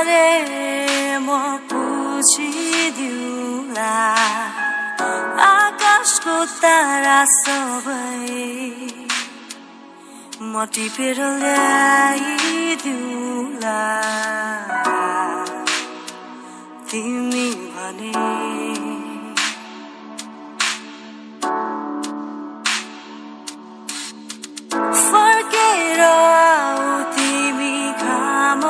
रे म पुछिदिउँला आकाशको तारा सबै म टिपेर ल्याइदिउँला तिमी भने फर्केर आऊ तिमी घाम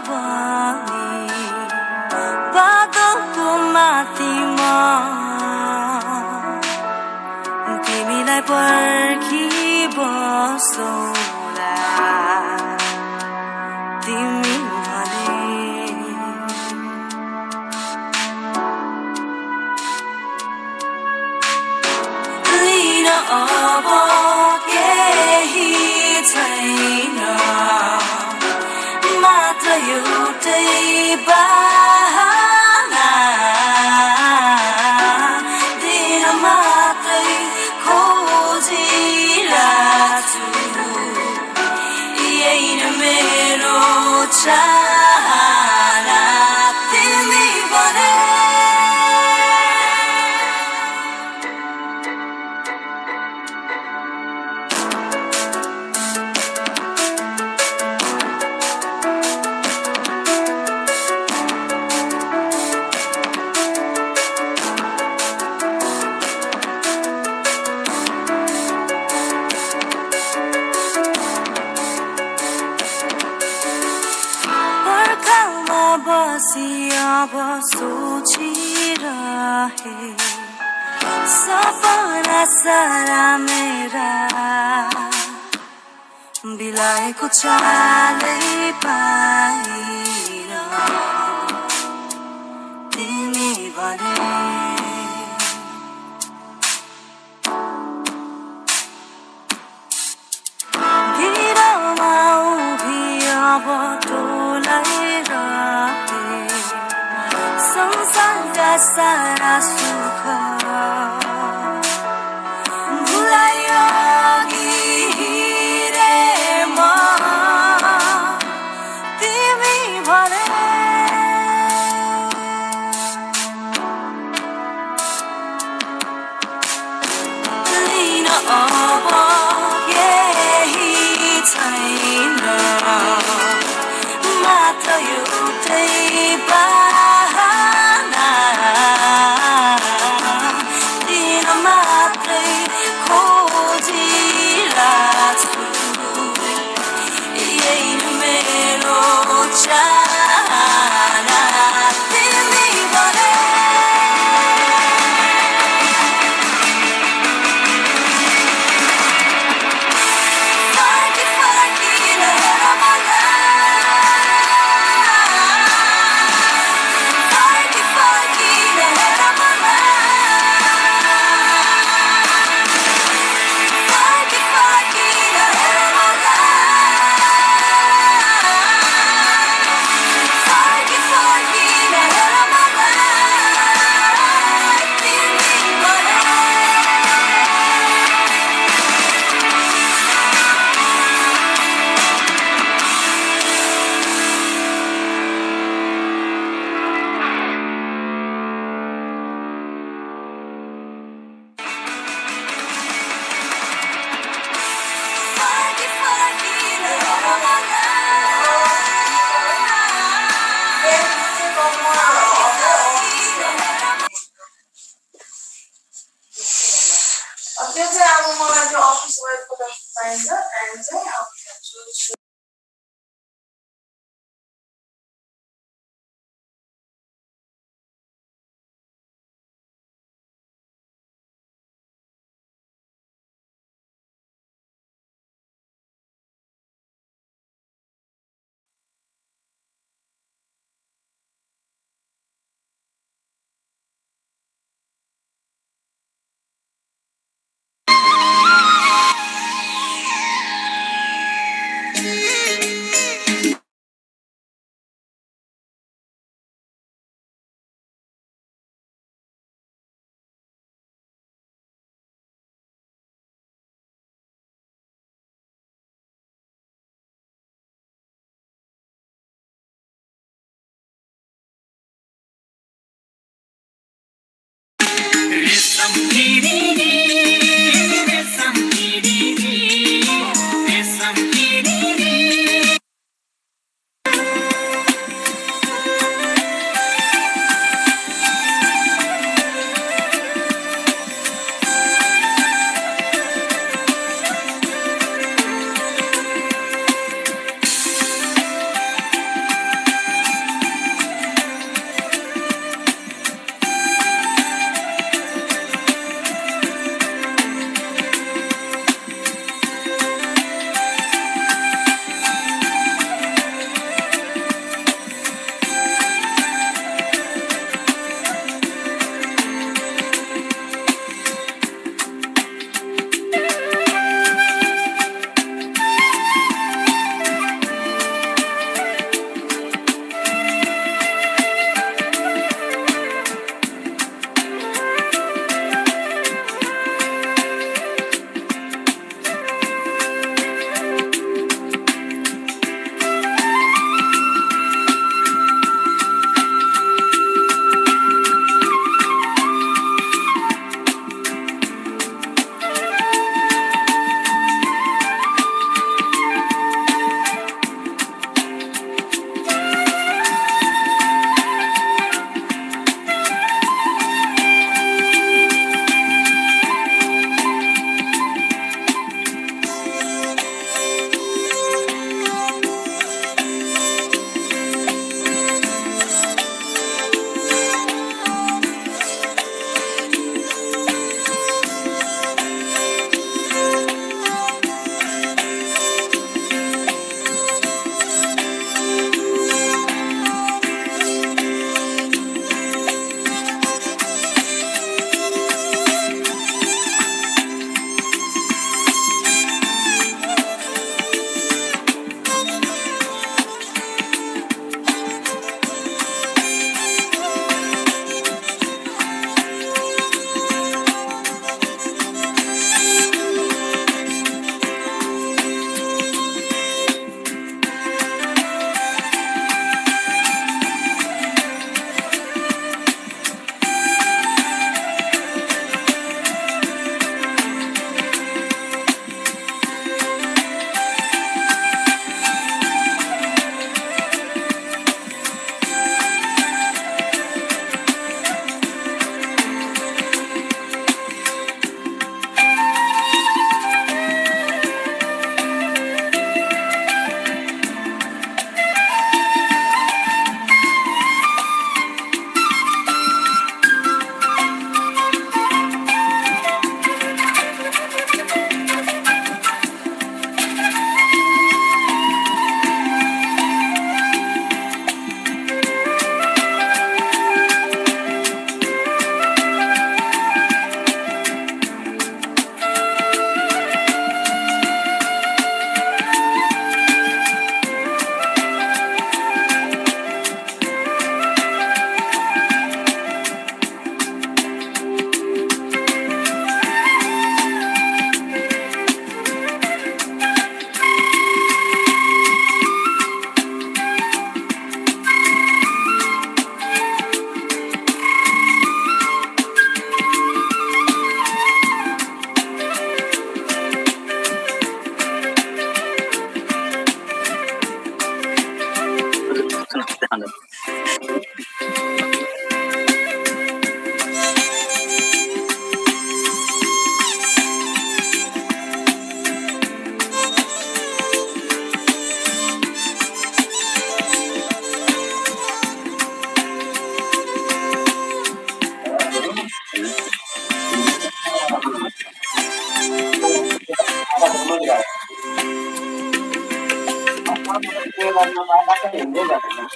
बनी बादलको माथिमा तिमीलाई पर्खी बसौला तिमी भने लिन अब केही छैन मात्र एउटै बहाना दिन मात्रै खोजिरहेछु यही न मेरो चाहना तिमी भने बसी अब सोचिरहे सपना सारा मेरा बिलाएको चालै पाइन तिमी भने भिरमा उभि अब संसारका सारा सुख भुलायो रे म तिमी भने लिन अब केही छैन मात्र एउटै बहाना दिन मात्रै खोजिरहेछु यही मेरो चाहना तिमी भने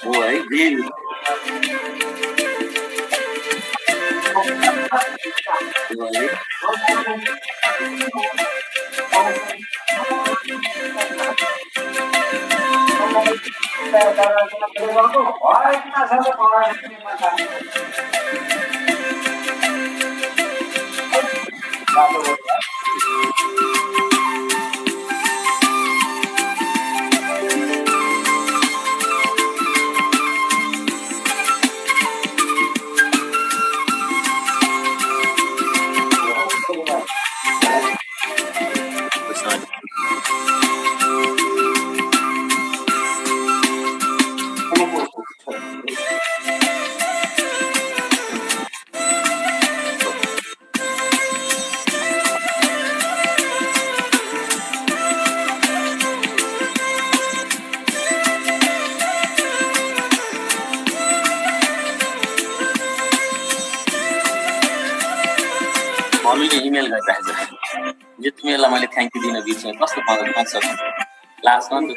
हो है जे हो है मम्मीले इमेल गरिरहेछ यो तिमीहरूलाई मैले थ्याङ्क यू दिन बिर्सेँ कस्तो पाउँछ लास्टमा नि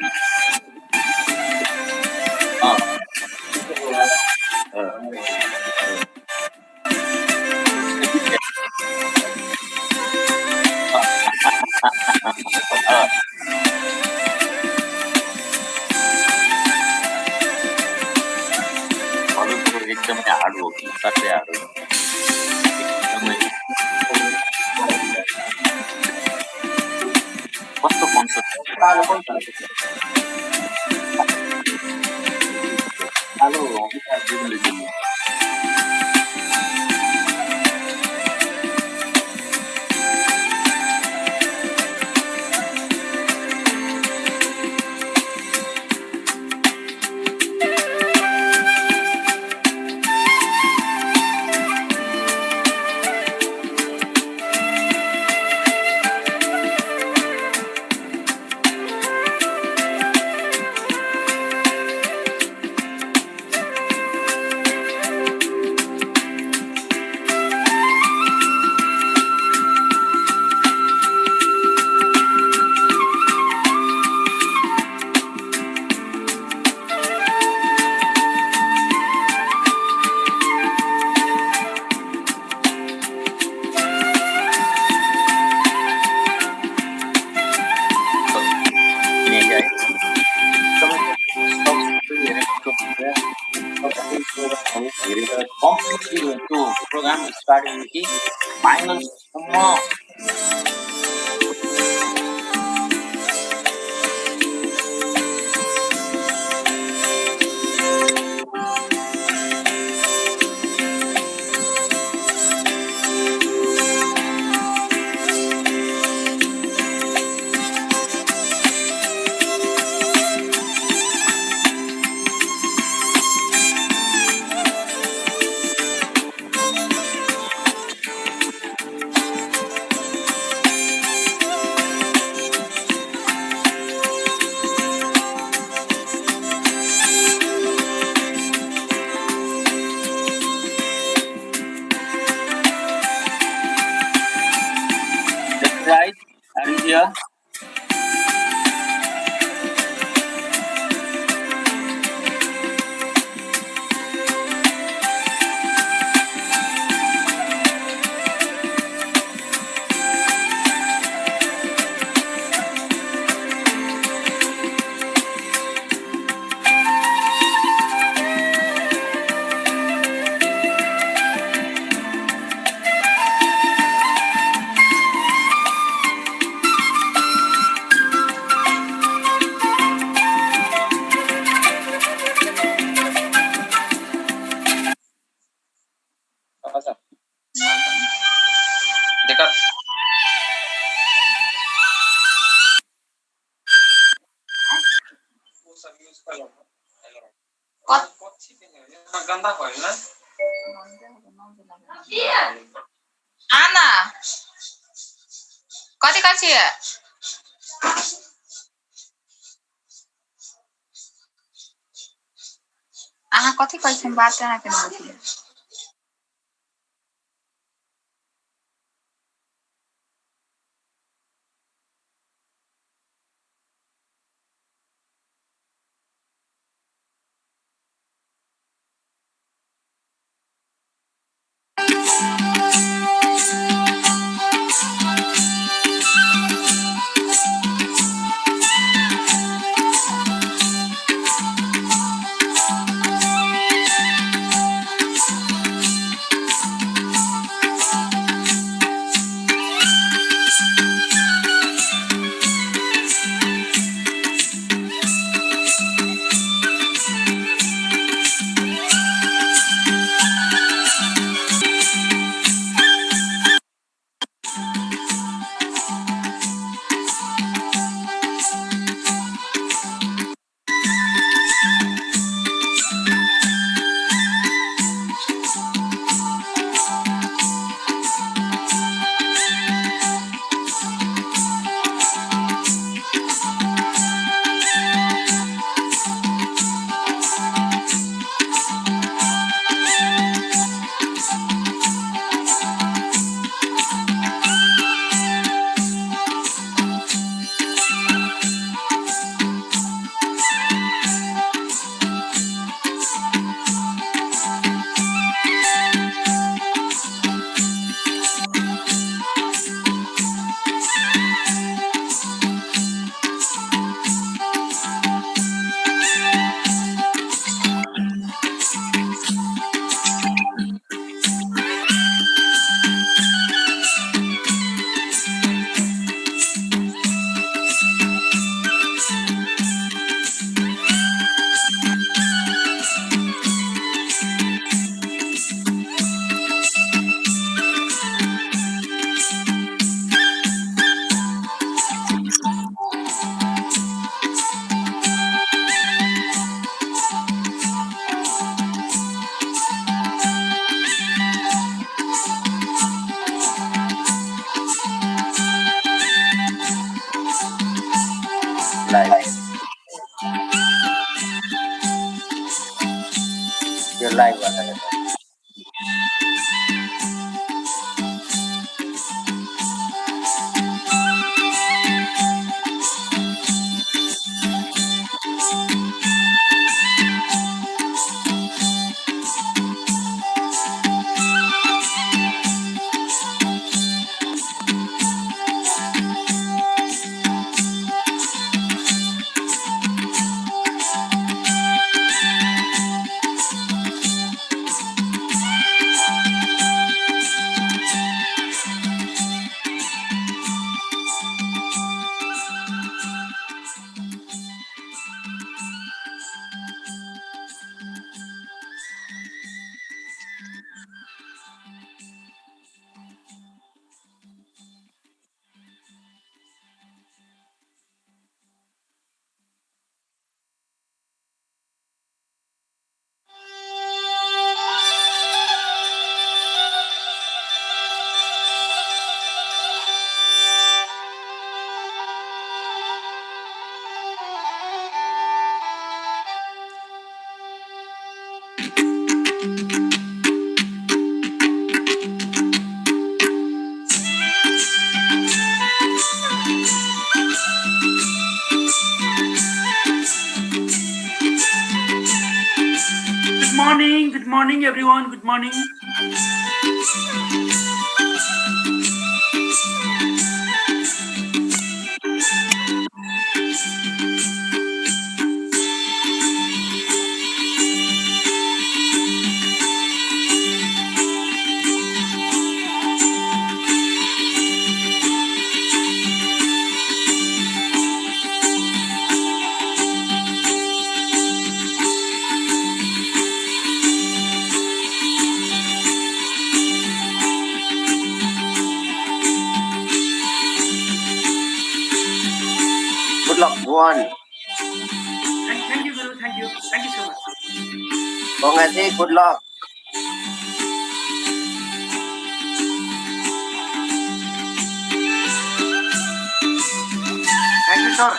एकदमै हार्ड हो कि साह्रै हार्ड हो एकदमै कस्तो कन्सेप्ट त्यो प्रोग्राम स्टार्टिङदेखि फाइनलसम्म right and here देखा वो सब यूज कर लो आना कति कति कति कैछन् बात गर्न किन बुझ्नु live. You're live, Wanda. Good morning, everyone. Good morning. Gangaji good luck thank you sir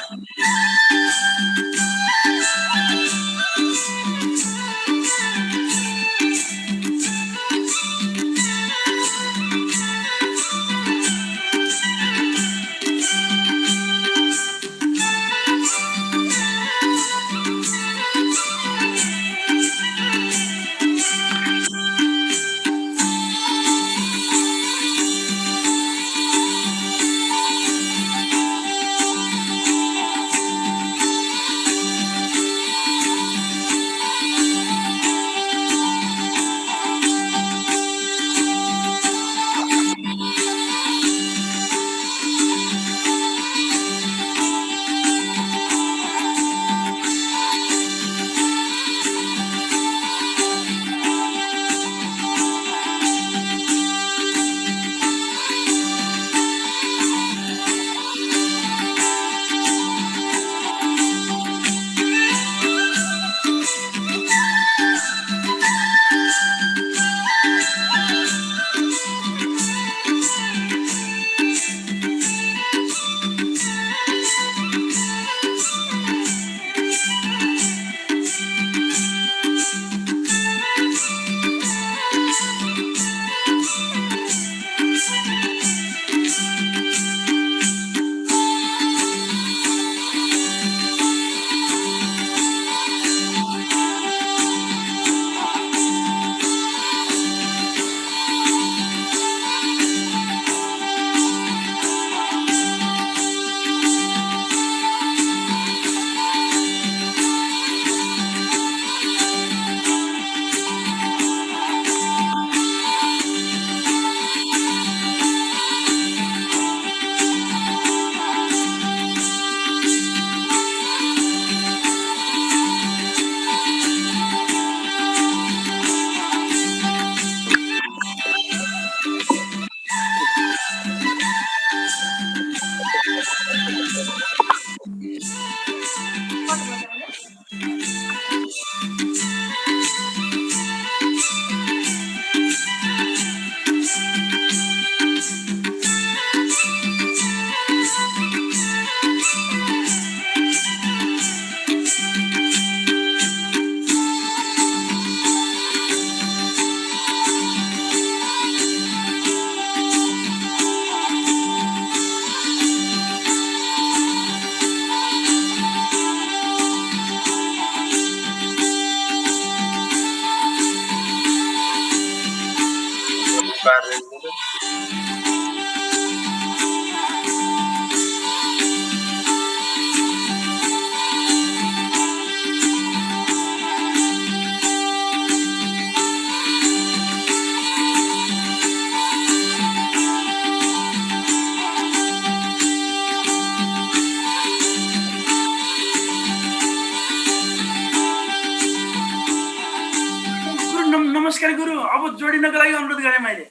नमस्कार गुरु अब जोडिनको लागि अनुरोध गरेँ मैले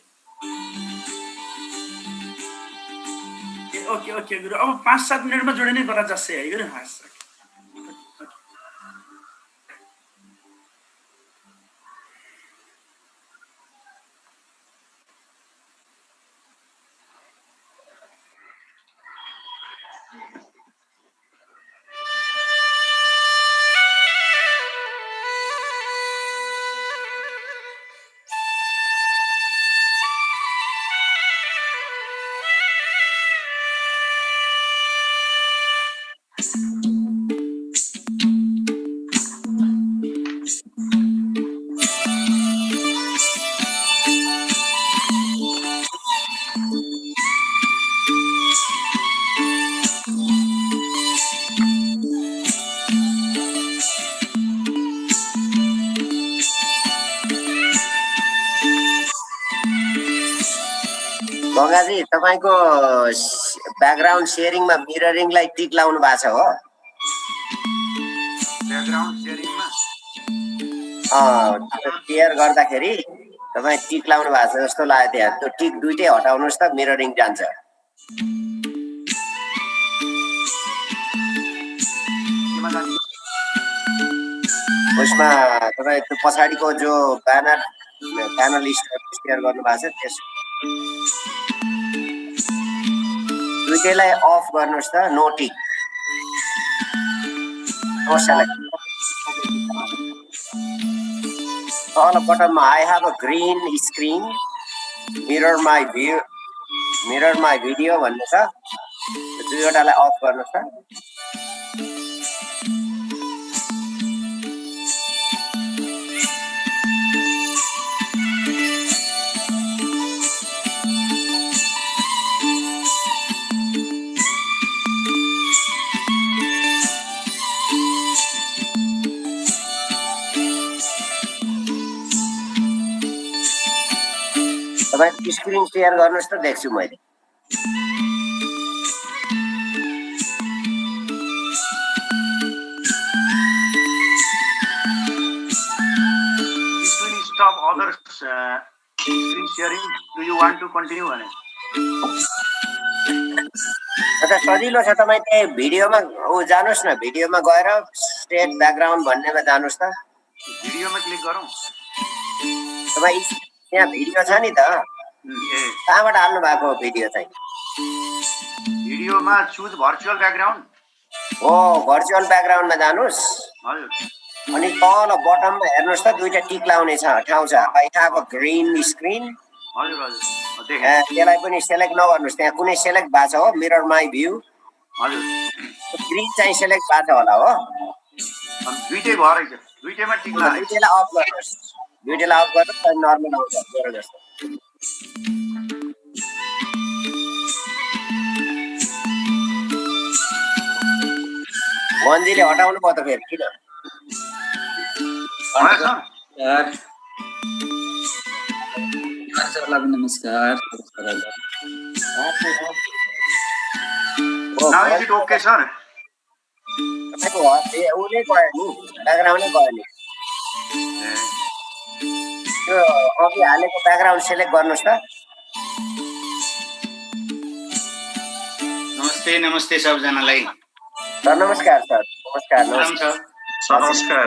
ओके ओके गुरु अब 5-7 मिनटमा जोडिनै पर्ला जस्तै है गुरु हस् गङ्गाजी तपाईको ब्याकग्राउन्ड शेयरिङमा मिररिङलाई टिक लाउनु भएको छ हो ब्याकग्राउन्ड शेयरिङमा शेयर गर्दाखेरि तपाई टिक लाउनु भएको छ जस्तो लाग्यो त्यहाँ त्यो टिक दुईटै हटाउनुस् त मिररिङ जान्छ केमा जान्छ उसमा तपाईँ त्यो पछाडिको जो प्यानलिस्टहरू सेयर गर्नुभएको छ त्यस दुईटैलाई अफ गर्नुहोस् त नो टिक नो सेलेक्ट तल बटनमा I have a green screen mirror my video भन्ने छ त्यो दुईवटालाई अफ गर्नुहोस् त तपाईँ स्क्रिन सेयर गर्नुहोस् त देख्छु मैले Screen stop others screen sharing. Do you want to continue? अन्त सजिलो छ तपाईँ त्यही भिडियोमा जानुहोस् न भिडियोमा गएर स्टेट ब्याकग्राउन्ड भन्नेमा जानुहोस् त Video में click करूं? तपाईँ त्यहाँ भिडियो छ नि त कहाँबाट हाल्नु भएको भिडियो चाहिँ Video में choose virtual background. हो भर्चुअल ब्याकग्राउन्डमा जानुहोस् हजुर अनि तल बटममा हेर्नुहोस् त दुईटा टिक लाउने ठाउँ छ आई हेभ अ ग्रीन स्क्रिन हजुर हजुर देखेँ त्यसलाई पनि सेलेक्ट नगर्नुहोस् त्यहाँ कुनै सेलेक्ट भएको छ हो मिरर माई भ्यू हजुर ग्रिन चाहिँ सेलेक्ट भएको छ होला हो दुईटै भयो रहेछ दुईटैमा टिक लाग्यो दुईटैलाई अफ गर्नुहोस् दुईटैलाई अफ गर्नुहोस् नर्मल आउँछ मेरो जस्तो मन्जीले हटाउनु भयो त फेरि किन नमस्कार Now is it okay, sir? उसले गयो नि ब्याकग्राउन्डै गयो नि त्यो अघि हालेको ब्याकग्राउन्ड सेलेक्ट गर्नुहोस् त नमस्ते नमस्ते सबजनालाई सर नमस्कार सर नमस्कार नमस्कार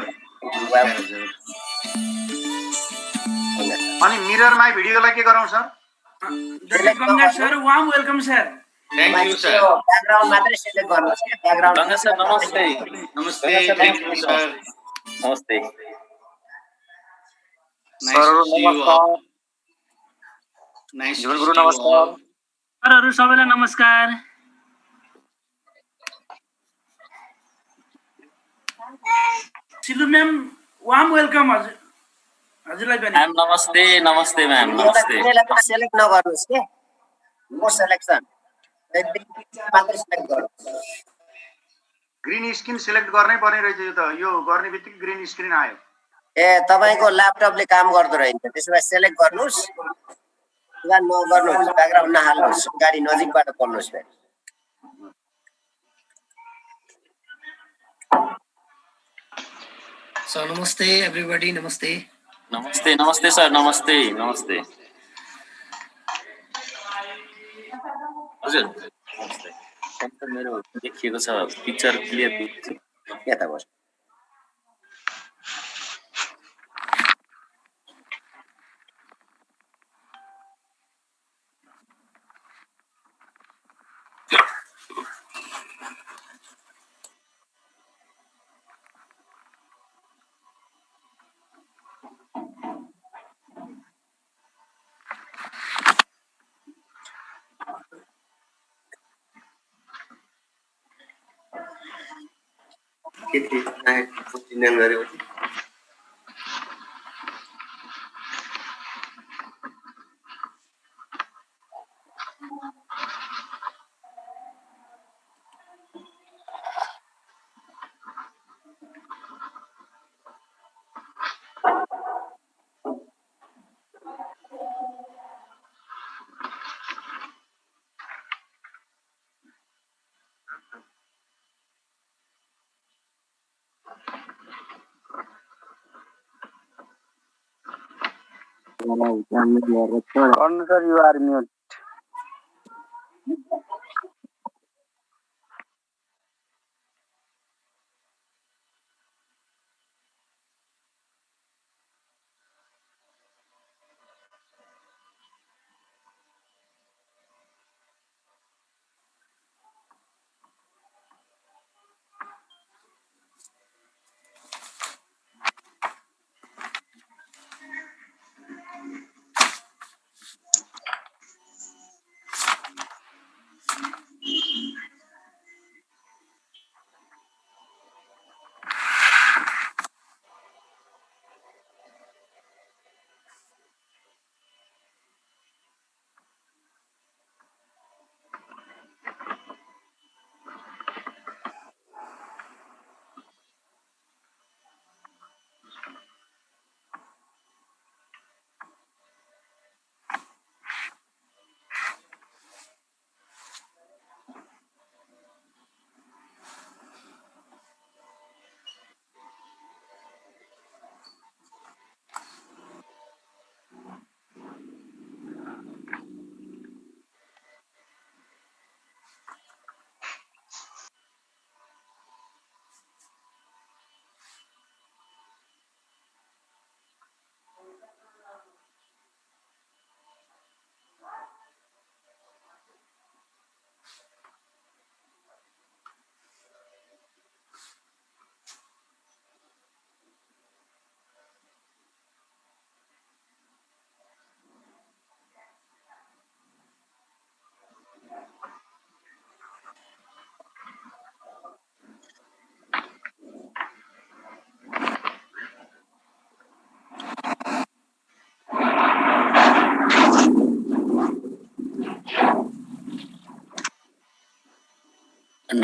अनि मिरर माई भिडियोलाई के गरौँ sir Ganga sir warm welcome sir thank you sir background मात्रै सेलेक्ट गर्नुहोस् के ब्याकग्राउन्ड गंगा सर नमस्ते नमस्ते थ्याङ्क यू सर नमस्ते nice to see you all nice to see you all सरहरु सबैलाई नमस्कार सिलु म्याम वार्म वेलकम हजुरलाई पनि मैम नमस्ते नमस्ते मैम नमस्ते सेलेक्ट नगर्नुहोस् के नो सेलेक्सन मात्रै सेलेक्ट गर्नुहोस् ग्रीन स्क्रिन सिलेक्ट गर्नै पर्ने रहेछ यो त यो गर्ने बित्तिकै ग्रीन स्क्रिन आयो ए तपाईको ल्यापटपले काम गर्दो रहेछ त्यसो भए सेलेक्ट गर्नुहोस् वा नगर्नुहोस् ब्याकग्राउन्ड नहाल्नुहोस् गाडी नजिकबाट बोल्नुहोस् फेरि So namaste everybody, namaste. नमस्ते नमस्ते सर नमस्ते नमस्ते हजुर नमस्ते अन्त मेरो देखिएको छ पिक्चर क्लियर देखिन्छ यता बस के चिन्हन गरे Sir, you are mute.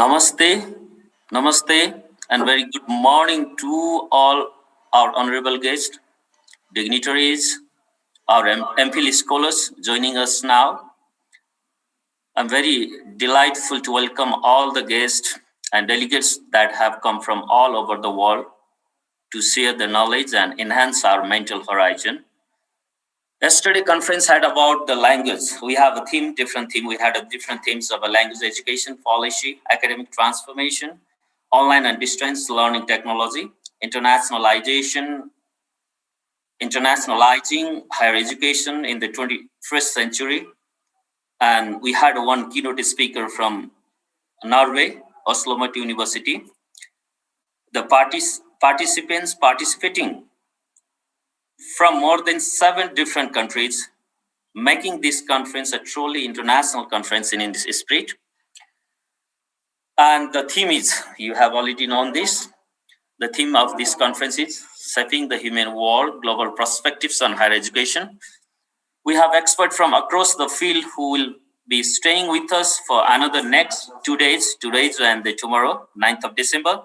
Namaste, namaste, and very good morning to all our honorable guests, dignitaries, our MPhil scholars joining us now. I'm very delightful to welcome all the guests and delegates that have come from all over the world to share the knowledge and enhance our mental horizon. Yesterday conference had about the language. We have a theme, different theme. We had a different themes of a language education policy, academic transformation, online and distance learning technology, internationalization, internationalizing higher education in the 21st century. And we had one keynote speaker from Norway, Oslo University. The participants participating from more than 7 different countries, making this conference a truly international conference in this spirit. And the theme is, you have already known this, the theme of this conference is Shaping the Human World, Global Perspectives on Higher Education. We have experts from across the field who will be staying with us for another next 2 days, and tomorrow, 9th of December,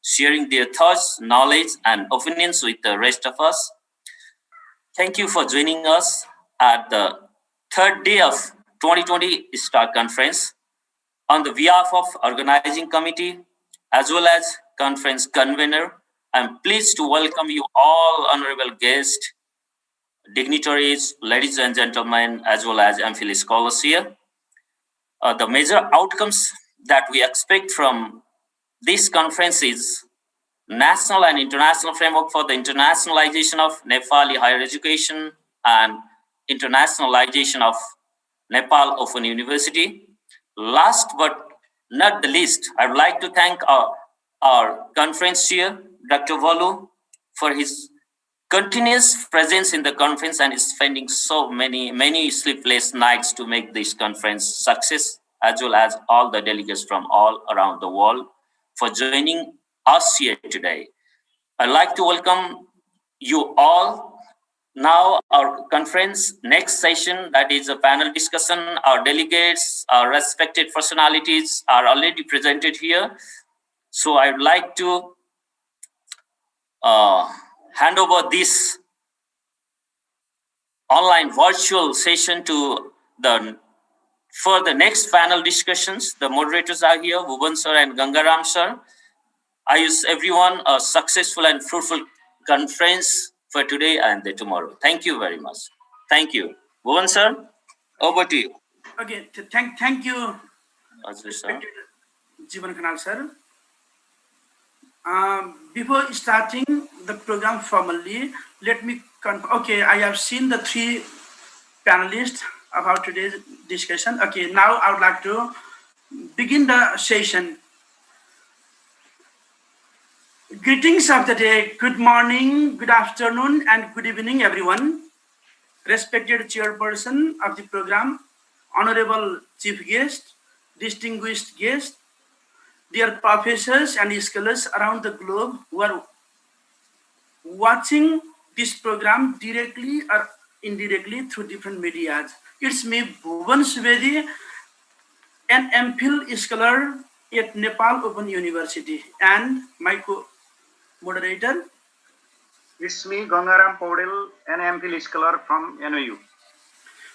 sharing their thoughts, knowledge, and opinions with the rest of us. Thank you for joining us at the third day of 2020 STAR Conference. On the behalf of organizing committee, as well as conference convener, I'm pleased to welcome you all honorable guests, dignitaries, ladies and gentlemen, as well as MPhil scholars here. The major outcomes that we expect from this conference is national and international framework for the internationalization of Nepali higher education and internationalization of Nepal Open University. Last but not the least, I would like to thank our conference chair, Dr. Valu, for his continuous presence in the conference and is spending so many sleepless nights to make this conference success, as well as all the delegates from all around the world for joining us here today. I'd like to welcome you all. Now our conference next session, that is a panel discussion. Our delegates, our respected personalities are already presented here. So I would like to hand over this online virtual session to for the next panel discussions. The moderators are here, Bhuvan sir and Gangaram sir. I wish everyone a successful and fruitful conference for today and tomorrow. Thank you very much. Thank you. Bhuvan sir, over to you. Okay, thank you, Ajay sir. Jivan Khanal sir. Before starting the program formally, let me okay, I have seen the 3 panelists about today's discussion. Okay, now I would like to begin the session. Greetings of the day. Good morning, good afternoon, and good evening, everyone. Respected chairperson of the program, honorable chief guest, distinguished guest, dear professors and scholars around the globe who are watching this program directly or indirectly through different media. It's me, Bhuvan Subedi, an MPhil scholar at Nepal Open University, and my co-moderator. It's me, Gangaram Paudel, an MPhil scholar from NOU.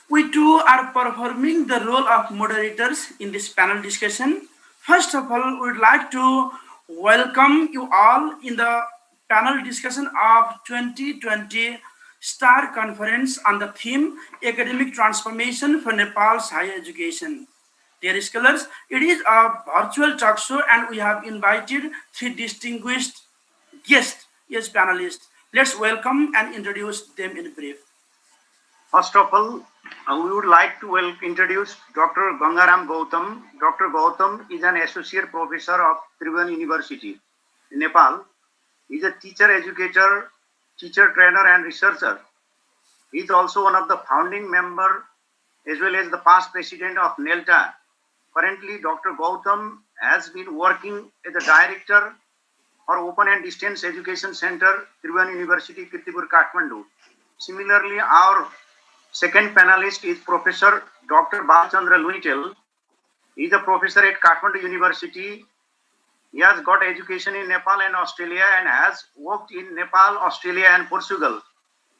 We too are performing the role of moderators in this panel discussion. First of all, we would like to welcome you all in the panel discussion of 2020 STAR Conference on the theme Academic Transformation for Nepal's Higher Education. Dear scholars, it is a virtual talk show and we have invited 3 distinguished guests as panelists. Let's welcome and introduce them in brief. First of all, we would like to introduce Dr. Gangaram Gautam. Dr. Gautam is an associate professor of Tribhuvan University in Nepal. He is a teacher, educator, teacher, trainer, and researcher. He is also one of the founding members as well as the past president of NELTA. Currently, Dr. Gautam has been working as the director for Open and Distance Education Center, Tribhuvan University, Kirtipur, Kathmandu. Similarly, our second panelist is Professor Dr. Balchandra Luitel. He is a professor at Kathmandu University. He has got education in Nepal and Australia and has worked in Nepal, Australia and Portugal.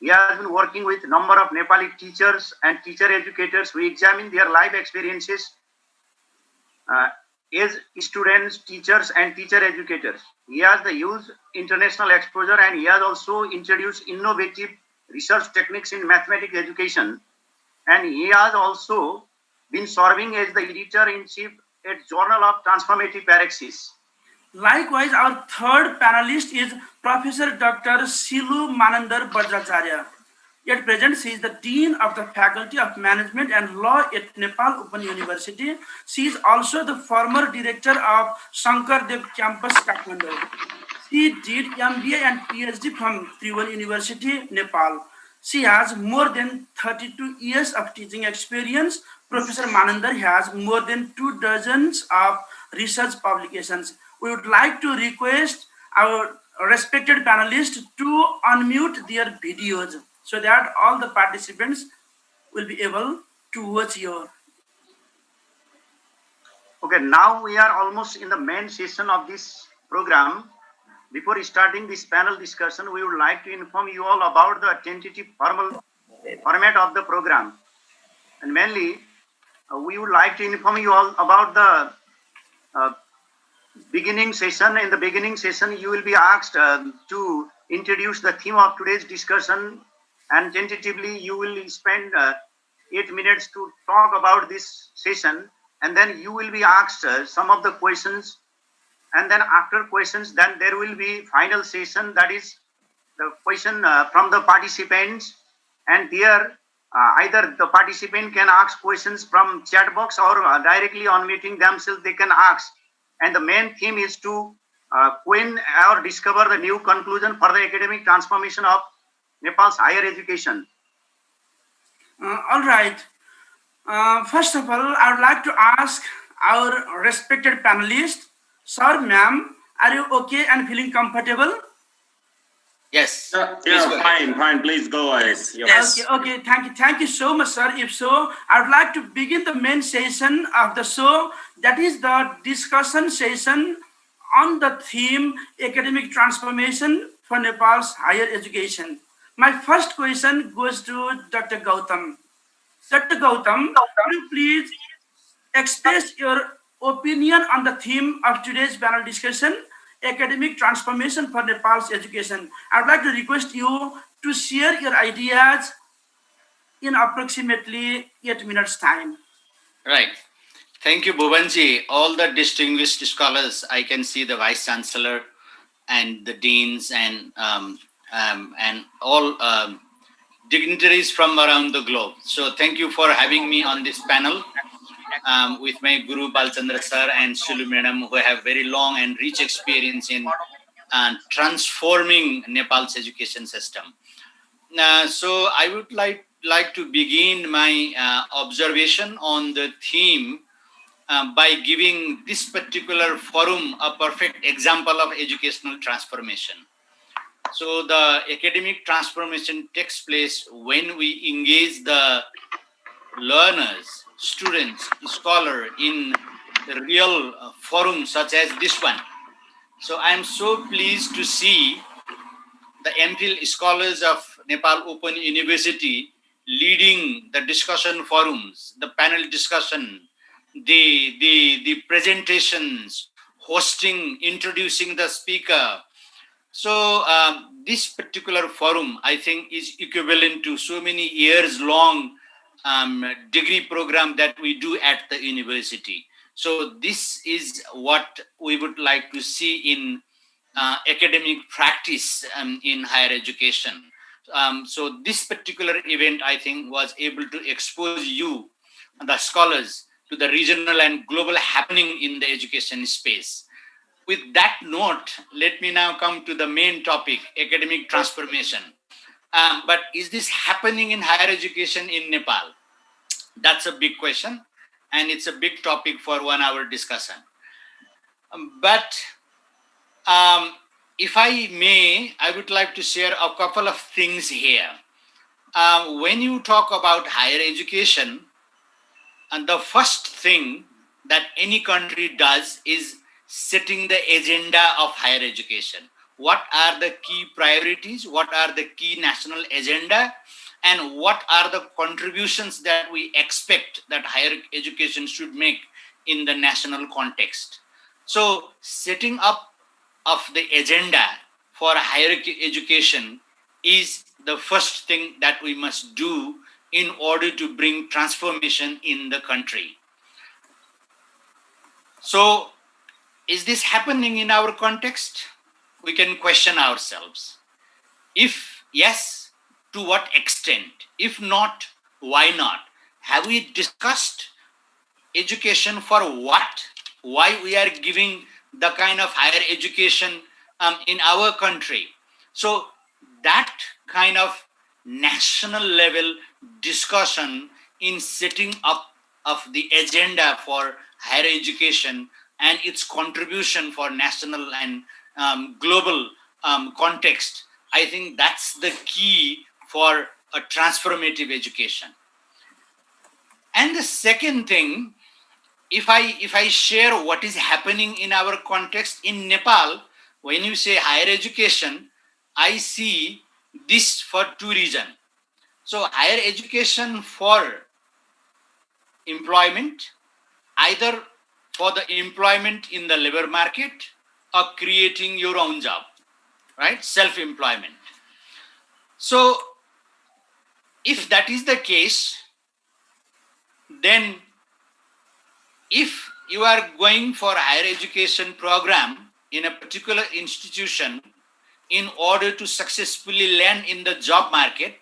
He has been working with a number of Nepali teachers and teacher educators who examine their life experiences as students, teachers and teacher educators. He has the huge international exposure and he has also introduced innovative research techniques in mathematics education. And he has also been serving as the editor-in-chief at Journal of Transformative Praxis. Likewise, our third panelist is Professor Dr. Silu Manandar Bajracharya. At present, she is the Dean of the Faculty of Management and Law at Nepal Open University. She is also the former director of Shankar Dev Campus, Kathmandu. She did MBA and PhD from Tribhuvan University, Nepal. She has more than 32 years of teaching experience. Professor Manandar has more than 2 dozens of research publications. We would like to request our respected panelists to unmute their videos so that all the participants will be able to watch your. Okay, now we are almost in the main session of this program. Before starting this panel discussion, we would like to inform you all about the tentative format of the program. And mainly, we would like to inform you all about the beginning session. In the beginning session, you will be asked to introduce the theme of today's discussion, and tentatively you will spend 8 minutes to talk about this session, and then you will be asked some of the questions, and then after questions, then there will be final session, that is the question from the participants, and there either the participant can ask questions from chat box or directly unmuting themselves they can ask. And the main theme is to coin or discover the new conclusion for the academic transformation of Nepal's higher education. All right. First of all, I would like to ask our respected panelists, sir, ma'am, are you okay and feeling comfortable? Yes. Yeah, fine. Please go ahead. Yes. Okay. Thank you so much, sir. If so, I would like to begin the main session of the show. That is the discussion session on the theme academic transformation for Nepal's higher education. My first question goes to Dr. Gautam. Dr. Gautam, could you please express your opinion on the theme of today's panel discussion, academic transformation for Nepal's education? I would like to request you to share your ideas in approximately 8 minutes time. Right. Thank you, Bhuvanji. All the distinguished scholars, I can see the Vice Chancellor and the deans and all dignitaries from around the globe. So thank you for having me on this panel with my Guru Balchandra sir and Silu madam, who have very long and rich experience in transforming Nepal's education system. So I would like to begin my observation on the theme by giving this particular forum a perfect example of educational transformation. So the academic transformation takes place when we engage the learners, students, scholars in the real forum such as this one. So I am so pleased to see the MPhil scholars of Nepal Open University leading the discussion forums, the panel discussion, the presentations, hosting, introducing the speaker. So this particular forum, I think, is equivalent to so many years long degree program that we do at the university. So this is what we would like to see in academic practice in higher education. So this particular event, I think, was able to expose you, the scholars, to the regional and global happening in the education space. With that note, let me now come to the main topic, academic transformation. But is this happening in higher education in Nepal? That's a big question, and it's a big topic for 1 hour discussion. But if I may, I would like to share a couple of things here. When you talk about higher education, and the first thing that any country does is setting the agenda of higher education. What are the key priorities? What are the key national agenda? And what are the contributions that we expect that higher education should make in the national context? So setting up of the agenda for higher education is the first thing that we must do in order to bring transformation in the country. So, is this happening in our context? We can question ourselves. If yes, to what extent? If not, why not? Have we discussed education for what? Why we are giving the kind of higher education in our country? So that kind of national level discussion in setting up of the agenda for higher education and its contribution for national and global context, I think that's the key for a transformative education. And the second thing, if I share what is happening in our context in Nepal, when you say higher education, I see this for two reasons. So higher education for employment, either for the employment in the labor market or creating your own job, right? Self-employment. So if that is the case, then if you are going for a higher education program in a particular institution in order to successfully land in the job market,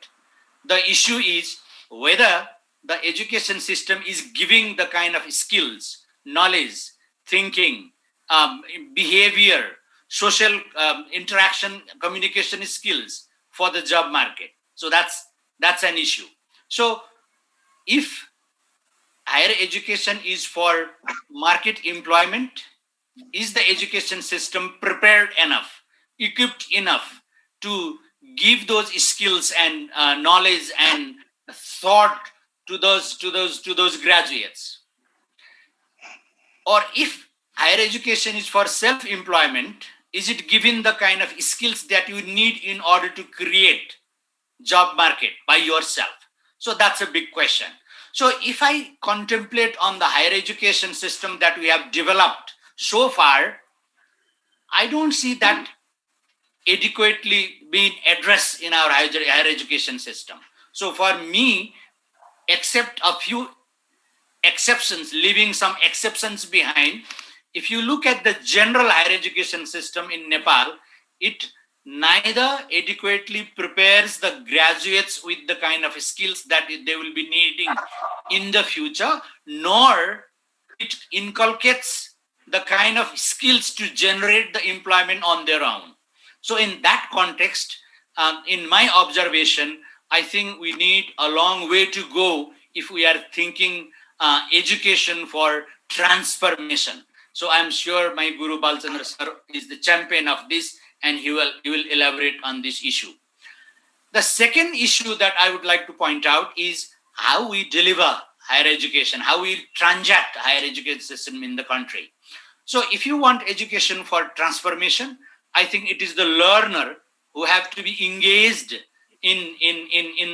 the issue is whether the education system is giving the kind of skills, knowledge, thinking, behavior, social interaction, communication skills for the job market. So that's an issue. So if higher education is for market employment, is the education system prepared enough, equipped enough to give those skills and knowledge and thought to those graduates? Or if higher education is for self-employment, is it given the kind of skills that you need in order to create job market by yourself? So that's a big question. So if I contemplate on the higher education system that we have developed so far, I don't see that adequately being addressed in our higher education system. So for me, except a few exceptions, leaving some exceptions behind, if you look at the general higher education system in Nepal, it neither adequately prepares the graduates with the kind of skills that they will be needing in the future, nor it inculcates the kind of skills to generate the employment on their own. So in that context, in my observation, I think we need a long way to go if we are thinking education for transformation. So I'm sure my Guru Balchandra sir is the champion of this, and he will elaborate on this issue. The second issue that I would like to point out is how we deliver higher education, how we transact higher education system in the country. So if you want education for transformation, I think it is the learner who have to be engaged in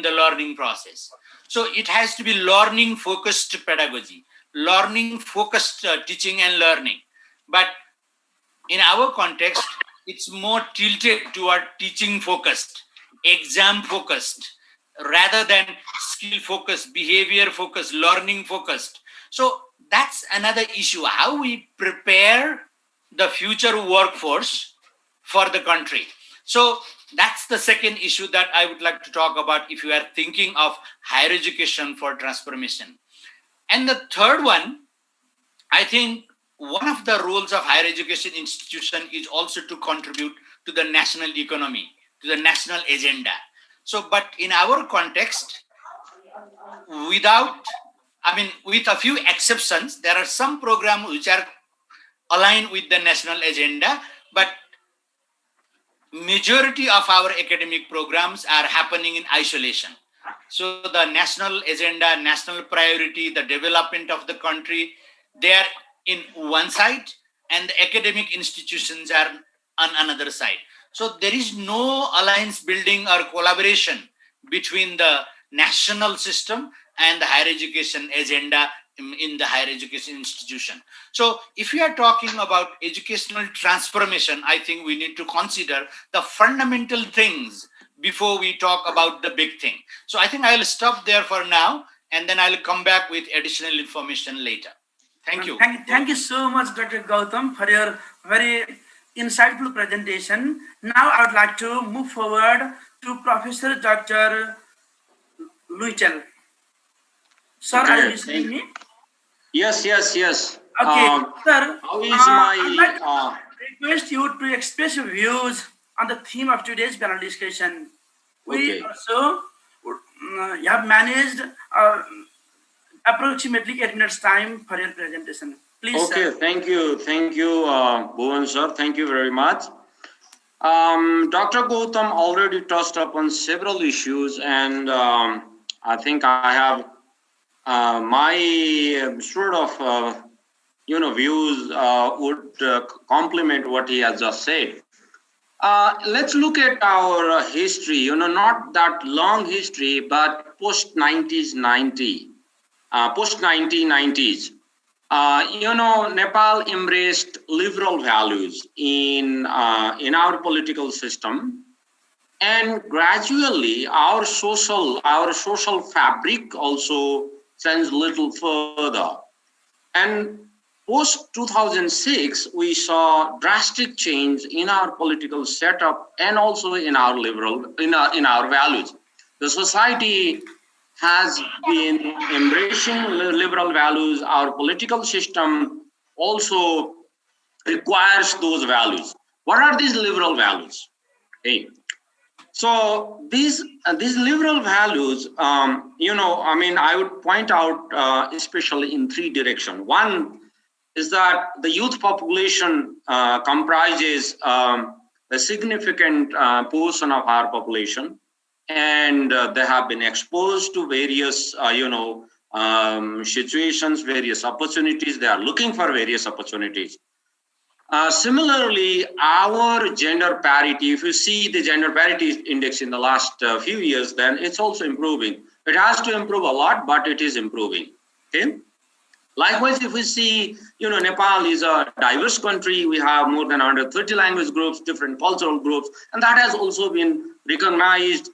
the learning process. So it has to be learning focused pedagogy, learning focused teaching and learning. But in our context, it's more tilted toward teaching focused, exam focused, rather than skill focused, behavior focused, learning focused. So that's another issue, how we prepare the future workforce for the country. So that's the second issue that I would like to talk about if you are thinking of higher education for transformation. And the third one, I think one of the roles of higher education institution is also to contribute to the national economy, to the national agenda. So, but in our context, with a few exceptions, there are some programs which are aligned with the national agenda, but majority of our academic programs are happening in isolation. So the national agenda, national priority, the development of the country, They are in one side and the academic institutions are on another side. So there is no alliance building or collaboration between the national system and the higher education agenda in the higher education institution. So if we are talking about educational transformation, I think we need to consider the fundamental things before we talk about the big thing. So I think I'll stop there for now, and then I'll come back with additional information later. Thank you. Thank you so much, Dr. Gautam, for your very insightful presentation. Now I would like to move forward to Professor Dr. Luichel. Sir, are you listening to me? Yes. Okay, sir. How is I'd like to my? request you to express your views on the theme of today's panel discussion. We Okay. also have managed approximately 8 minutes time for your presentation. Please, Okay. sir. Thank you, Bhuvan sir. Thank you very much. Dr. Gautam already touched upon several issues, and I think I have my sort of views would complement what he has just said. Let's look at our history. Not that long history, but post 1990, post 1990s. Nepal embraced liberal values in our political system, and gradually our social fabric also changed a little further. And post 2006, we saw drastic change in our political setup and also in our in our values. The society has been embracing liberal values. Our political system also requires those values. What are these liberal values? Okay. So these liberal values, I would point out especially in three directions. One is that the youth population comprises a significant portion of our population, and they have been exposed to various, situations, various opportunities. They are looking for various opportunities. Similarly, our gender parity, if you see the gender parity index in the last few years, then it's also improving. It has to improve a lot, but it is improving. Okay. Likewise, if we see, Nepal is a diverse country. We have more than 130 language groups, different cultural groups, and that has also been recognized,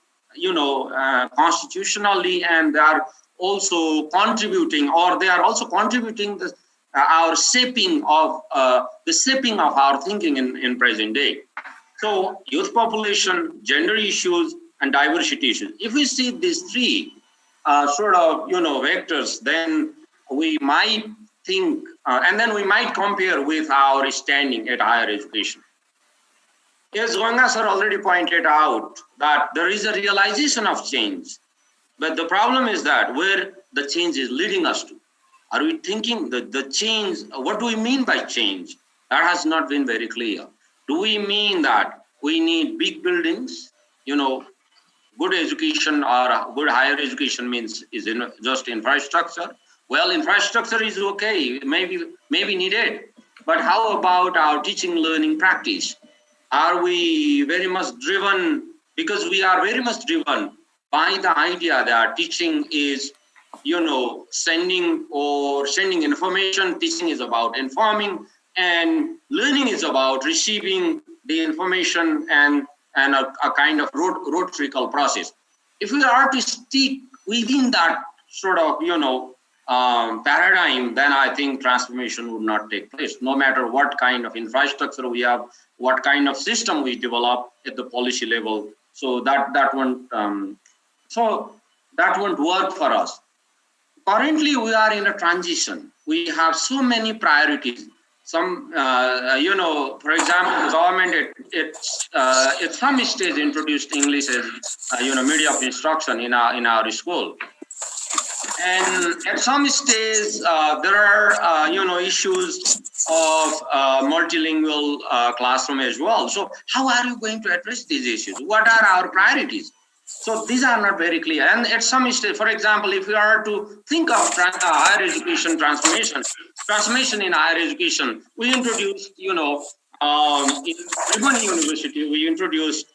constitutionally, and they are also contributing, our shaping of our thinking in present day. So youth population, gender issues, and diversity issues. If we see these three vectors, then we might think, and then we might compare with our standing at higher education. As Ganga sir already pointed out, that there is a realization of change, but the problem is that where the change is leading us to. Are we thinking that the change, what do we mean by change? That has not been very clear. Do we mean that we need big buildings, good education or good higher education is just infrastructure? Well, infrastructure is okay, maybe needed, but how about our teaching learning practice? Are we very much driven, because we are very much driven by the idea that teaching is sending information. Teaching is about informing, and learning is about receiving the information and a kind of rhetorical process. If we are to stick within that sort of paradigm, then I think transformation would not take place, no matter what kind of infrastructure we have, what kind of system we develop at the policy level. So that won't work for us. Currently, we are in a transition. We have so many priorities. Some, for example, the government at some stage introduced English as, media of instruction in our school. And at some stage, there are, issues of multilingual classroom as well. So how are you going to address these issues? What are our priorities? So these are not very clear. And at some stage, for example, if we are to think of higher education transformation, transformation in higher education. We introduced, in Tribhuvan University, we introduced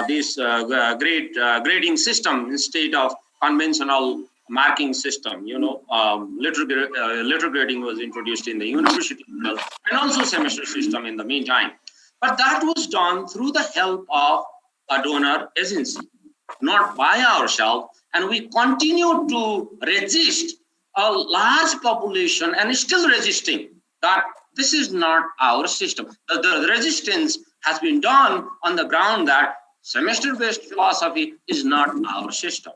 this grade grading system instead of conventional marking system. Letter grading was introduced in the university level, and also semester system in the meantime. But that was done through the help of a donor agency, not by ourselves, and we continue to resist a large population and still resisting that this is not our system. The resistance has been done on the ground that semester-based philosophy is not our system.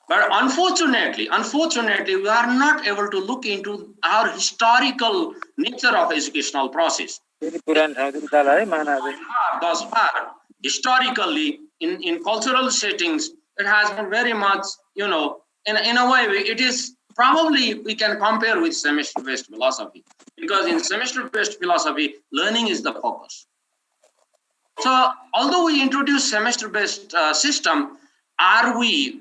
But unfortunately, we are not able to look into our historical nature of educational process. Thus far, historically, in cultural settings, it has been very much, in a way, it is probably we can compare with semester-based philosophy, because in semester-based philosophy, learning is the focus. So, although we introduce semester-based system, are we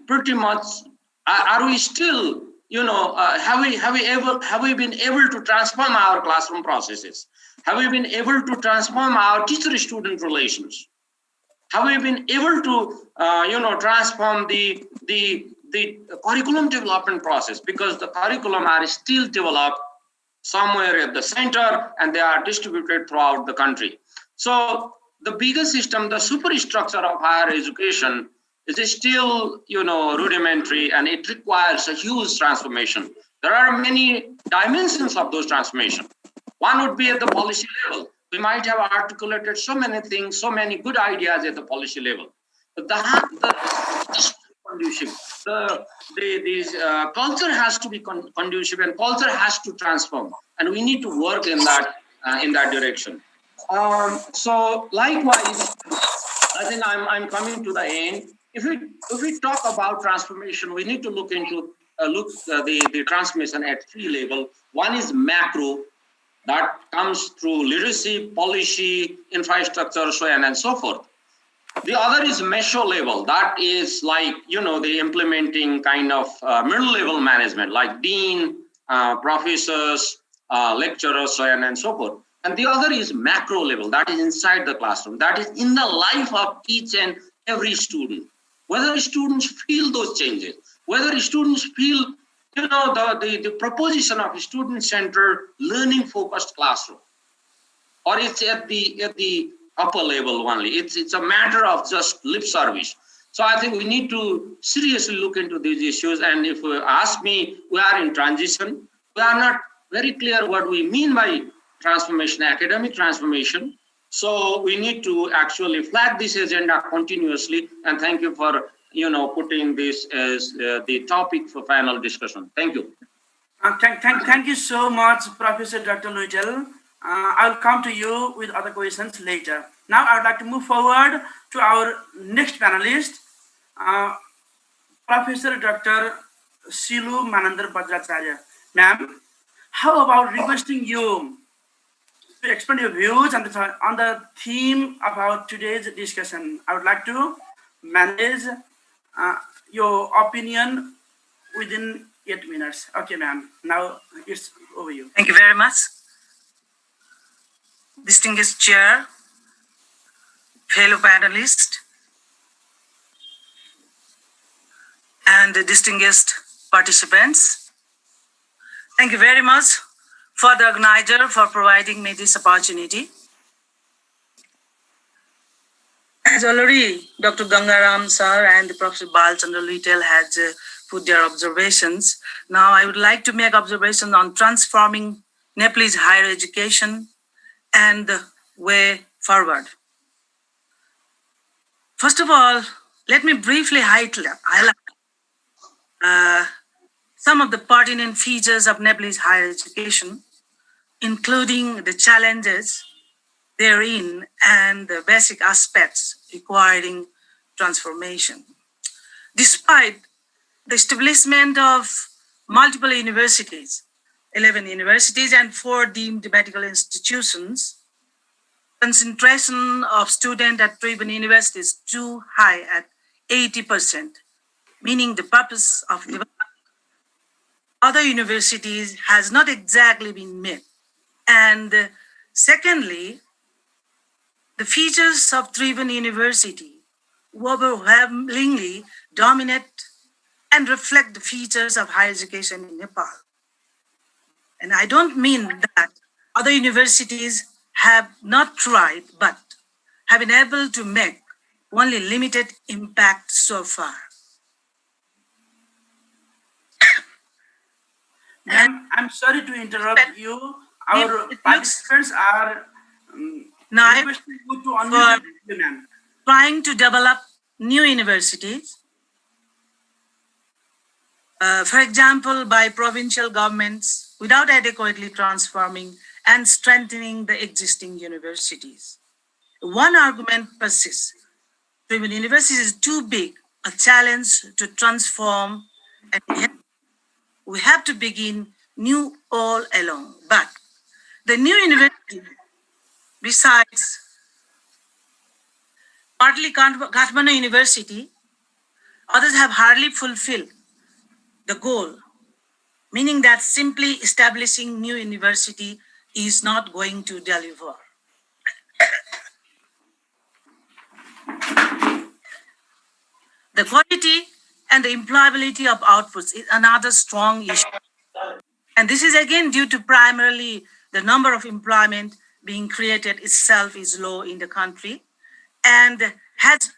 still, have we been able to transform our classroom processes? Have we been able to transform our teacher-student relations? Have we been able to, transform the curriculum development process? Because the curriculum are still developed somewhere at the center, and they are distributed throughout the country. So the bigger system, the superstructure of higher education, is still, rudimentary, and it requires a huge transformation. There are many dimensions of those transformations. One would be at the policy level. We might have articulated so many things, so many good ideas at the policy level. But the culture has to be conducive, and culture has to transform, and we need to work in that direction. So likewise, I think I'm coming to the end. If we talk about transformation, we need to look into the transformation at three levels. One is macro, that comes through leadership, policy, infrastructure, so on and so forth. The other is meso level. That is like, the implementing kind of middle level management, like dean, professors, lecturers, so on and so forth. And the other is macro level. That is inside the classroom. That is in the life of each and every student. Whether students feel those changes, whether students feel the proposition of student-centered, learning-focused classroom, or it's at the upper level only. It's a matter of just lip service. So I think we need to seriously look into these issues. And if you ask me, we are in transition. We are not very clear what we mean by transformation, academic transformation. So we need to actually flag this agenda continuously. And thank you for putting this as the topic for final discussion. Thank you. Thank you so much, Professor Dr. Luitel. I'll come to you with other questions later. Now I would like to move forward to our next panelist, Professor Dr. Silu Manandar Bajracharya. Ma'am, how about requesting you to explain your views on the theme of our today's discussion? I would like to manage your opinion within 8 minutes. Okay, ma'am. Now it's over you. Thank you very much. Distinguished chair, fellow panelists, and distinguished participants. Thank you very much for the organizer for providing me this opportunity. As already Dr. Gangaram sir and Professor Balchandra Luitel had put their observations, now I would like to make observations on transforming Nepalese higher education and the way forward. First of all, let me briefly highlight some of the pertinent features of Nepalese higher education, including the challenges therein and the basic aspects requiring transformation. Despite the establishment of multiple universities, 11 universities and 4 deemed medical institutions, concentration of students at Tribhuvan University is too high at 80%, meaning the purpose of development other universities has not exactly been met. And secondly, the features of Tribhuvan University overwhelmingly dominate and reflect the features of higher education in Nepal. And I don't mean that other universities have not tried, but have been able to make only limited impact so far. Ma'am, I'm sorry to interrupt you. Our It looks participants are now requesting you to unmute your video, ma'am. trying to develop new universities, for example, by provincial governments without adequately transforming and strengthening the existing universities. One argument persists. Tribhuvan University is too big a challenge to transform, and we have to begin new all along. But the new university, besides partly Kathmandu University, others have hardly fulfilled the goal, meaning that simply establishing new university is not going to deliver. The quality and the employability of outputs is another strong issue. And this is again due to primarily the number of employment being created itself is low in the country and has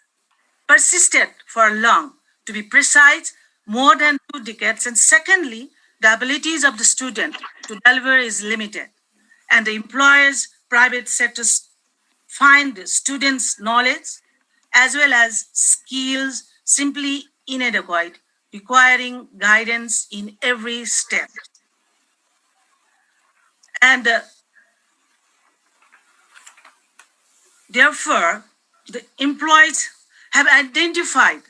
persisted for long. To be precise, more than 2 decades. And secondly, the abilities of the student to deliver is limited. And the employers, private sectors find students' knowledge as well as skills simply inadequate, requiring guidance in every step. And therefore, the employees have identified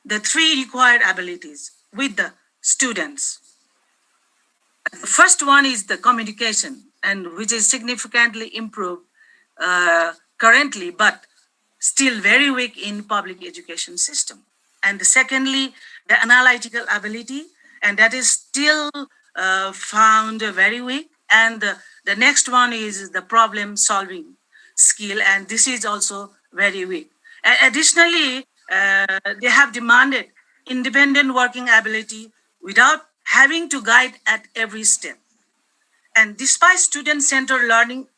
the 3 required abilities with the students. The first one is the communication, and which is significantly improved currently, but still very weak in public education system. And secondly, the analytical ability, and that is still found very weak. And the next one is the problem solving skill, and this is also very weak. Additionally, they have demanded independent working ability without having to guide at every step. And despite student-centered learning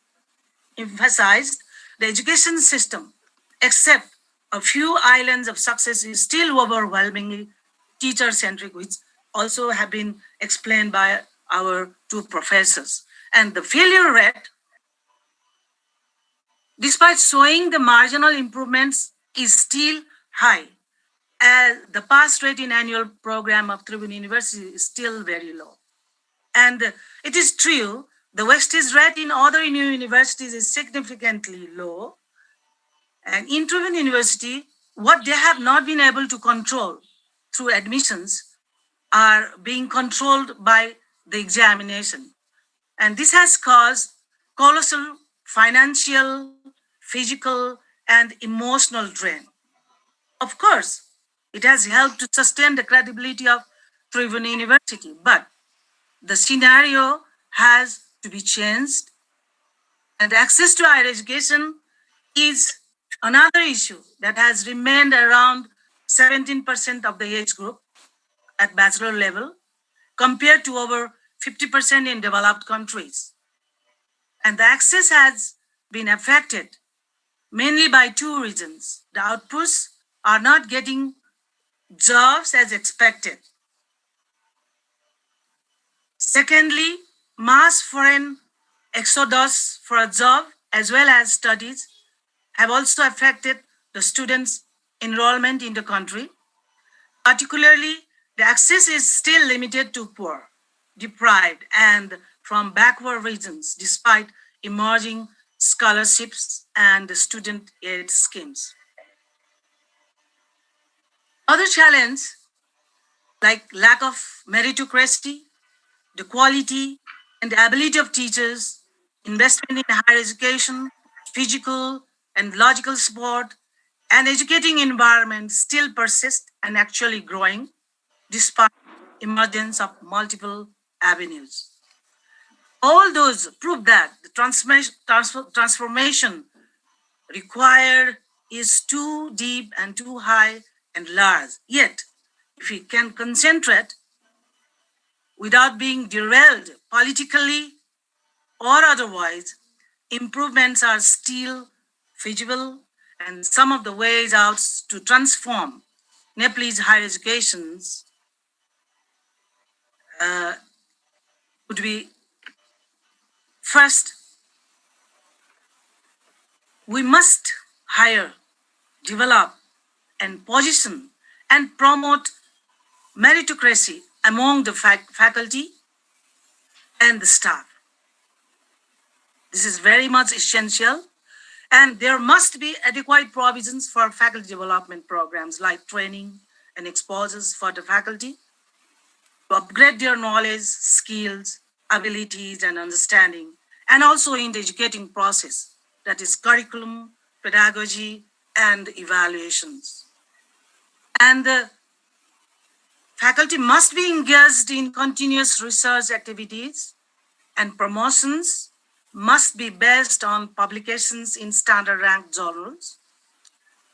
emphasized, the education system, except a few islands of success, is still overwhelmingly teacher-centric, which also have been explained by our 2 professors. And the failure rate, despite showing the marginal improvements, is still high, as the pass rate in annual program of Tribhuvan University is still very low. And it is true, the wastage rate in other universities is significantly low. And in Tribhuvan University, what they have not been able to control through admissions are being controlled by the examination. And this has caused colossal financial, physical, and emotional drain. Of course, it has helped to sustain the credibility of Tribhuvan University, but the scenario has to be changed, and access to higher education is another issue that has remained around 17% of the age group at bachelor level, compared to over 50% in developed countries. And the access has been affected mainly by 2 reasons. The outputs are not getting jobs as expected. Secondly, mass foreign exodus for a job as well as studies have also affected the students' enrollment in the country. Particularly, the access is still limited to poor, deprived, and from backward regions, despite emerging scholarships and student aid schemes. Other challenge, like lack of meritocracy, the quality and the ability of teachers, investment in higher education, physical and logical support, and educating environment still persist and actually growing despite emergence of multiple avenues. All those prove that the transformation required is too deep and too high and large. Yet, if we can concentrate without being derailed politically or otherwise, improvements are still feasible, and some of the ways out to transform Nepalese higher educations would be: first, we must hire, develop, and position and promote meritocracy among the faculty and the staff. This is very much essential, and there must be adequate provisions for faculty development programs like training and exposures for the faculty to upgrade their knowledge, skills, abilities, and understanding, and also in the educating process, that is curriculum, pedagogy, and evaluations. And the faculty must be engaged in continuous research activities, and promotions must be based on publications in standard ranked journals.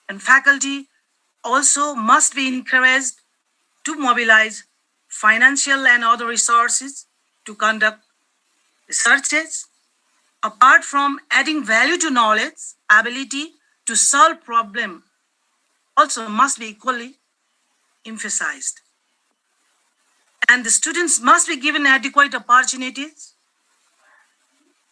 And faculty also must be encouraged to mobilize financial and other resources to conduct researches. Apart from adding value to knowledge, ability to solve problem also must be equally emphasized. And the students must be given adequate opportunities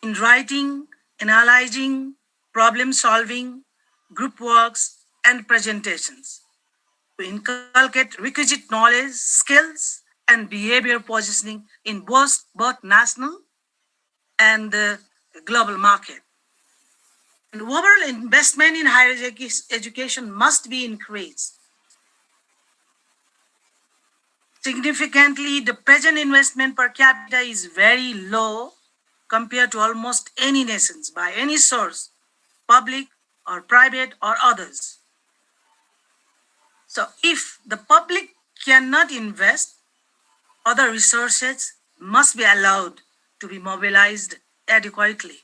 in writing, analyzing, problem solving, group works, and presentations to inculcate requisite knowledge, skills, and behavior positioning in both national and the global market. And overall investment in higher education must be increased. Significantly, the present investment per capita is very low compared to almost any nations by any source, public or private or others. So if the public cannot invest, other resources must be allowed to be mobilized adequately.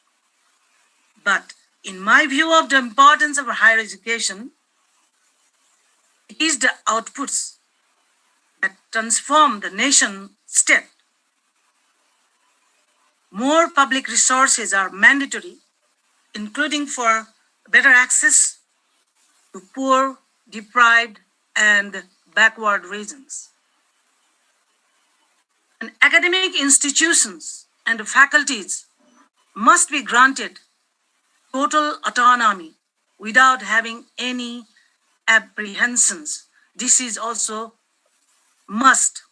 But in my view of the importance of higher education, it is the outputs that transform the nation state. More public resources are mandatory, including for better access to poor, deprived, and backward regions. And academic institutions and faculties must be granted total autonomy without having any apprehensions. This is also must.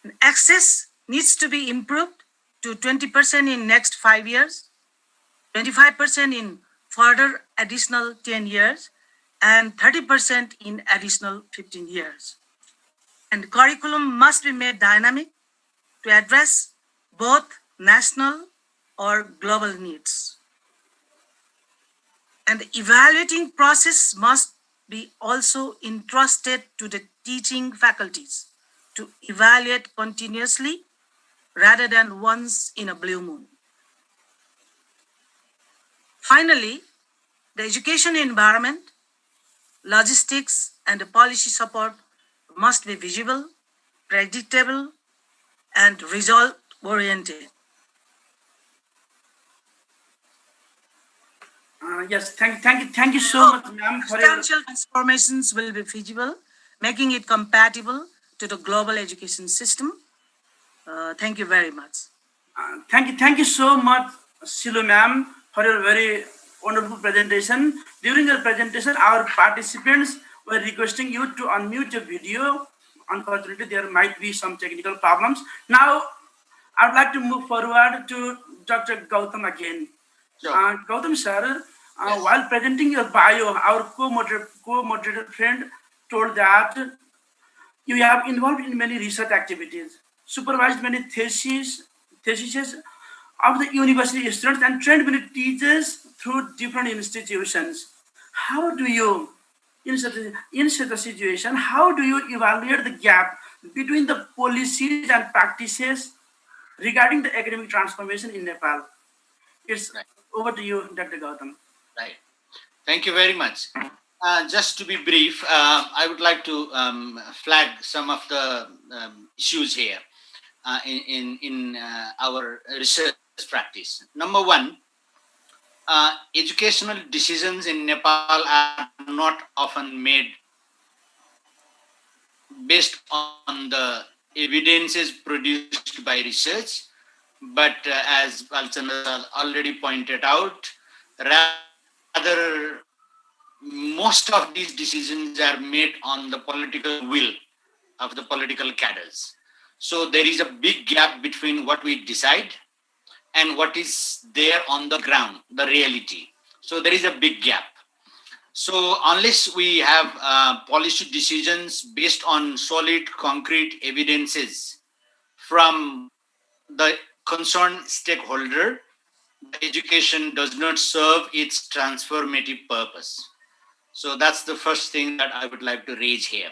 And access needs to be improved to 20% in next 5 years, 25% in further additional 10 years, and 30% in additional 15 years. And curriculum must be made dynamic to address both national or global needs. And the evaluating process must be also entrusted to the teaching faculties to evaluate continuously rather than once in a blue moon. Finally, the education environment, logistics, and the policy support must be visible, predictable, and result-oriented. Yes, thank you so much, ma'am. Substantial transformations will be feasible, making it compatible to the global education system. Thank you very much. Thank you so much, Silu ma'am, for your very wonderful presentation. During your presentation, our participants were requesting you to unmute your video. Unfortunately, there might be some technical problems. Now, I would like to move forward to Dr. Gautam again. Sure. Gautam sir, Yes. while presenting your bio, our co-moderator friend told that you have involved in many research activities, supervised many theses of the university students, and trained many teachers through different institutions. How do you in such a situation, how do you evaluate the gap between the policies and practices regarding the academic transformation in Nepal? It's Right. over to you, Dr. Gautam. Right. Thank you very much. Just to be brief, I would like to flag some of the issues here in our research practice. Number one, educational decisions in Nepal are not often made based on the evidences produced by research, but as Valchandra already pointed out, rather most of these decisions are made on the political will of the political cadres. So there is a big gap between what we decide and what is there on the ground, the reality. So there is a big gap. So unless we have policy decisions based on solid, concrete evidences from the concerned stakeholder, the education does not serve its transformative purpose. So that's the first thing that I would like to raise here.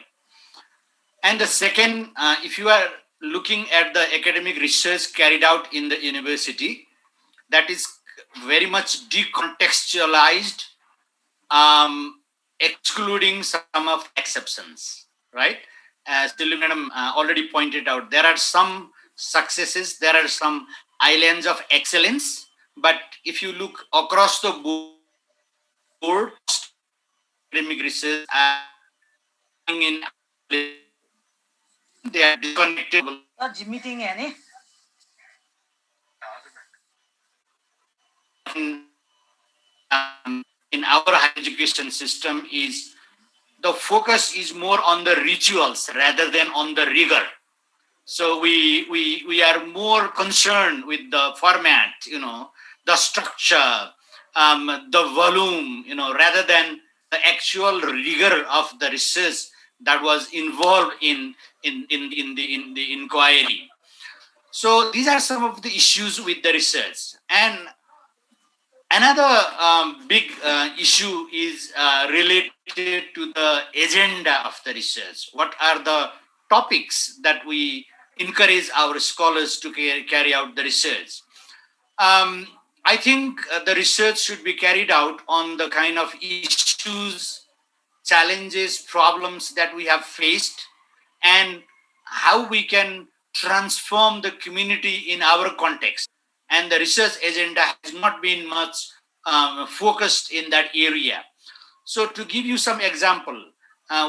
And the second, if you are looking at the academic research carried out in the university, that is very much decontextualized, excluding some of the exceptions, right? As Tilu Madam already pointed out, there are some successes, there are some islands of excellence, but if you look across the board, academic research in they are disconnected. meeting any? In our higher education system is the focus is more on the rituals rather than on the rigor. So we are more concerned with the format, the structure, the volume, rather than the actual rigor of the research that was involved in the inquiry. So these are some of the issues with the research. And another big issue is related to the agenda of the research. What are the topics that we encourage our scholars to carry out the research? I think the research should be carried out on the kind of issues, challenges, problems that we have faced, and how we can transform the community in our context. And the research agenda has not been much focused in that area. So to give you some example,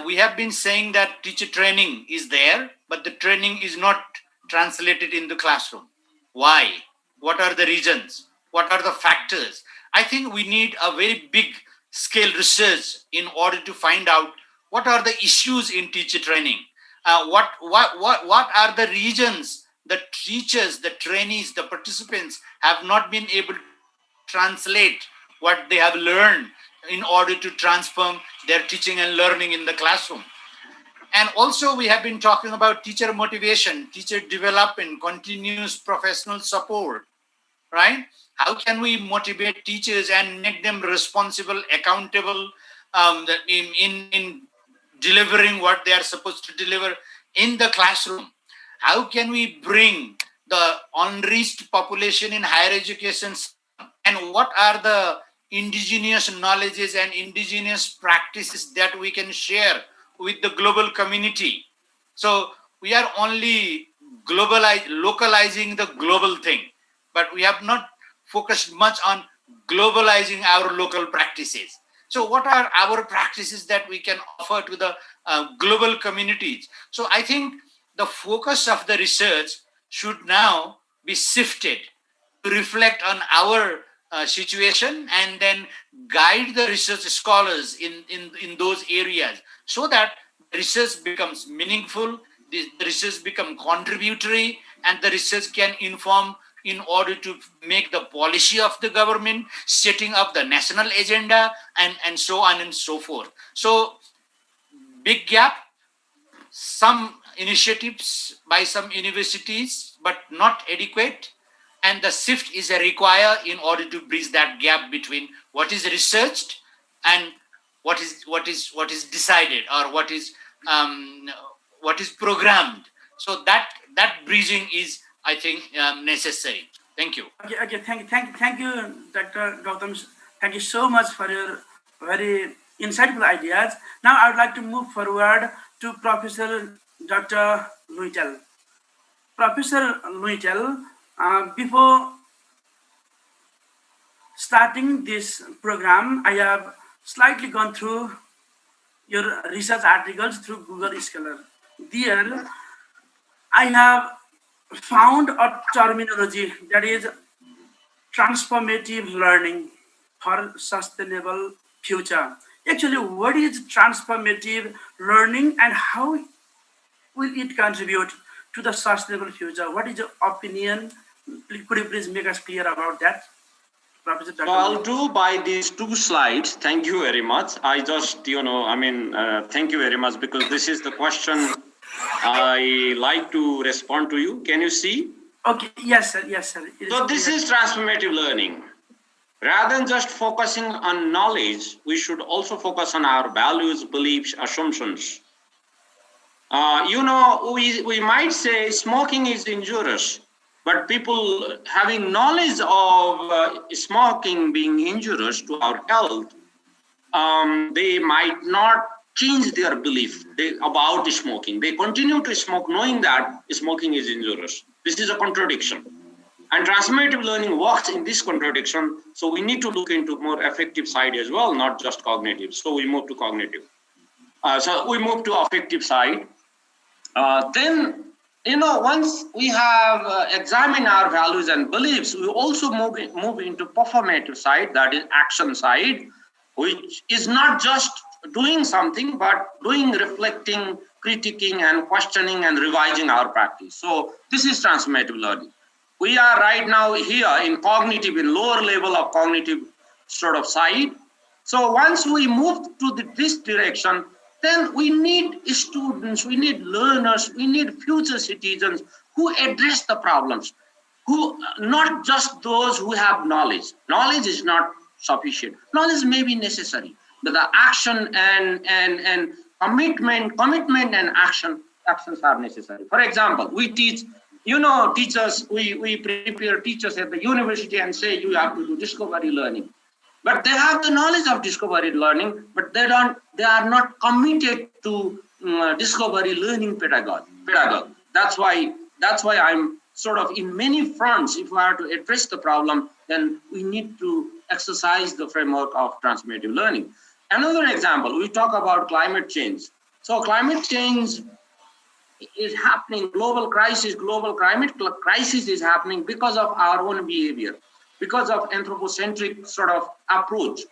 we have been saying that teacher training is there, but the training is not translated in the classroom. Why? What are the reasons? What are the factors? I think we need a very big scale research in order to find out what are the issues in teacher training. What are the reasons the teachers, the trainees, the participants have not been able to translate what they have learned in order to transform their teaching and learning in the classroom. And also we have been talking about teacher motivation, teacher development, continuous professional support, right? How can we motivate teachers and make them responsible, accountable in delivering what they are supposed to deliver in the classroom? How can we bring the unreached population in higher education? And what are the indigenous knowledges and indigenous practices that we can share with the global community? So we are only localizing the global thing, but we have not focused much on globalizing our local practices. So what are our practices that we can offer to the global communities? So I think the focus of the research should now be shifted to reflect on our situation and then guide the research scholars in those areas so that research becomes meaningful, the research become contributory, and the research can inform in order to make the policy of the government, setting up the national agenda, and so on and so forth. So big gap, some initiatives by some universities, but not adequate. And the shift is required in order to bridge that gap between what is researched and what is decided, or what is programmed. So that bridging is, I think, necessary. Thank you. Okay. Thank you, Dr. Gautam. Thank you so much for your very insightful ideas. Now I would like to move forward to Professor Dr. Luitel. Professor Luitel, before starting this program, I have slightly gone through your research articles through Google Scholar. There, I have found a terminology that is transformative learning for sustainable future. Actually, what is transformative learning and how will it contribute to the sustainable future? What is your opinion? Could you please make us clear about that, Professor So Dr. I'll do by these 2 slides. Thank you very much. I just, thank you very much, because this is the question I like to respond to you. Can you see? Okay, yes, sir. Yes, sir. So this is transformative learning. Rather than just focusing on knowledge, we should also focus on our values, beliefs, assumptions. We might say smoking is injurious, but people having knowledge of smoking being injurious to our health, they might not change their belief about smoking. They continue to smoke knowing that smoking is injurious. This is a contradiction. And transformative learning works in this contradiction. So we need to look into more affective side as well, not just cognitive. So we move to cognitive. So we move to affective side. Then, once we have examined our values and beliefs, we also move into performative side, that is action side, which is not just doing something, but doing, reflecting, critiquing, and questioning and revising our practice. So this is transformative learning. We are right now here in cognitive, in lower level of cognitive sort of side. So once we move to this direction, then we need students, we need learners, we need future citizens who address the problems, who not just those who have knowledge. Knowledge is not sufficient. Knowledge may be necessary, but the action and commitment and actions are necessary. For example, we teach, teachers, we prepare teachers at the university and say you have to do discovery learning. But they have the knowledge of discovery learning, but they are not committed to discovery learning pedagogy. That's why I'm sort of in many fronts. If we are to address the problem, then we need to exercise the framework of transformative learning. Another example, we talk about climate change. So climate change is happening, global climate crisis is happening because of our own behavior, because of anthropocentric sort of approach.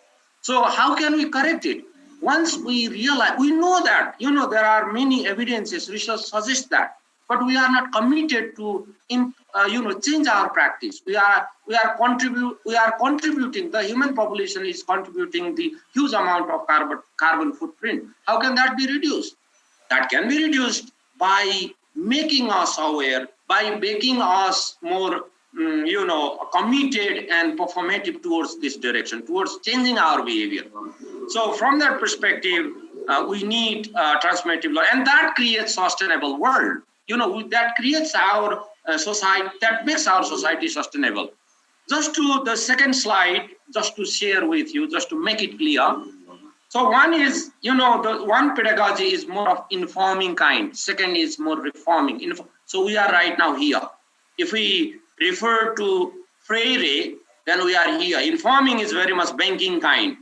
So how can we correct it? Once we realize, we know that, there are many evidences, research suggests that, but we are not committed to, change our practice. We are contributing, the human population is contributing the huge amount of carbon footprint. How can that be reduced? That can be reduced by making us aware, by making us more committed and performative towards this direction, towards changing our behavior. So from that perspective, we need transformative learning, and that creates sustainable world. That creates our society, that makes our society sustainable. Just to the second slide, just to share with you, just to make it clear. So one is, the one pedagogy is more of informing kind. Second is more reforming. So we are right now here. If we refer to Freire, then we are here. Informing is very much banking kind.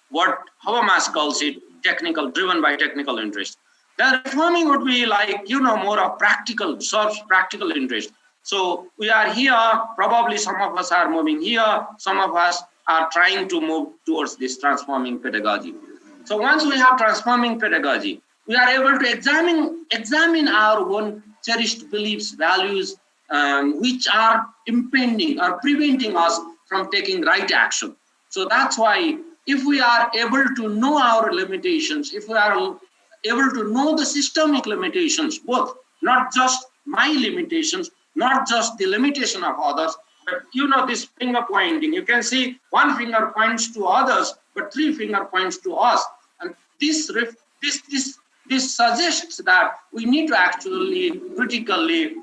What Habermas calls it, technical, driven by technical interest. Then reforming would be like, more of practical, serves practical interest. So we are here, probably some of us are moving here, some of us are trying to move towards this transforming pedagogy. So once we have transforming pedagogy, we are able to examine our own cherished beliefs, values, which are impending or preventing us from taking right action. So that's why if we are able to know our limitations, if we are able to know the systemic limitations, both, not just my limitations, not just the limitation of others, but this finger pointing, you can see one finger points to others, but 3 finger points to us. And this this suggests that we need to actually critically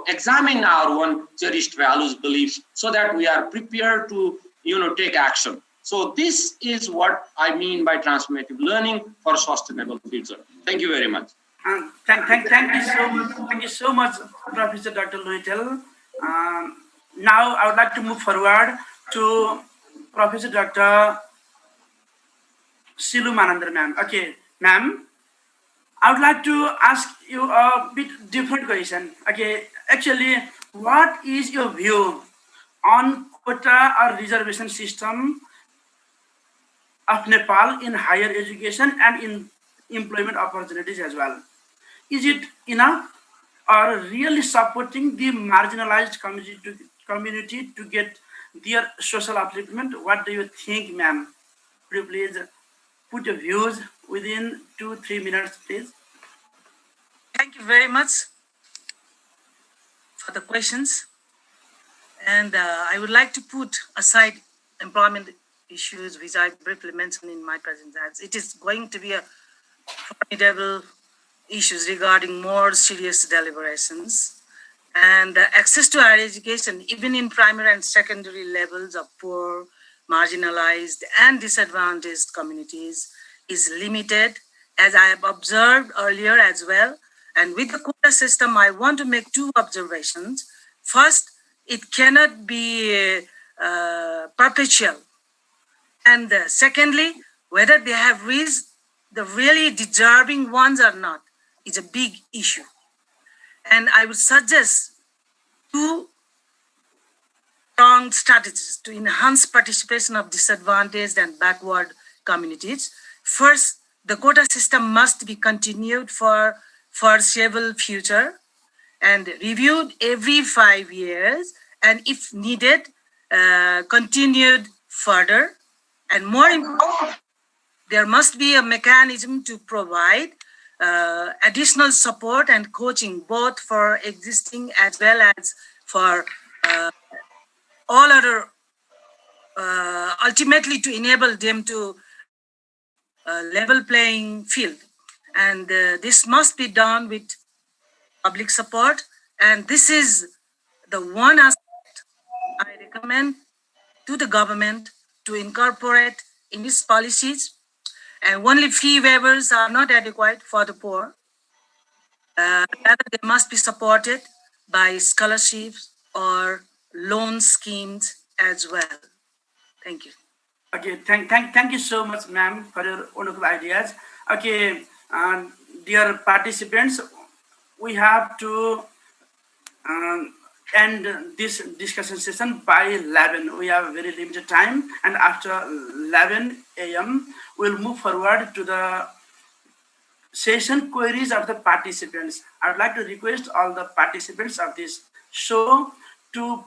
examine our own cherished values, beliefs, so that we are prepared to take action. So this is what I mean by transformative learning for sustainable future. Thank you very much. Thank you so much. Thank you so much, Professor Dr. Luitel. Now I would like to move forward to Professor Dr. Silu Manandar, ma'am. Okay, ma'am, I would like to ask you a bit different question. Okay, actually, what is your view on quota or reservation system of Nepal in higher education and in employment opportunities as well? Is it enough or really supporting the marginalized community to get their social upliftment? What do you think, ma'am? Could you please put your views within 2-3 minutes, please? Thank you very much for the questions. And I would like to put aside employment issues, which I briefly mentioned in my presentation. It is going to be a formidable issues regarding more serious deliberations. And access to higher education, even in primary and secondary levels of poor, marginalized, and disadvantaged communities, is limited, as I have observed earlier as well. And with the quota system, I want to make two observations. First, it cannot be perpetual. And secondly, whether they have reached the really deserving ones or not is a big issue. And I would suggest two strong strategies to enhance participation of disadvantaged and backward communities. First, the quota system must be continued for foreseeable future and reviewed every 5 years, and if needed, continued further. And more important, there must be a mechanism to provide additional support and coaching, both for existing as well as for all other, ultimately to enable them to level playing field. And this must be done with public support. And this is the one aspect I recommend to the government to incorporate in its policies. And only fee waivers are not adequate for the poor. Rather, they must be supported by scholarships or loan schemes as well. Thank you. Okay, thank you so much, ma'am, for your wonderful ideas. Okay, dear participants, we have to end this discussion session by 11. We have very limited time, and after 11 a.m., we'll move forward to the session queries of the participants. I would like to request all the participants of this show to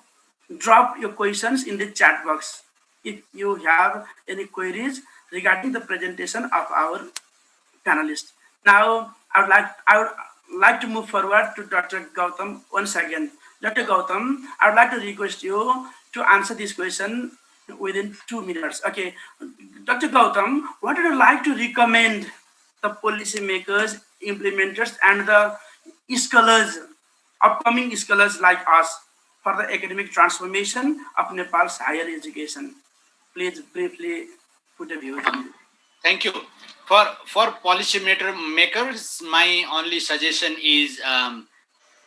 drop your questions in the chat box if you have any queries regarding the presentation of our panelists. Now, I would like to move forward to Dr. Gautam once again. Dr. Gautam, I would like to request you to answer this question within 2 minutes. Okay, Dr. Gautam, what would you like to recommend the policymakers, implementers, and the scholars, upcoming scholars like us, for the academic transformation of Nepal's higher education? Please briefly put a view on it. Thank you. For policy makers, my only suggestion is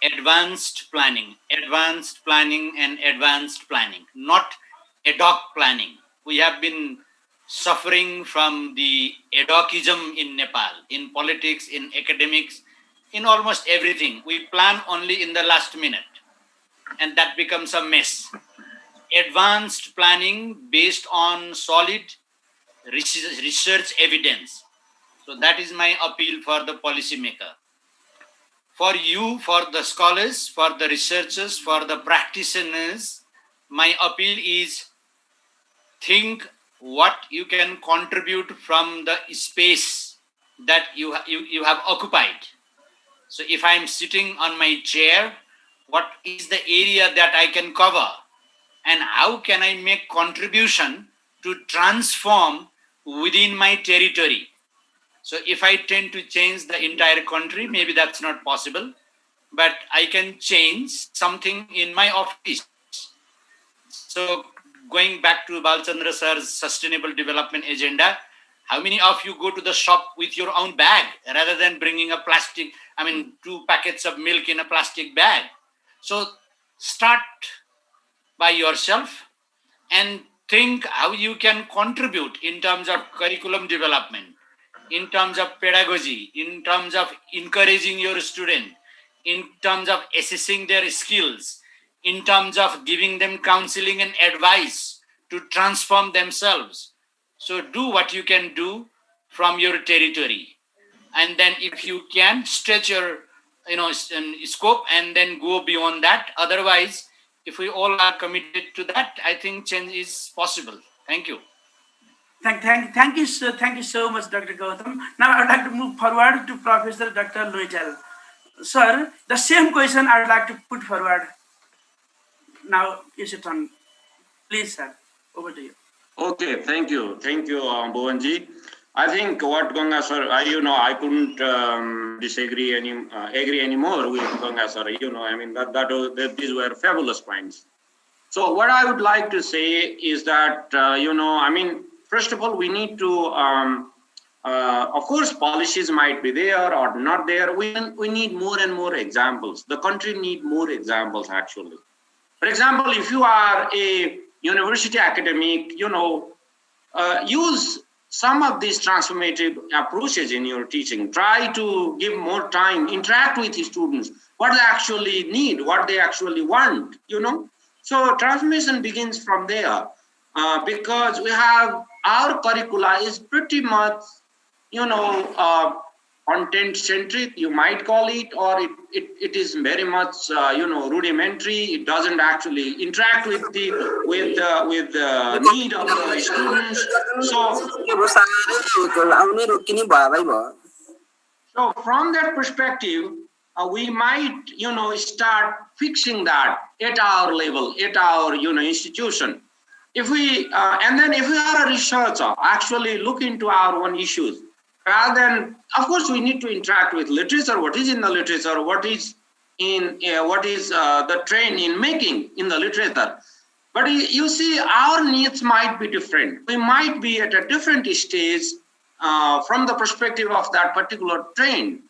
advanced planning, and advanced planning, not ad hoc planning. We have been suffering from the ad hocism in Nepal, in politics, in academics, in almost everything. We plan only in the last minute, and that becomes a mess. Advanced planning based on solid research evidence. So that is my appeal for the policymaker. For you, for the scholars, for the researchers, for the practitioners, my appeal is think what you can contribute from the space that you have occupied. So if I'm sitting on my chair, what is the area that I can cover? And how can I make contribution to transform within my territory? So if I tend to change the entire country, maybe that's not possible, but I can change something in my office. So going back to Balchandra sir's sustainable development agenda, how many of you go to the shop with your own bag rather than bringing a plastic, 2 packets of milk in a plastic bag? So start by yourself and think how you can contribute in terms of curriculum development, in terms of pedagogy, in terms of encouraging your student, in terms of assessing their skills, in terms of giving them counseling and advice to transform themselves. So do what you can do from your territory. And then if you can stretch your scope and then go beyond that. Otherwise, if we all are committed to that, I think change is possible. Thank you. Thank you so much, Dr. Gautam. Now I would like to move forward to Professor Dr. Luitel. Sir, the same question I would like to put forward. Now is your turn. Please, sir, over to you. Okay, thank you, Bhuvanji. I think what Ganga sir, I couldn't agree anymore with Ganga sir. These were fabulous points. So what I would like to say is that first of all, we need to, of course, policies might be there or not there. We need more and more examples. The country need more examples actually. For example, if you are a university academic, use some of these transformative approaches in your teaching. Try to give more time, interact with the students, what they actually need, what they actually want, So transformation begins from there because we have, our curricula is pretty much, content centric, you might call it, or it is very much rudimentary. It doesn't actually interact with the need of the students. So from that perspective, we might start fixing that at our level, at our institution. If we and then if we are a researcher, actually look into our own issues. Rather than, of course, we need to interact with literature. What is in the literature? What is the trend in making in the literature? But you see, our needs might be different. We might be at a different stage from the perspective of that particular trend.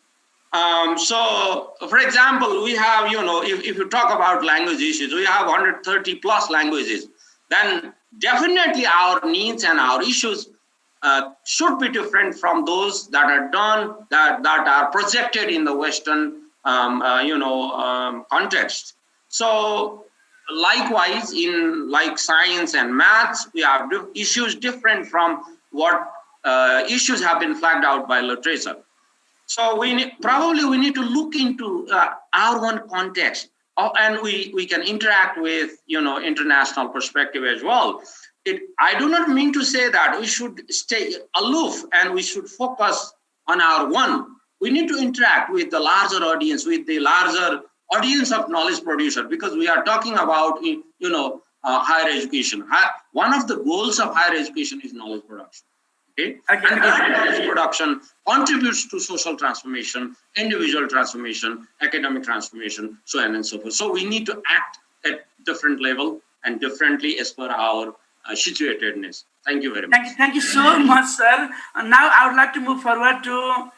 So, for example, we have, if you talk about language issues, we have 130 plus languages. Then definitely our needs and our issues should be different from those that are done, that are projected in the Western, context. So likewise, in like science and maths, we have issues different from what issues have been flagged out by literature. So we need to look into our own context, and we can interact with international perspective as well. I do not mean to say that we should stay aloof and we should focus on our one. We need to interact with the larger audience, with the larger audience of knowledge producer, because we are talking about higher education. One of the goals of higher education is knowledge production. Okay, and knowledge production contributes to social transformation, individual transformation, academic transformation, so on and so forth. So we need to act at different level and differently as per our situatedness. Thank you very much. Thank you so much, sir. Now I would like to move forward to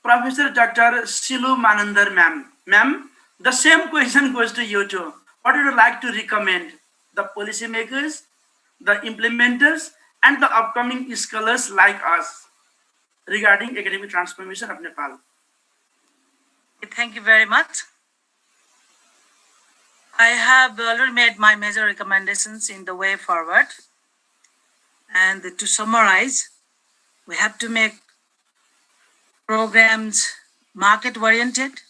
Professor Dr. Silu Manandar, ma'am. Ma'am, the same question goes to you too. What would you like to recommend the policymakers, the implementers, and the upcoming scholars like us regarding academic transformation of Nepal? Thank you very much. I have already made my major recommendations in the way forward. And to summarize, we have to make programs market-oriented,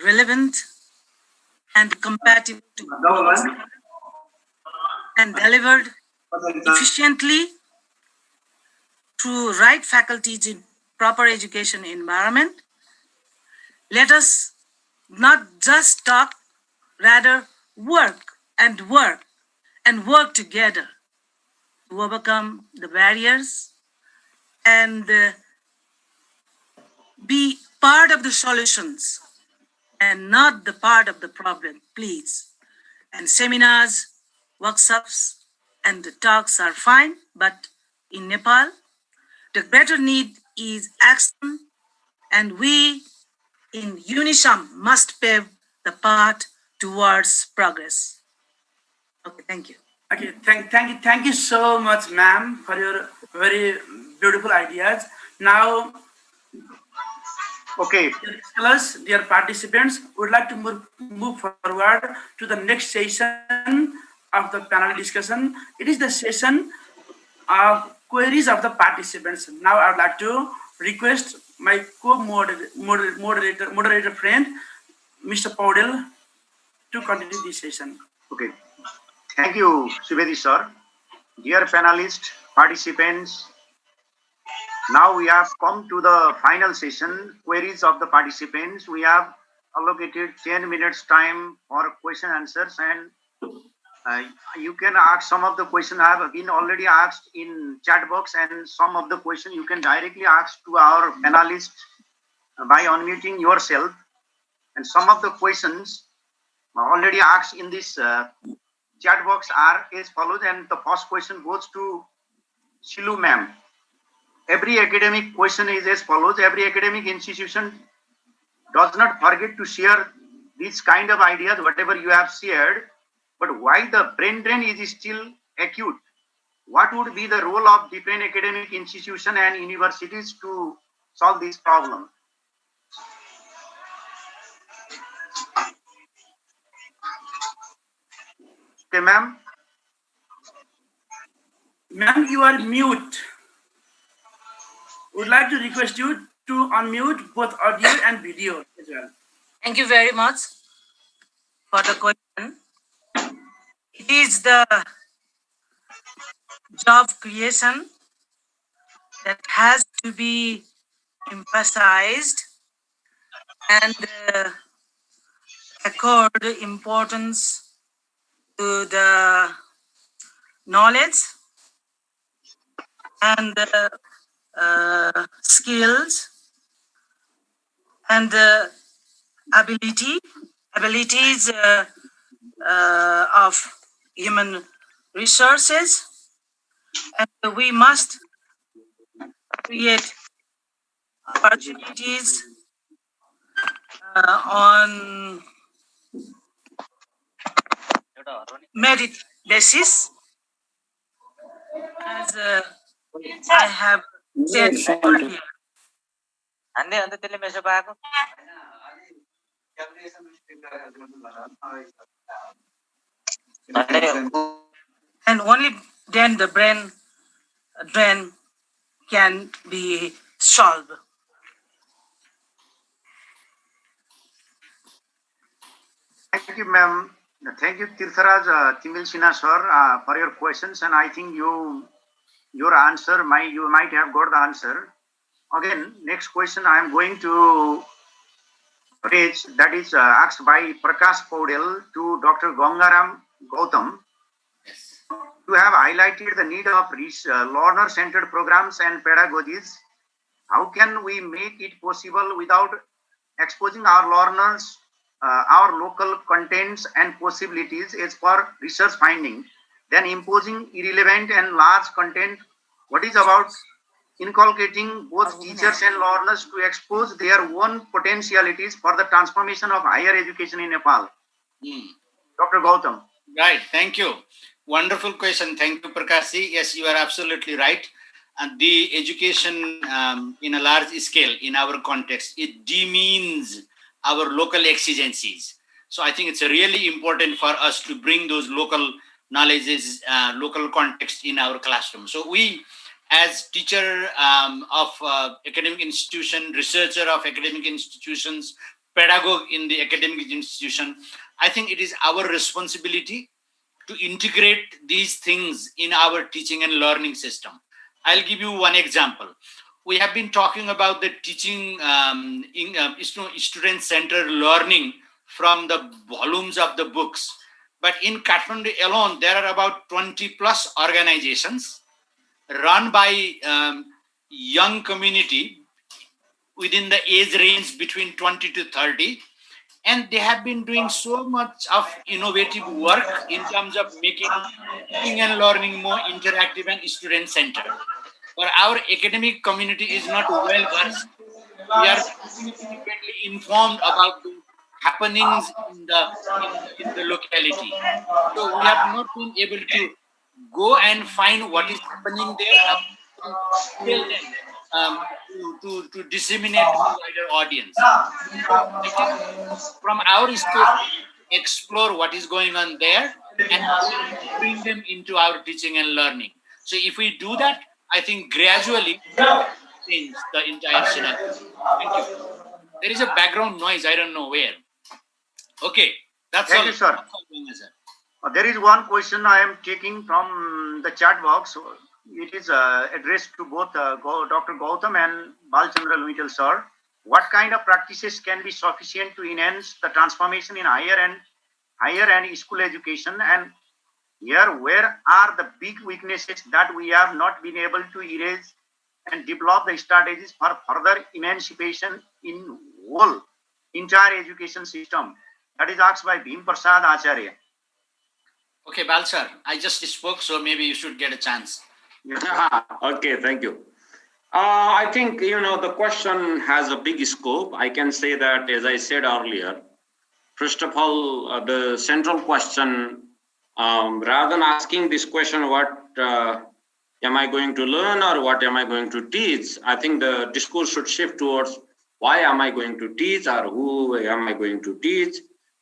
relevant, and compatible to and delivered efficiently through right faculties in proper education environment. Let us not just talk, rather work together to overcome the barriers and be part of the solutions and not the part of the problem, please. And seminars, workshops, and the talks are fine, but in Nepal, the greater need is action, and we in unison must pave the path towards progress. Okay, thank you. Okay, thank you so much, ma'am, for your very beautiful ideas. Now, Okay, dear scholars, dear participants, would like to move forward to the next session of the panel discussion. It is the session of queries of the participants. Now, I would like to request my moderator friend, Mr. Paudel, to continue this session. okay. Thank you, Subedi sir. Dear panelists, participants, now we have come to the final session, queries of the participants. We have allocated 10 minutes time for question answers, and you can ask some of the questions have been already asked in chat box, and some of the questions you can directly ask to our panelists by unmuting yourself. And some of the questions already asked in this chat box are as follows, and the first question goes to Shilu ma'am. Every academic question is as follows. Every academic institution does not forget to share these kind of ideas, whatever you have shared, but why the brain drain is still acute? What would be the role of different academic institutions and universities to solve this problem? Okay, ma'am. Ma'am, you are mute. Would like to request you to unmute both audio and video as well. Thank you very much for the question. It is the job creation that has to be emphasized and accord importance to the knowledge and the skills and the abilities of human resources, and we must create opportunities on merit basis, as I have said earlier. And only then the brain drain can be solved. Thank you, ma'am. Thank you, Tirtharaj Timil Sinha sir, for your questions, and I think your answer, you might have got the answer. Again, next question I am going to raise, that is asked by Prakash Paudel to Dr. Gangaram Gautam. You have highlighted the need of learner-centered programs and pedagogies. How can we make it possible without exposing our learners our local contents and possibilities as per research finding, then imposing irrelevant and large content? What is about inculcating both teachers and learners to expose their own potentialities for the transformation of higher education in Nepal? Dr. Gautam. Right, thank you. Wonderful question. Thank you, Prakashji. Yes, you are absolutely right. And the education in a large scale, in our context, it demeans our local exigencies. So I think it's really important for us to bring those local knowledges, local context in our classroom. So we, as teacher of academic institution, researcher of academic institutions, pedagogue in the academic institution, I think it is our responsibility to integrate these things in our teaching and learning system. I'll give you one example. We have been talking about the teaching student-centered learning from the volumes of the books. But in Kathmandu alone, there are about 20 plus organizations run by young community within the age range between 20 to 30. And they have been doing so much of innovative work in terms of making teaching and learning more interactive and student-centered. But our academic community is not well versed. We are inadequately informed about the happenings in the locality. So we have not been able to go and find what is happening there and tell them to disseminate to wider audience. So I think from our state, explore what is going on there and bring them into our teaching and learning. So if we do that, I think gradually change the entire scenario. Thank you. There is a background noise. I don't know where. Okay, that's Thank all. you, sir. That's all, sir. There is one question I am taking from the chat box. It is addressed to both Dr. Gautam and Balchandra Luitel, sir. What kind of practices can be sufficient to enhance the transformation in higher and school education? And here, where are the big weaknesses that we have not been able to erase and develop the strategies for further emancipation in whole entire education system? That is asked by Bhim Prasad Acharya. Okay, Bal sir, I just spoke, so maybe you should get a chance. Okay, thank you. I think, the question has a big scope. I can say that, as I said earlier, first of all, the central question, rather than asking this question, what am I going to learn or what am I going to teach? I think the discourse should shift towards why am I going to teach or who am I going to teach?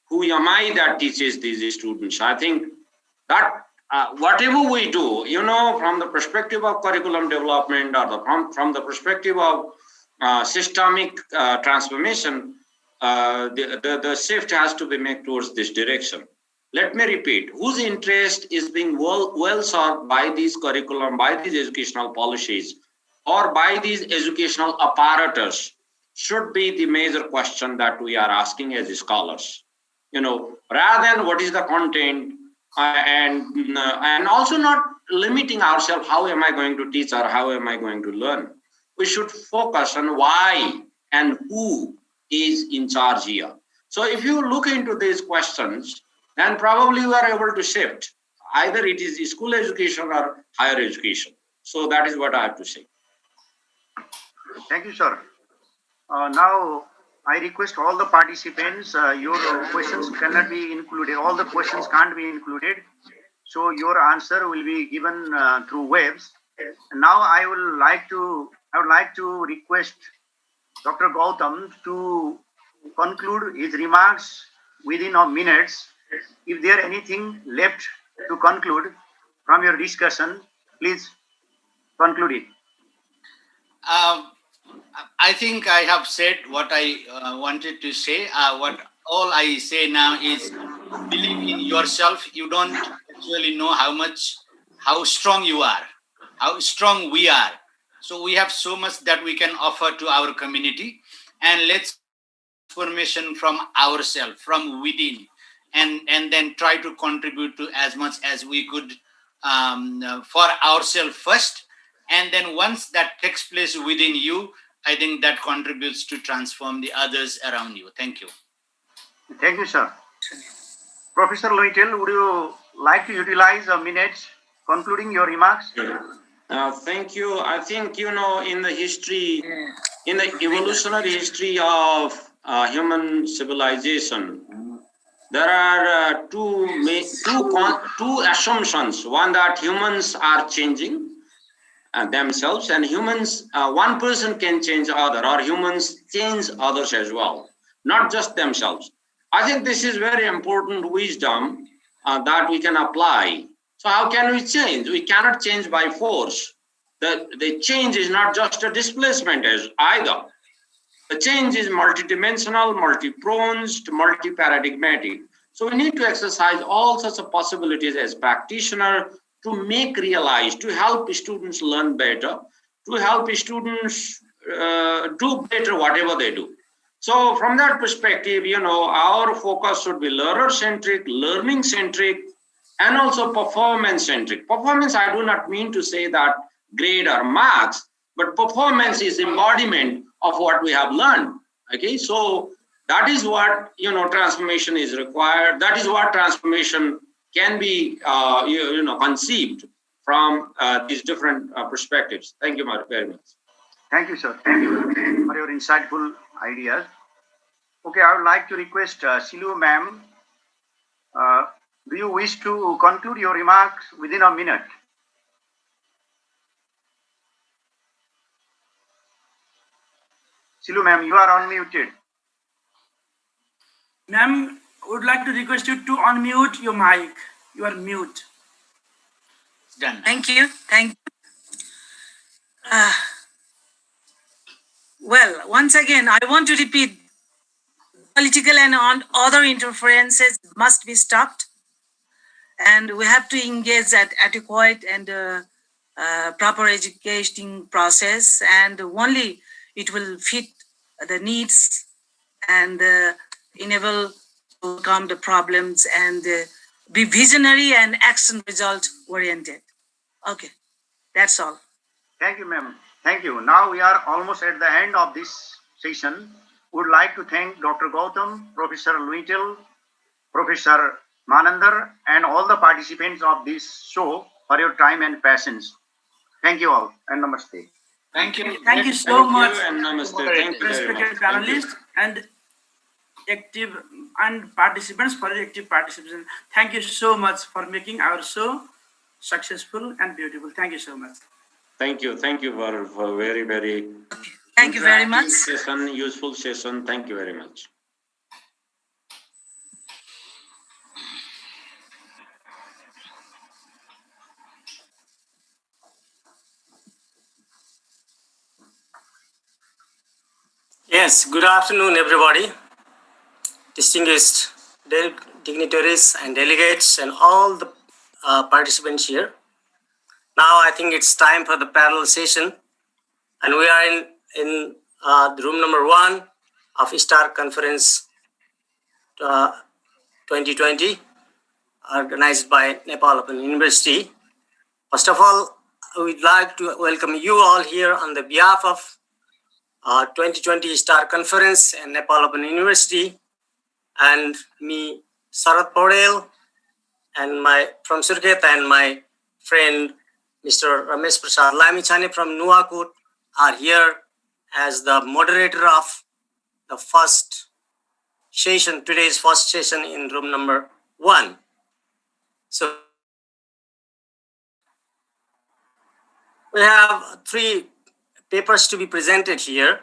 Who am I that teaches these students? I think that whatever we do, from the perspective of curriculum development or from the perspective of systemic transformation, the shift has to be made towards this direction. Let me repeat, whose interest is being well served by these curriculum, by these educational policies, or by these educational apparatus should be the major question that we are asking as scholars. Rather than what is the content, and also not limiting ourselves, how am I going to teach or how am I going to learn? We should focus on why and who is in charge here. So if you look into these questions, then probably you are able to shift. Either it is school education or higher education. So that is what I have to say. Thank you, sir. Now, I request all the participants, your questions cannot be included. All the questions can't be included. So your answer will be given through webs. Now I would like to request Dr. Gautam to conclude his remarks within a minute. If there anything left to conclude from your discussion, please conclude it. I think I have said what I wanted to say. What all I say now is believe in yourself. You don't actually know how strong you are, how strong we are. So we have so much that we can offer to our community, and let's transformation from ourselves, from within, and then try to contribute to as much as we could for ourselves first. And then once that takes place within you, I think that contributes to transform the others around you. Thank you. Thank you, sir. Professor Luitel, would you like to utilize a minute concluding your remarks? Thank you. I think, in the history, in the evolutionary history of human civilization, there are two assumptions. One, that humans are changing themselves, and humans, one person can change other, or humans change others as well, not just themselves. I think this is very important wisdom that we can apply. So how can we change? We cannot change by force. The change is not just a displacement as either. The change is multidimensional, multi-pronged, multi-paradigmatic. So we need to exercise all sorts of possibilities as practitioner to make realize, to help students learn better, to help students do better whatever they do. So from that perspective, our focus should be learner-centric, learning-centric, and also performance-centric. Performance, I do not mean to say that grade or marks, but performance is embodiment of what we have learned. Okay, so that is what transformation is required. That is what transformation can be conceived from these different perspectives. Thank you very much. Thank you, sir. Thank you for your insightful ideas. Okay, I would like to request Silu ma'am. Do you wish to conclude your remarks within a minute? Silu ma'am, you are unmuted. Ma'am, would like to request you to unmute your mic. You are mute. Done. Thank you. Thank you. Well, once again, I want to repeat, political and other interferences must be stopped, and we have to engage at adequate and proper educating process, and only it will fit the needs and enable to overcome the problems and be visionary and action result oriented. Okay, that's all. Thank you, ma'am. Thank you. Now we are almost at the end of this session. Would like to thank Dr. Gautam, Professor Luitel, Professor Manandar, and all the participants of this show for your time and patience. Thank you all, and namaste. Thank you. Thank you so much, and namaste. Thank you very respected much. panelists and active and participants for your active participation. Thank you so much for making our show successful and beautiful. Thank you so much. Thank you for very, very Thank you very much. session, useful session. Thank you very much. Yes, good afternoon, everybody. Distinguished dignitaries and delegates and all the participants here. Now I think it's time for the parallel session, and we are in the room number 1 of STAR Conference 2020, organized by Nepal Open University. First of all, I would like to welcome you all here on the behalf of 2020 STAR Conference and Nepal Open University, and me, Sarat Paudel, and from Surkhet, and my friend Mr. Ramesh Prasad Lamichhane from Nuwakot are here as the moderator of the first session, today's first session in room number 1. So we have 3 papers to be presented here,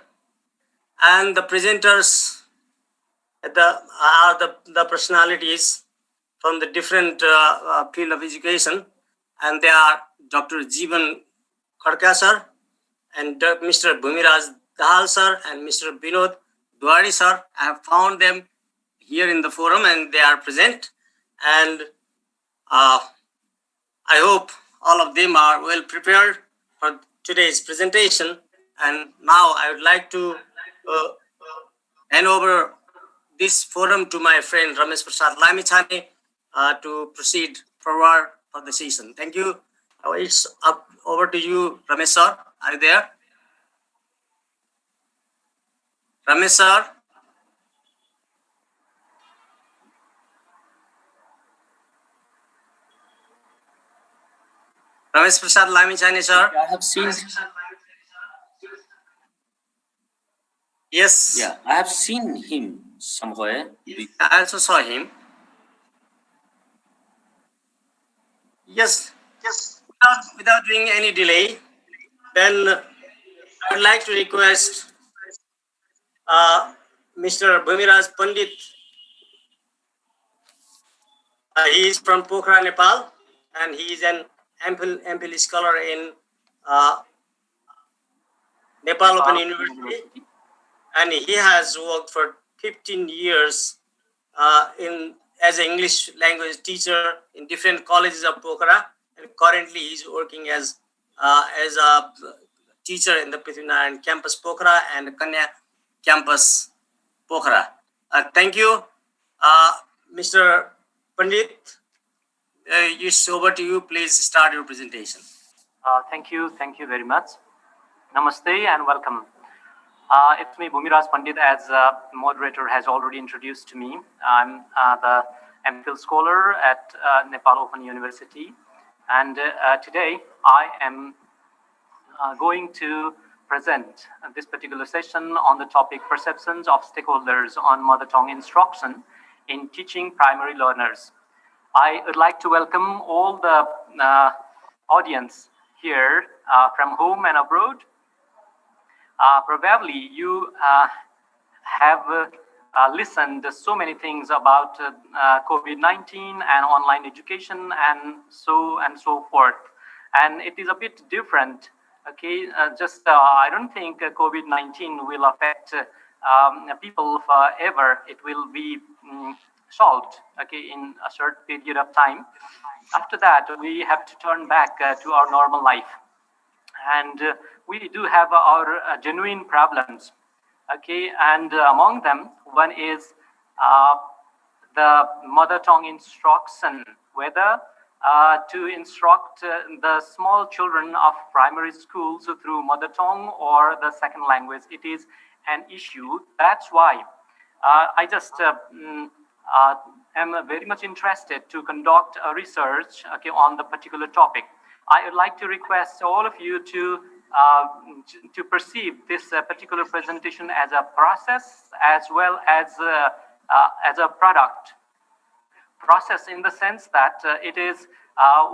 and the presenters are the personalities from the different field of education, and they are Dr. Jeevan Khadka sir, and Mr. Bhumiraj Dahal sir, and Mr. Binod Dwari sir. I have found them here in the forum, and they are present, and I hope all of them are well prepared for today's presentation. And now I would like to hand over this forum to my friend Ramesh Prasad Lamichhane to proceed forward for the session. Thank you. It's up over to you, Ramesh sir. Are you there? Ramesh sir? Ramesh Prasad Lamichhane sir? I have seen. Yes. Yeah, I have seen him somewhere. I also saw him. Yes. Without doing any delay, then I would like to request Mr. Bhumiraj Pandit. He is from Pokhara, Nepal, and he is an MPhil scholar in Nepal Open University, and he has worked for 15 years as an English language teacher in different colleges of Pokhara, and currently he is working as a teacher in the Prithvinarayan campus Pokhara and Kanya campus Pokhara. Thank you, Mr. Pandit. It's over to you. Please start your presentation. Thank you very much. Namaste and welcome. It's me, Bhumiraj Pandit, as moderator has already introduced to me. I'm the MPhil scholar at Nepal Open University. And today I am going to present this particular session on the topic perceptions of stakeholders on mother tongue instruction in teaching primary learners. I would like to welcome all the audience here from home and abroad. Probably you have listened to so many things about COVID-19 and online education and so forth. And it is a bit different. Okay, I don't think COVID-19 will affect people forever. It will be solved, okay, in a short period of time. After that, we have to turn back to our normal life. And we do have our genuine problems, okay, and among them, one is the mother tongue instruction, whether to instruct the small children of primary schools through mother tongue or the second language. It is an issue. That's why I just am very much interested to conduct a research, okay, on the particular topic. I would like to request all of you to perceive this particular presentation as a process as well as a product. Process in the sense that it is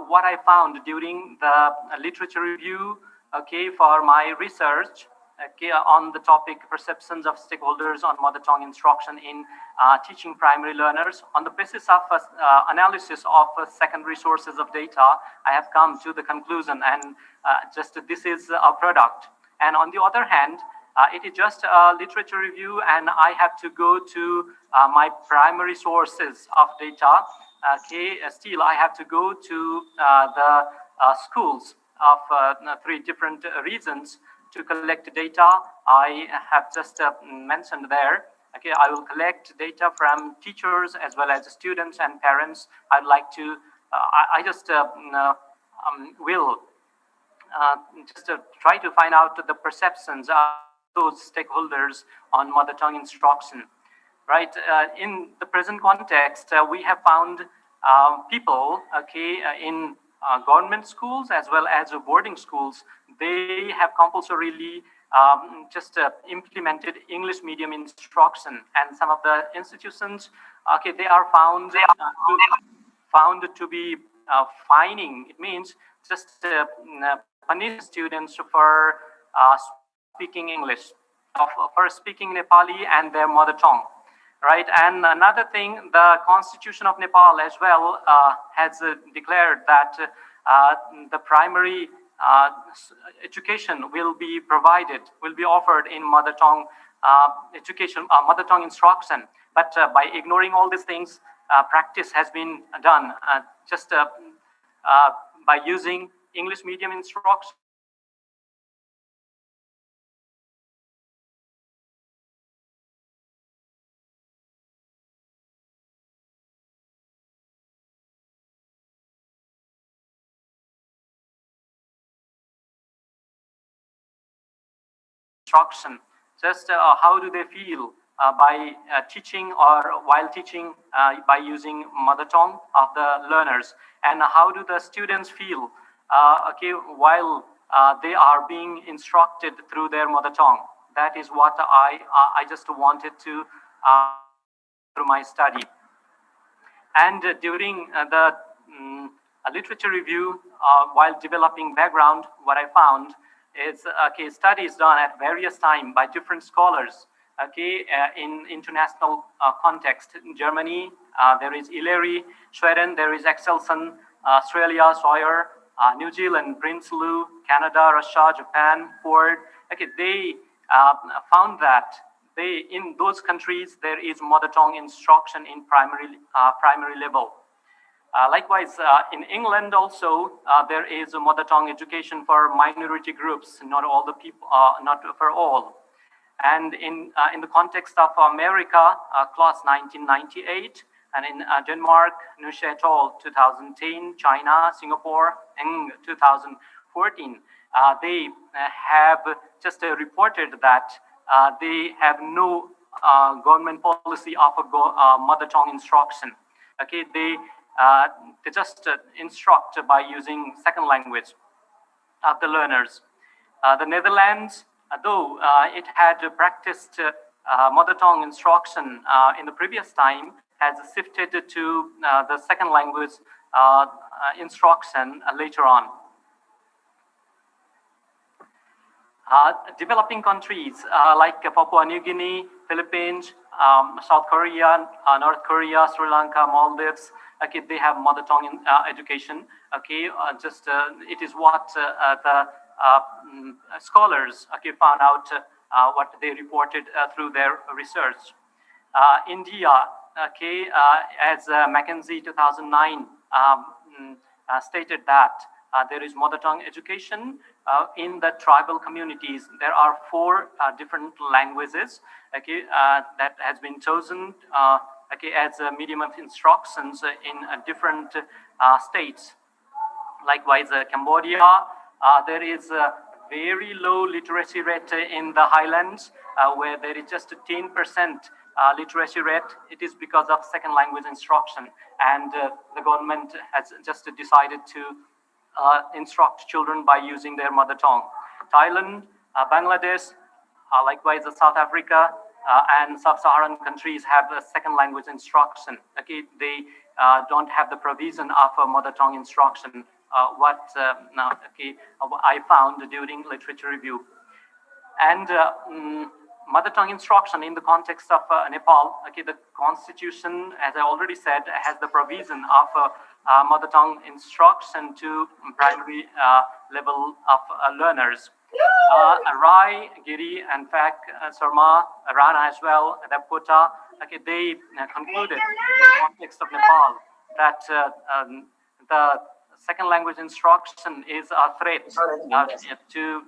what I found during the literature review, okay, for my research, okay, on the topic perceptions of stakeholders on mother tongue instruction in teaching primary learners. On the basis of analysis of secondary sources of data, I have come to the conclusion, and this is a product. And on the other hand, it is just a literature review, and I have to go to my primary sources of data. Okay, still I have to go to the schools of 3 different regions to collect data. I have just mentioned there. Okay, I will collect data from teachers as well as students and parents. I'd like to, I just will just try to find out the perceptions of those stakeholders on mother tongue instruction, right? In the present context, we have found people, okay, in government schools as well as boarding schools. They have compulsorily implemented English medium instruction, and some of the institutions, okay, they are found to be fining. It means just punish students for speaking English, for speaking Nepali and their mother tongue, right? And another thing, the Constitution of Nepal as well has declared that the primary education will be provided, will be offered in mother tongue education, mother tongue instruction. But by ignoring all these things, practice has been done by using English medium instruction. How do they feel by teaching or while teaching by using mother tongue of the learners, and how do the students feel okay, while they are being instructed through their mother tongue. That is what I just wanted to through my study. And during the literature review, while developing background, what I found is studies done at various times by different scholars. Okay, in international context, in Germany there is Illeri, Sweden there is Axelson, Australia Sawyer, New Zealand Prinsloo, Canada, Russia, Japan, Ford. Okay, they found that in those countries there is mother tongue instruction in primary level. Likewise, in England also, there is a mother tongue education for minority groups, not all the people, not for all. And in the context of America, class 1998, and in Denmark, Nushe et al. 2010, China, Singapore, in 2014, they have just reported that they have no government policy of a mother tongue instruction. Okay, they just instruct by using second language of the learners. The Netherlands, though it had practiced mother tongue instruction in the previous time, has shifted to the second language instruction later on. Developing countries like Papua New Guinea, Philippines, South Korea, North Korea, Sri Lanka, Maldives, okay, they have mother tongue in, education. Okay, it is what the scholars okay found out what they reported through their research. India, okay, as McKinsey 2009 stated that there is mother tongue education in the tribal communities. There are 4 different languages, okay, that has been chosen okay, as a medium of instructions in different states. Likewise, Cambodia, there is a very low literacy rate in the highlands, where there is just a 10% literacy rate. It is because of second language instruction, and the government has just decided to instruct children by using their mother tongue. Thailand, Bangladesh, likewise South Africa, and sub-Saharan countries have a second language instruction. Okay, they don't have the provision of a mother tongue instruction. I found during literature review. And mother tongue instruction in the context of Nepal, okay, the constitution, as I already said, has the provision of mother tongue instruction to primary level of learners. Rai, Giri, and Fak, Sarma, Rana as well, Dapkota, okay, they concluded in the context of Nepal that the second language instruction is a threat to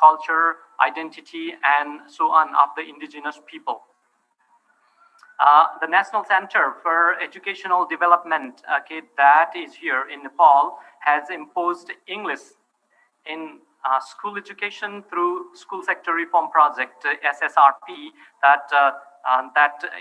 culture, identity, and so on of the indigenous people. The National Center for Educational Development, okay, that is here in Nepal, has imposed English in school education through School Sector Reform Project, SSRP, that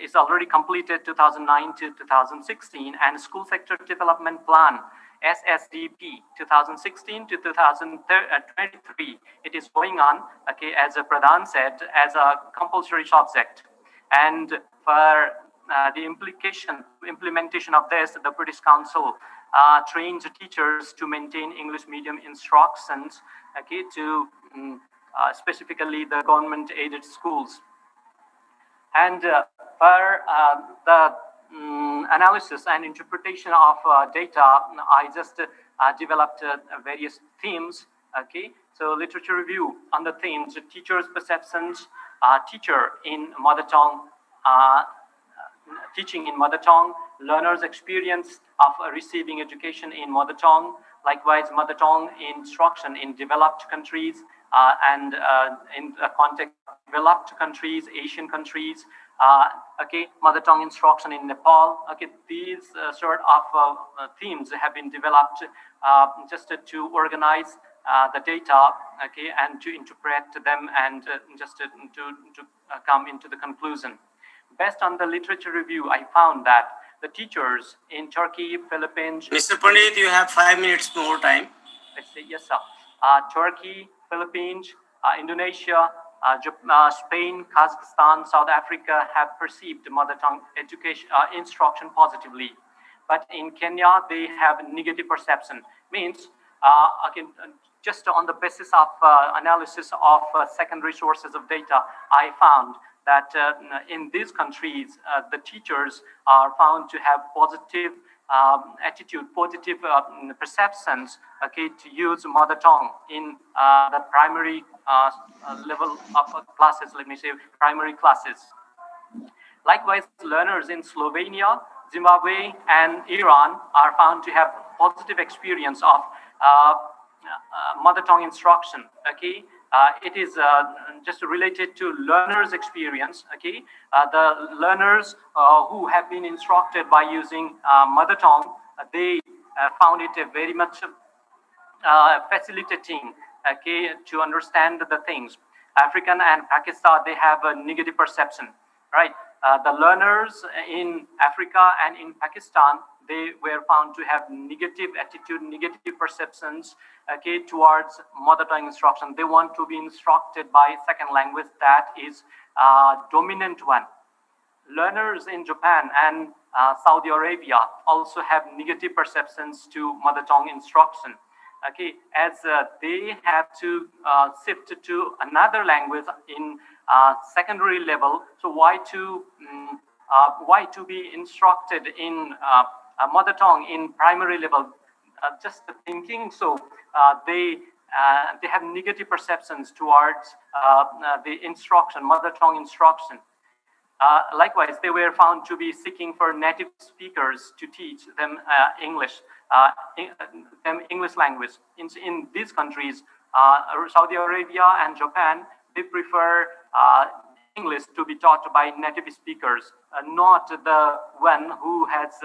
is already completed 2009 to 2016, and School Sector Development Plan, SSDP 2016 to 2023. It is going on, okay, as Pradhan said, as a compulsory subject. And for the implementation of this, the British Council trains teachers to maintain English medium instructions, okay, to specifically the government-aided schools. And for the analysis and interpretation of data, I just developed various themes. Okay, so literature review on the themes: teachers' perceptions, teacher in mother tongue, teaching in mother tongue, learners' experience of receiving education in mother tongue, likewise mother tongue instruction in developed countries and in the context of developed countries, Asian countries, okay, mother tongue instruction in Nepal. Okay, these sort of themes have been developed just to organize the data, okay, and to interpret them and just to come into the conclusion. Based on the literature review, I found that the teachers in Turkey, Philippines... Mr. Pandit, you have 5 minutes more time. Let's say, yes, sir. Turkey, Philippines, Indonesia, Spain, Kazakhstan, South Africa have perceived mother tongue education instruction positively. But in Kenya, they have negative perception. Means, again, just on the basis of analysis of secondary sources of data, I found that in these countries, the teachers are found to have positive attitude, positive perceptions, okay, to use mother tongue in the primary level of classes, let me say, primary classes. Likewise, learners in Slovenia, Zimbabwe, and Iran are found to have positive experience of mother tongue instruction, okay. It is just related to learners' experience, okay. The learners who have been instructed by using mother tongue, they found it very much facilitating, okay, to understand the things. African and Pakistan, they have a negative perception, right? The learners in Africa and in Pakistan, they were found to have negative attitude, negative perceptions, okay, towards mother tongue instruction. They want to be instructed by second language that is dominant one. Learners in Japan and Saudi Arabia also have negative perceptions to mother tongue instruction. Okay, as they have to shift to another language in secondary level. So why to be instructed in mother tongue in primary level? Just thinking so, they have negative perceptions towards the instruction, mother tongue instruction. Likewise, they were found to be seeking for native speakers to teach them English language. In these countries, Saudi Arabia and Japan, they prefer English to be taught by native speakers, not the one who has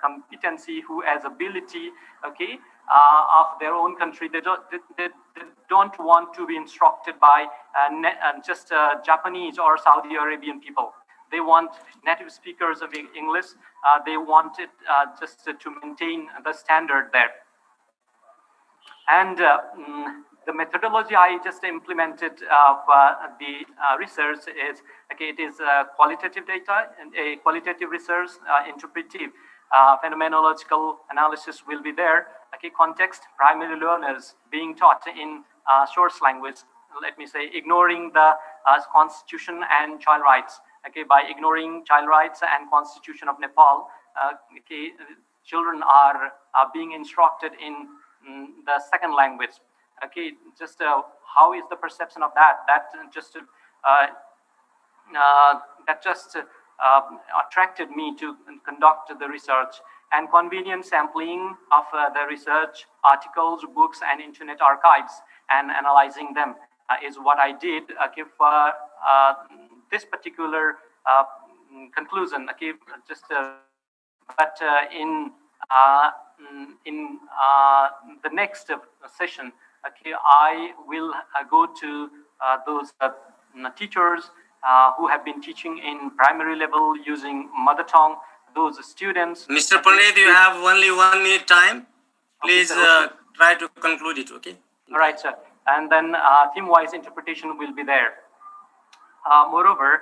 competency, who has ability, okay, of their own country. They don't want to be instructed by just Japanese or Saudi Arabian people. They want native speakers of English. They want it just to maintain the standard there. And the methodology I just implemented of the research is, okay, it is qualitative data and a qualitative research, interpretive, phenomenological analysis will be there. Okay, context, primary learners being taught in source language, let me say, ignoring the constitution and child rights. Okay, by ignoring child rights and constitution of Nepal, okay, children are being instructed in the second language. Okay, just how is the perception of that? That just attracted me to conduct the research. And convenient sampling of the research articles, books, and internet archives, and analyzing them is what I did. Okay, for this particular conclusion, okay, just but in the next session, okay, I will go to those teachers who have been teaching in primary level using mother tongue, those students. Mr. Pandit, you have only 1 minute time. Please try to conclude it, okay? All right, sir. And then theme-wise interpretation will be there. Moreover,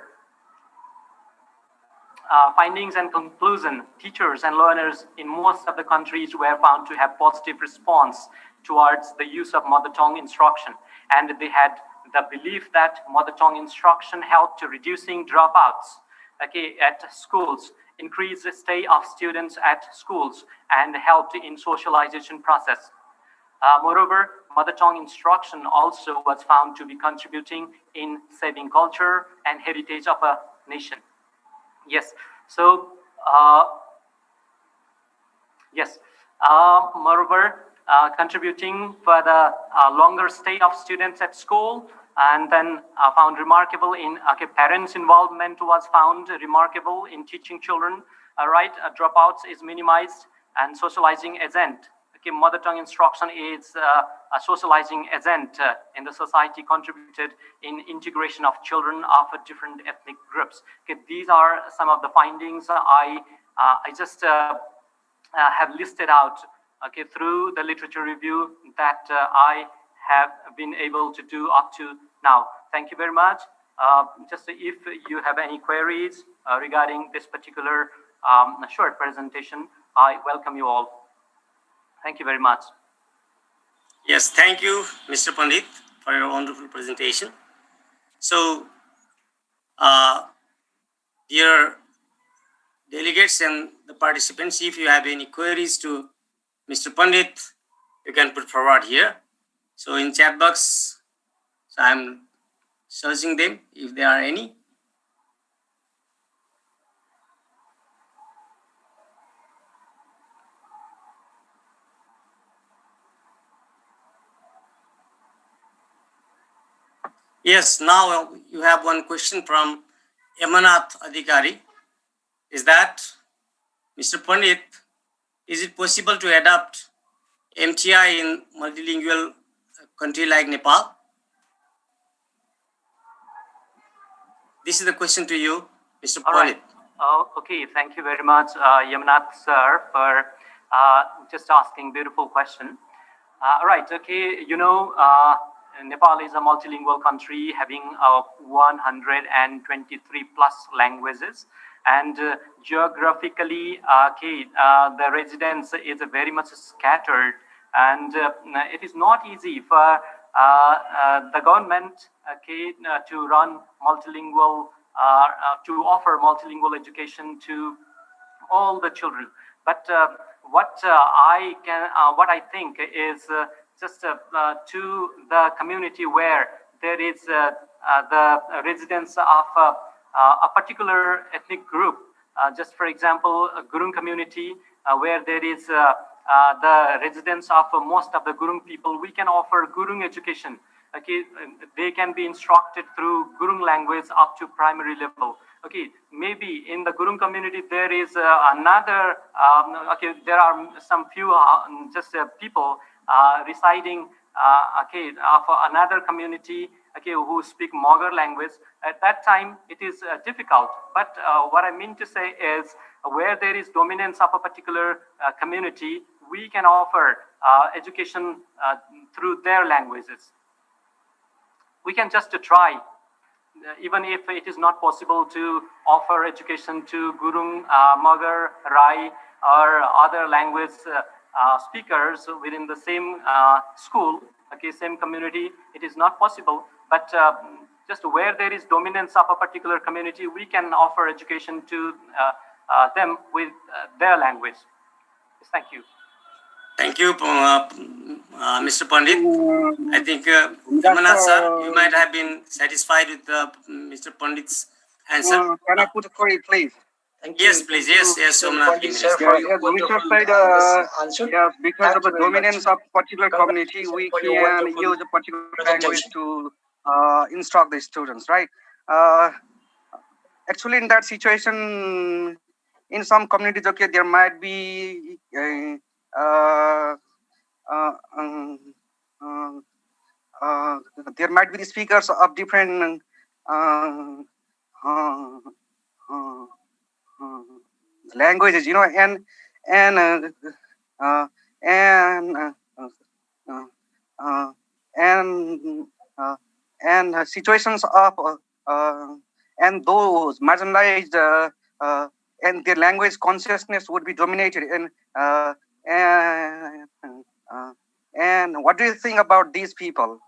findings and conclusion, teachers and learners in most of the countries were found to have positive response towards the use of mother tongue instruction. And they had the belief that mother tongue instruction helped to reducing dropouts, okay, at schools, increase the stay of students at schools, and helped in socialization process. Moreover, mother tongue instruction also was found to be contributing in saving culture and heritage of a nation. Yes, so, yes, moreover, contributing for the longer stay of students at school, and then found remarkable in, okay, parents' involvement was found remarkable in teaching children, right, dropouts is minimized, and socializing agent. Okay, mother tongue instruction is a socializing agent in the society, contributed in integration of children of different ethnic groups. Okay, these are some of the findings I just have listed out, okay, through the literature review that I have been able to do up to now. Thank you very much. Just if you have any queries regarding this particular short presentation, I welcome you all. Thank you very much. Yes, thank you, Mr. Pandit, for your wonderful presentation. So, dear delegates and the participants, if you have any queries to Mr. Pandit, you can put forward here. So in chat box, so I'm searching them if there are any. Yes, now you have one question from Emanath Adhikari. Is that, Mr. Pandit, is it possible to adopt MTI in multilingual country like Nepal? This is the question to you, Mr. All Pandit. right. Okay, thank you very much, Yamnath sir, for just asking beautiful question. Right, okay, Nepal is a multilingual country having 123 plus languages, and geographically, the residence is very much scattered, and it is not easy for the government to run multilingual, to offer multilingual education to all the children. But what I think is just to the community where there is the residence of a particular ethnic group. Just for example, a Gurung community where there is the residence of most of the Gurung people, we can offer Gurung education. Okay, they can be instructed through Gurung language up to primary level. Okay, maybe in the Gurung community there is another, there are some few people residing, of another community, who speak Mogar language. At that time, it is difficult. But what I mean to say is, where there is dominance of a particular community, we can offer education through their languages. We can just try, even if it is not possible to offer education to Gurung, Mogar, Rai, or other language speakers within the same school, same community, it is not possible. But just where there is dominance of a particular community, we can offer education to them with their language. Yes, thank you. Thank you, Mr. Pandit. I think, Yamnath sir, you might have been satisfied with Mr. Pandit's answer. Can I put a query, please? Yes, please. Yes, Somnath. Mr. Said, because of the dominance of particular community, we can use a particular language to instruct the students, right? Actually, in that situation, in some communities, okay, there might be there might be the speakers of different languages, and situations of and those marginalized and their language consciousness would be dominated. And what do you think about these people?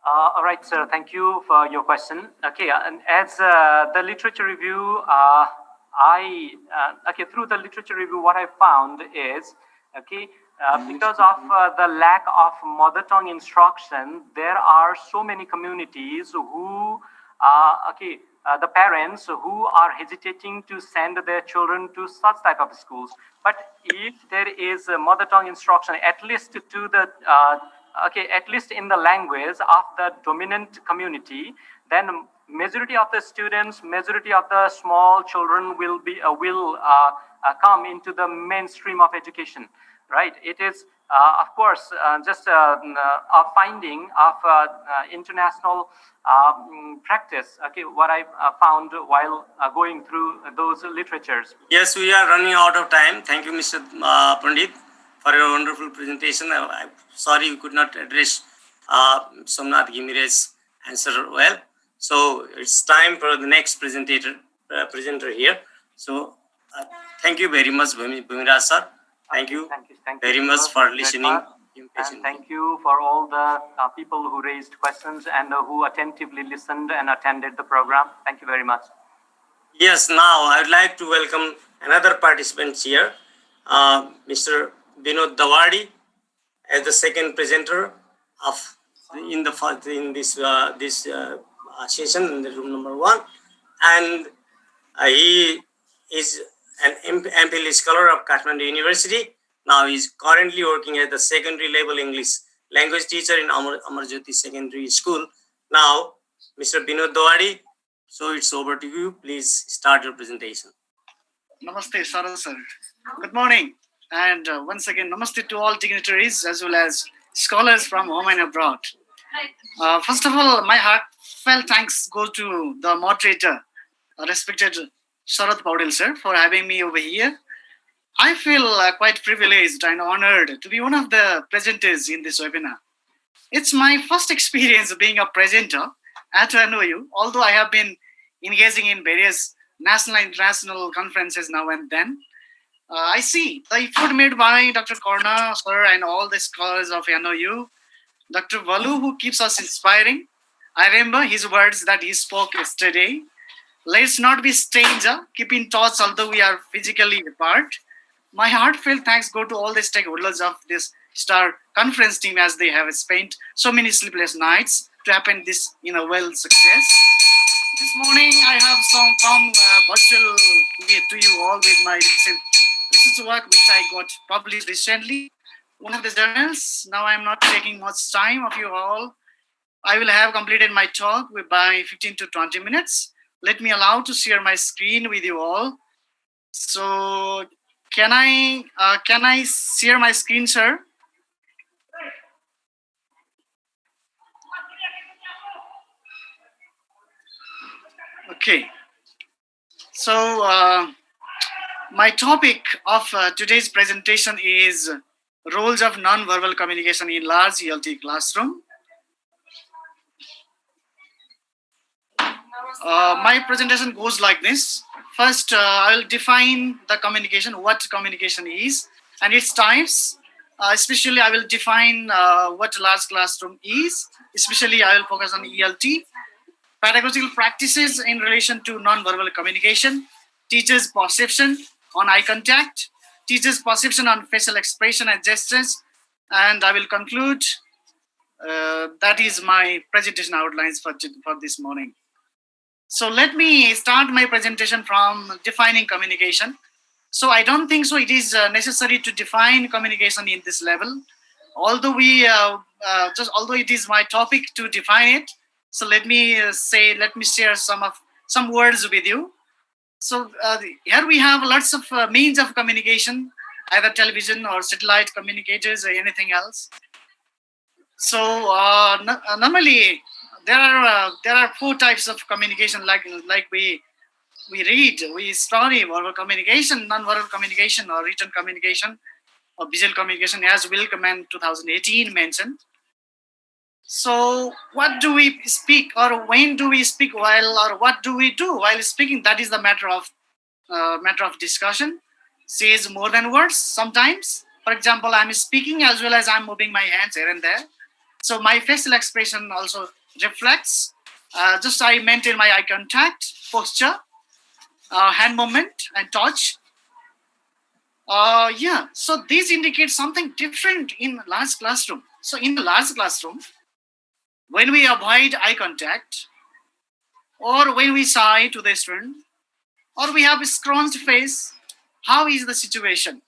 All right, sir. Thank you for your question. Okay, and as the literature review, through the literature review, what I found is, because of the lack of mother tongue instruction, there are so many communities who, the parents who are hesitating to send their children to such type of schools. But if there is a mother tongue instruction, at least to the at least in the language of the dominant community, then majority of the students, majority of the small children will come into the mainstream of education, right? It is, of course, just a finding of international practice. Okay, what I found while going through those literatures. Yes, we are running out of time. Thank you, Mr. Pandit, for your wonderful presentation. I'm sorry we could not address Somnath Gimire's answer well. So it's time for the next presenter here. So thank you very much, Bhumiraj sir. Thank you very much for listening. And thank you for all the people who raised questions and who attentively listened and attended the program. Thank you very much. Yes, now I would like to welcome another participant here, Mr. Binod Dawadi, as the second presenter of in this session in the room number 1, and he is an MPhil scholar of Kathmandu University. Now he is currently working at the secondary level English language teacher in Amarjyoti Secondary School. Now, Mr. Binod Dawadi, so it's over to you. Please start your presentation. Namaste, Sarah sir. Good morning. And once again, namaste to all dignitaries as well as scholars from home and abroad. First of all, my heartfelt thanks go to the moderator, respected Sharad Paudel sir, for having me over here. I feel quite privileged and honored to be one of the presenters in this webinar. It's my first experience being a presenter at NOU, although I have been engaging in various national and international conferences now and then. I see the effort made by Dr. Korna sir and all the scholars of NOU, Dr. Valu, who keeps us inspiring. I remember his words that he spoke yesterday. Let's not be stranger, keep in touch although we are physically apart. My heartfelt thanks go to all the stakeholders of this STAR conference team, as they have spent so many sleepless nights to happen this in a well success. This morning I have some virtual to you all with my recent research work which I got published recently. One of the journals. Now I'm not taking much time of you all. I will have completed my talk by 15 to 20 minutes. Let me allow to share my screen with you all. So can I share my screen, sir? Okay. So my topic of today's presentation is roles of non-verbal communication in large ELT classroom. My presentation goes like this. First, I will define the communication, what communication is, and its types. Especially, I will define what large classroom is. Especially, I will focus on ELT. Pedagogical practices in relation to non-verbal communication. Teachers' perception on eye contact. Teachers' perception on facial expression and gestures. And I will conclude. That is my presentation outlines for this morning. So let me start my presentation from defining communication. So I don't think so it is necessary to define communication in this level. Although although it is my topic to define it. So let me share some words with you. So here we have lots of means of communication, either television or satellite communicators or anything else. So normally there are four types of communication, like we read, we study verbal communication, non-verbal communication, or written communication, or visual communication, as Will Command 2018 mentioned. So what do we speak, or when do we speak, or what do we do while speaking? That is the matter of discussion. Says more than words sometimes. For example, I'm speaking as well as I'm moving my hands here and there. So my facial expression also reflects. Just I maintain my eye contact, posture, hand movement, and touch. So these indicate something different in large classroom. So in the large classroom, when we avoid eye contact, or when we sigh to the student, or we have a scrunched face, how is the situation?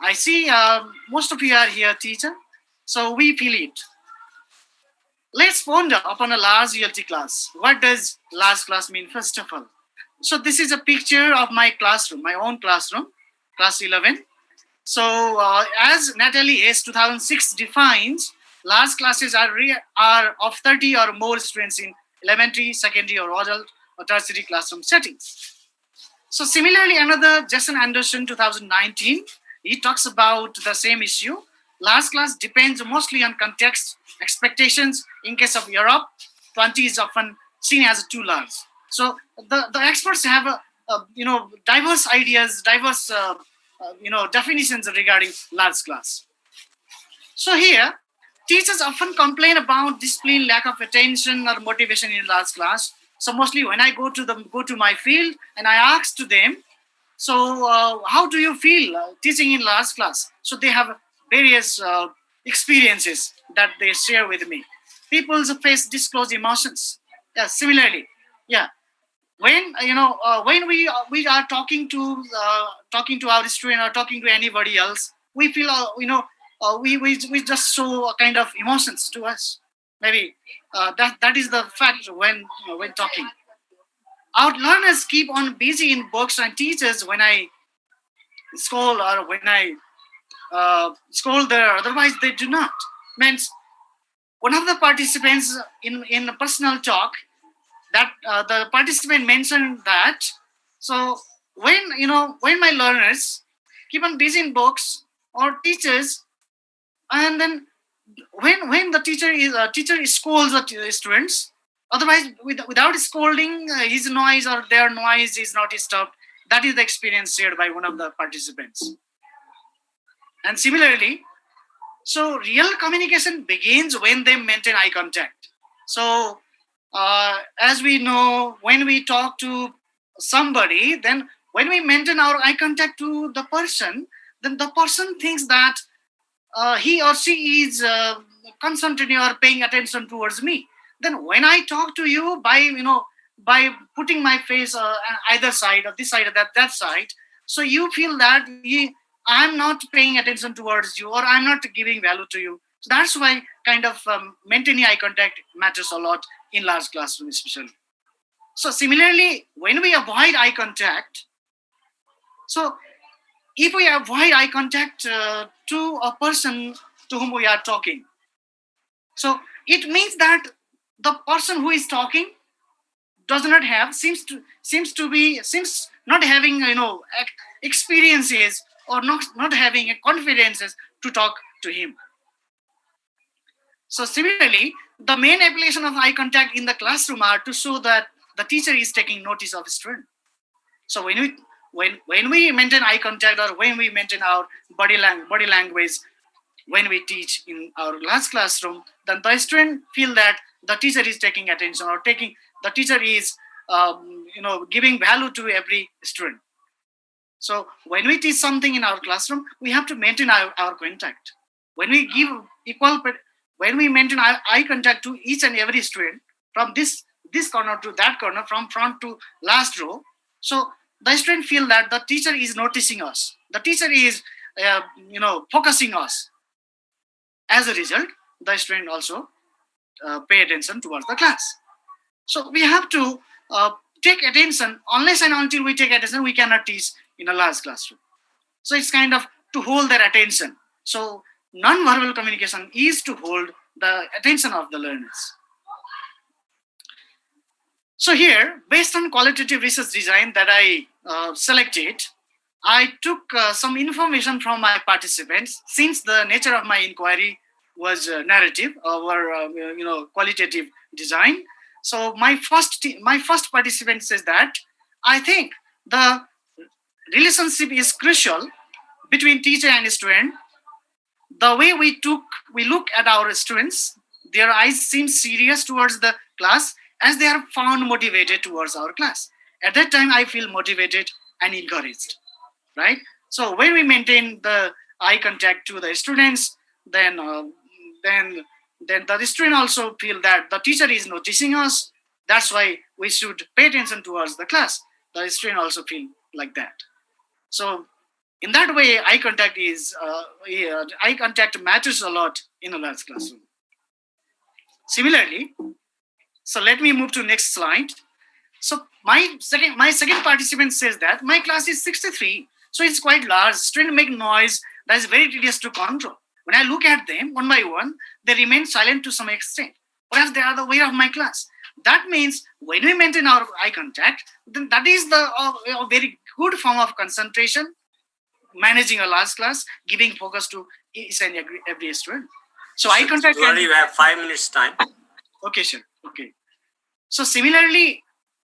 I see most of you are here, teacher, so we feel it. Let's ponder upon a large ELT class. What does large class mean, first of all? So this is a picture of my classroom, my own classroom, class 11. So as Natalie S. 2006 defines, large classes are of 30 or more students in elementary, secondary, or adult or tertiary classroom settings. So similarly, another Jason Anderson 2019, he talks about the same issue. Large class depends mostly on context, expectations. In case of Europe, 20 is often seen as too large. So the experts have diverse ideas, diverse definitions regarding large class. So here, teachers often complain about discipline, lack of attention, or motivation in large class. So mostly when I go to my field and I ask to them, so how do you feel teaching in large class? So they have various experiences that they share with me. People face disclosed emotions. Yeah, similarly, yeah. When when we are talking to our student or talking to anybody else, we feel we just show a kind of emotions to us. Maybe that is the fact when talking. Our learners keep on busy in books, and teachers, when I scold or when I scold there, otherwise they do not. Means one of the participants in a personal talk, that the participant mentioned that, so when my learners keep on teaching books or teachers, and then when the teacher scolds the students, otherwise without scolding, his noise or their noise is not stopped. That is the experience shared by one of the participants. And similarly, so real communication begins when they maintain eye contact. So as we know, when we talk to somebody, then when we maintain our eye contact to the person, then the person thinks that he or she is concentrating or paying attention towards me. Then when I talk to you by putting my face either side or this side or that side, so you feel that I'm not paying attention towards you, or I'm not giving value to you. So that's why kind of maintaining eye contact matters a lot in large classrooms especially. So similarly, when we avoid eye contact, so if we avoid eye contact to a person to whom we are talking, so it means that the person who is talking does not have seems not having experiences, or not having a confidences to talk to him. So similarly, the main application of eye contact in the classroom are to show that the teacher is taking notice of a student. So when we maintain eye contact, or when we maintain our body language when we teach in our last classroom, then the student feel that the teacher is taking attention, or the teacher is giving value to every student. So when we teach something in our classroom, we have to maintain our contact. When we give when we maintain eye contact to each and every student, from this corner to that corner, from front to last row, so the student feel that the teacher is noticing us, the teacher is focusing us. As a result, the student also pay attention towards the class. So we have to take attention. Unless and until we take attention, we cannot teach in a large classroom. So it's kind of to hold their attention. So non-verbal communication is to hold the attention of the learners. So here, based on qualitative research design that I selected, I took some information from my participants, since the nature of my inquiry was narrative or qualitative design. So my first participant says that, I think the relationship is crucial between teacher and student. The way we look at our students, their eyes seem serious towards the class, as they are found motivated towards our class. At that time, I feel motivated and encouraged, right? So when we maintain the eye contact to the students, then the student also feel that the teacher is noticing us. That's why we should pay attention towards the class. The student also feel like that. So in that way, eye contact matters a lot in a large classroom. Similarly, so let me move to next slide. So my second participant says that my class is 63, so it's quite large. Students make noise that is very tedious to control. When I look at them one by one, they remain silent to some extent, whereas they are the weight of my class. That means when we maintain our eye contact, then that is a very good form of concentration, managing a large class, giving focus to each and every student. So eye contact. Sorry, we have 5 minutes time. Okay, sure. Okay. So similarly,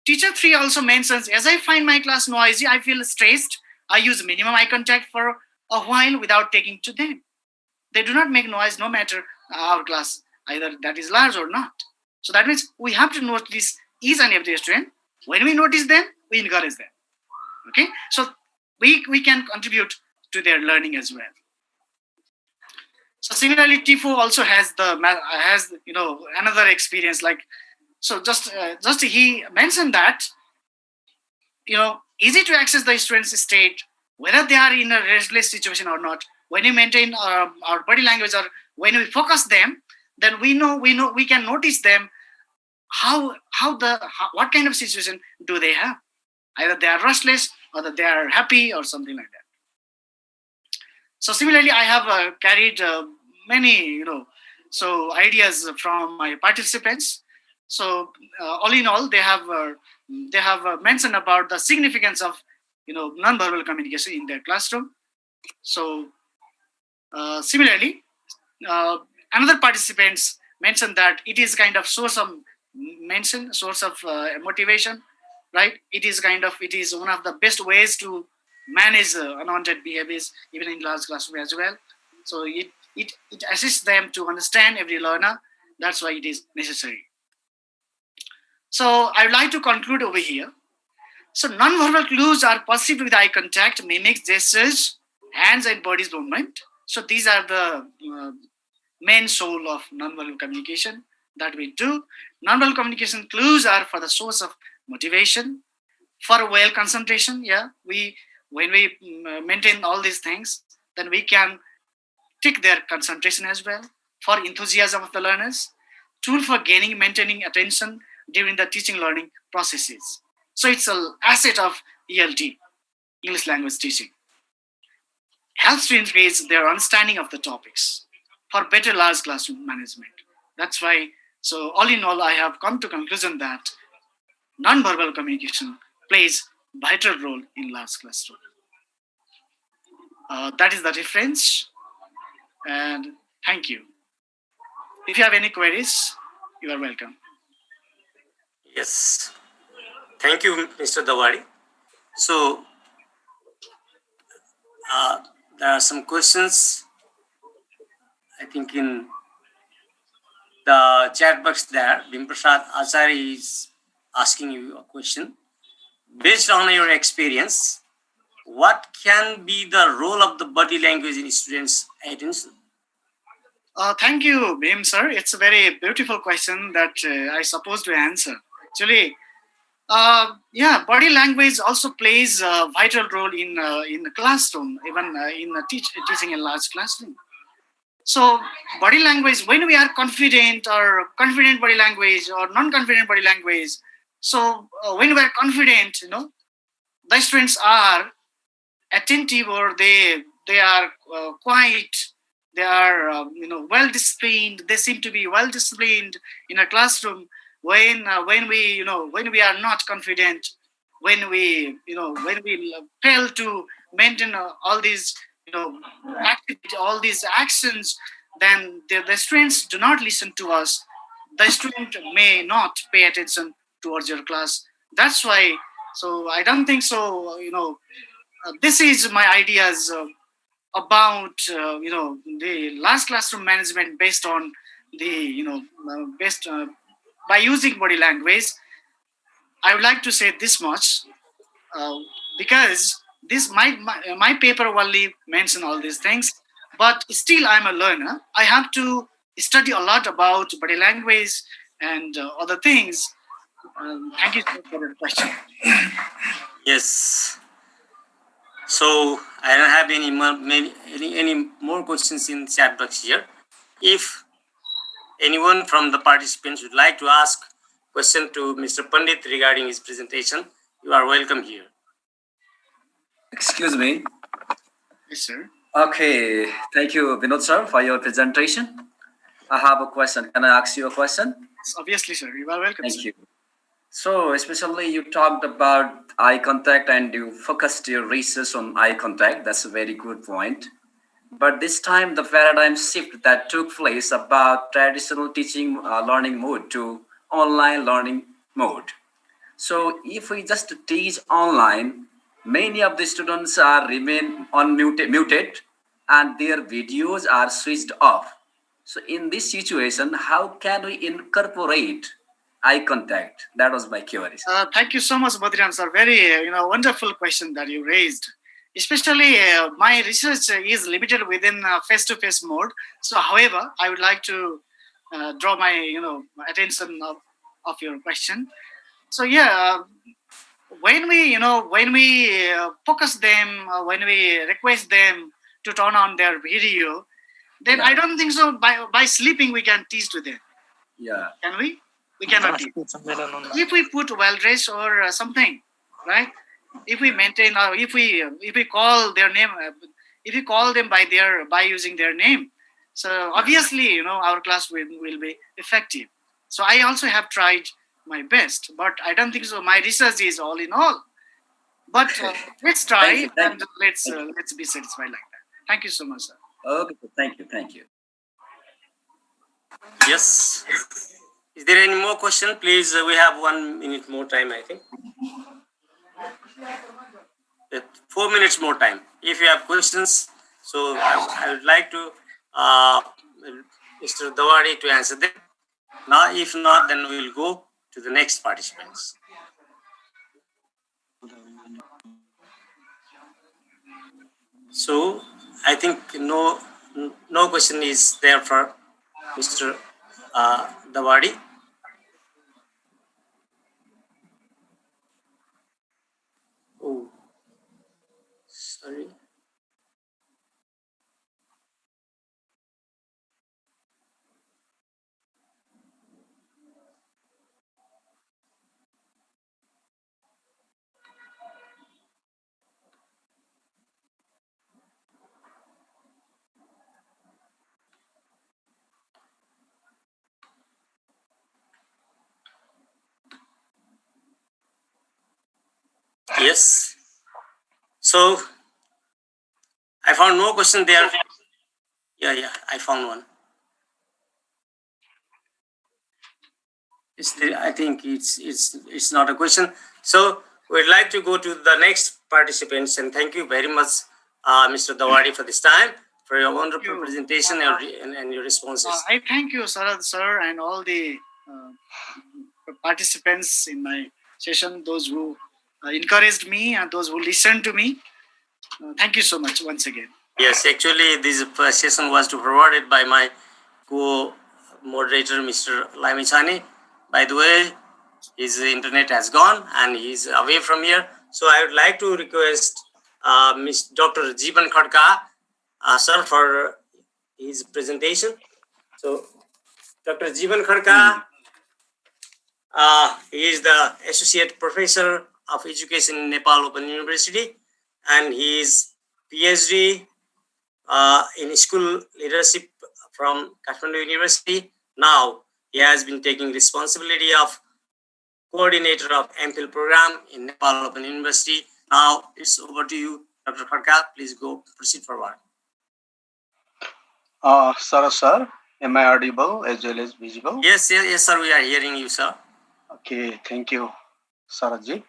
teacher 3 also mentions, as I find my class noisy, I feel stressed. I use minimum eye contact for a while without taking to them. They do not make noise no matter our class, either that is large or not. So that means we have to notice each and every student. When we notice them, we encourage them. Okay, so we can contribute to their learning as well. So similarly, T4 also has another experience, like, so just he mentioned that, easy to access the student's state, whether they are in a restless situation or not. When we maintain our body language, or when we focus them, then we can notice them, what kind of situation do they have. Either they are restless, or that they are happy, or something like that. So similarly, I have carried many so ideas from my participants. So all in all, they have mentioned about the significance of non-verbal communication in their classroom. So similarly, another participants mentioned that it is kind of source of motivation, right? It is one of the best ways to manage unwanted behaviors even in large classroom as well. So it assists them to understand every learner. That's why it is necessary. So I would like to conclude over here. So non-verbal clues are perceived with eye contact, mimics, gestures, hands and body's movement. So these are the main soul of non-verbal communication that we do. Non-verbal communication clues are for the source of motivation, for well concentration. Yeah, when we maintain all these things, then we can take their concentration as well. For enthusiasm of the learners, tool for gaining, maintaining attention during the teaching learning processes. So it's an asset of ELT, English language teaching. Helps to increase their understanding of the topics for better large classroom management. That's why, so all in all, I have come to conclusion that non-verbal communication plays vital role in large classroom. That is the reference, and thank you. If you have any queries, you are welcome. Yes. Thank you, Mr. Dawari. So, there are some questions, I think, in the chat box there. Bimprasad Acharya is asking you a question. Based on your experience, what can be the role of the body language in students' attention? Thank you, Bhim sir. It's a very beautiful question that I supposed to answer. Actually, body language also plays a vital role in the classroom, even in teaching a large classroom. So, body language, when we are confident or confident body language or non-confident body language. So, when we are confident, the students are attentive, or they are quiet. They are well disciplined. They seem to be well disciplined in a classroom. When we are not confident, when we fail to maintain all these activity, all these actions, then the students do not listen to us. The student may not pay attention towards your class. That's why. So I don't think so. This is my ideas about the large classroom management based on the by using body language. I would like to say this much, because this my paper only mention all these things, but still I'm a learner. I have to study a lot about body language and other things. Thank you for the question. Yes. So I don't have any more questions in chat box here. If anyone from the participants would like to ask question to Mr. Pandit regarding his presentation, you are welcome here. Excuse me. Yes, sir. Okay, thank you, Vinod sir, for your presentation. I have a question. Can I ask you a question? Obviously, sir. You are welcome. Thank you. So, especially you talked about eye contact and you focused your research on eye contact. That's a very good point. But this time, the paradigm shift that took place about traditional teaching learning mode to online learning mode. So, if we just teach online, many of the students are remain muted and their videos are switched off. So, in this situation, how can we incorporate eye contact? That was my query. Thank you so much, Badrian sir. Very wonderful question that you raised. Especially my research is limited within face-to-face mode. So, however, I would like to draw my attention of your question. So, when we focus them, when we request them to turn on their video, then I don't think so. By sleeping, we can teach to them. Yeah. Can we? We cannot teach. If we put well dress or something, right? If we maintain, if we call their name, if we call them by using their name, So obviously, our class will be effective. So I also have tried my best, but I don't think so. My research is all in all. But let's try and let's be satisfied like that. Thank you so much, sir. Okay, thank you. Yes. Is there any more question? Please, we have 1 minute more time, I think. 4 minutes more time. If you have questions, so I would like to Mr. Dawadi to answer them. Now, if not, then we will go to the next participants. So I think no question is there for Mr. Dawadi. Oh, sorry. Yes. So I found no question there. Yeah, I found one. I think it's not a question. So we'd like to go to the next participants, and thank you very much, Mr. Dawadi, for this time, for your wonderful presentation and your responses. I thank you, Sarad sir, and all the participants in my session, those who encouraged me and those who listened to me. Thank you so much once again. Yes, actually, this session was provided by my co-moderator, Mr. Lamichani. By the way, his internet has gone and he's away from here. So I would like to request Dr. Jeevan Khadka, sir, for his presentation. So, Dr. Jeevan Khadka, he is the Associate Professor of Education in Nepal Open University, and he is PhD in school leadership from Kathmandu University. Now he has been taking responsibility of coordinator of MPhil program in Nepal Open University. Now it's over to you, Dr. Khadka. Please proceed forward. Sir, am I audible as well as visible? Yes, sir. We are hearing you, sir. Okay, thank you, Sarajji.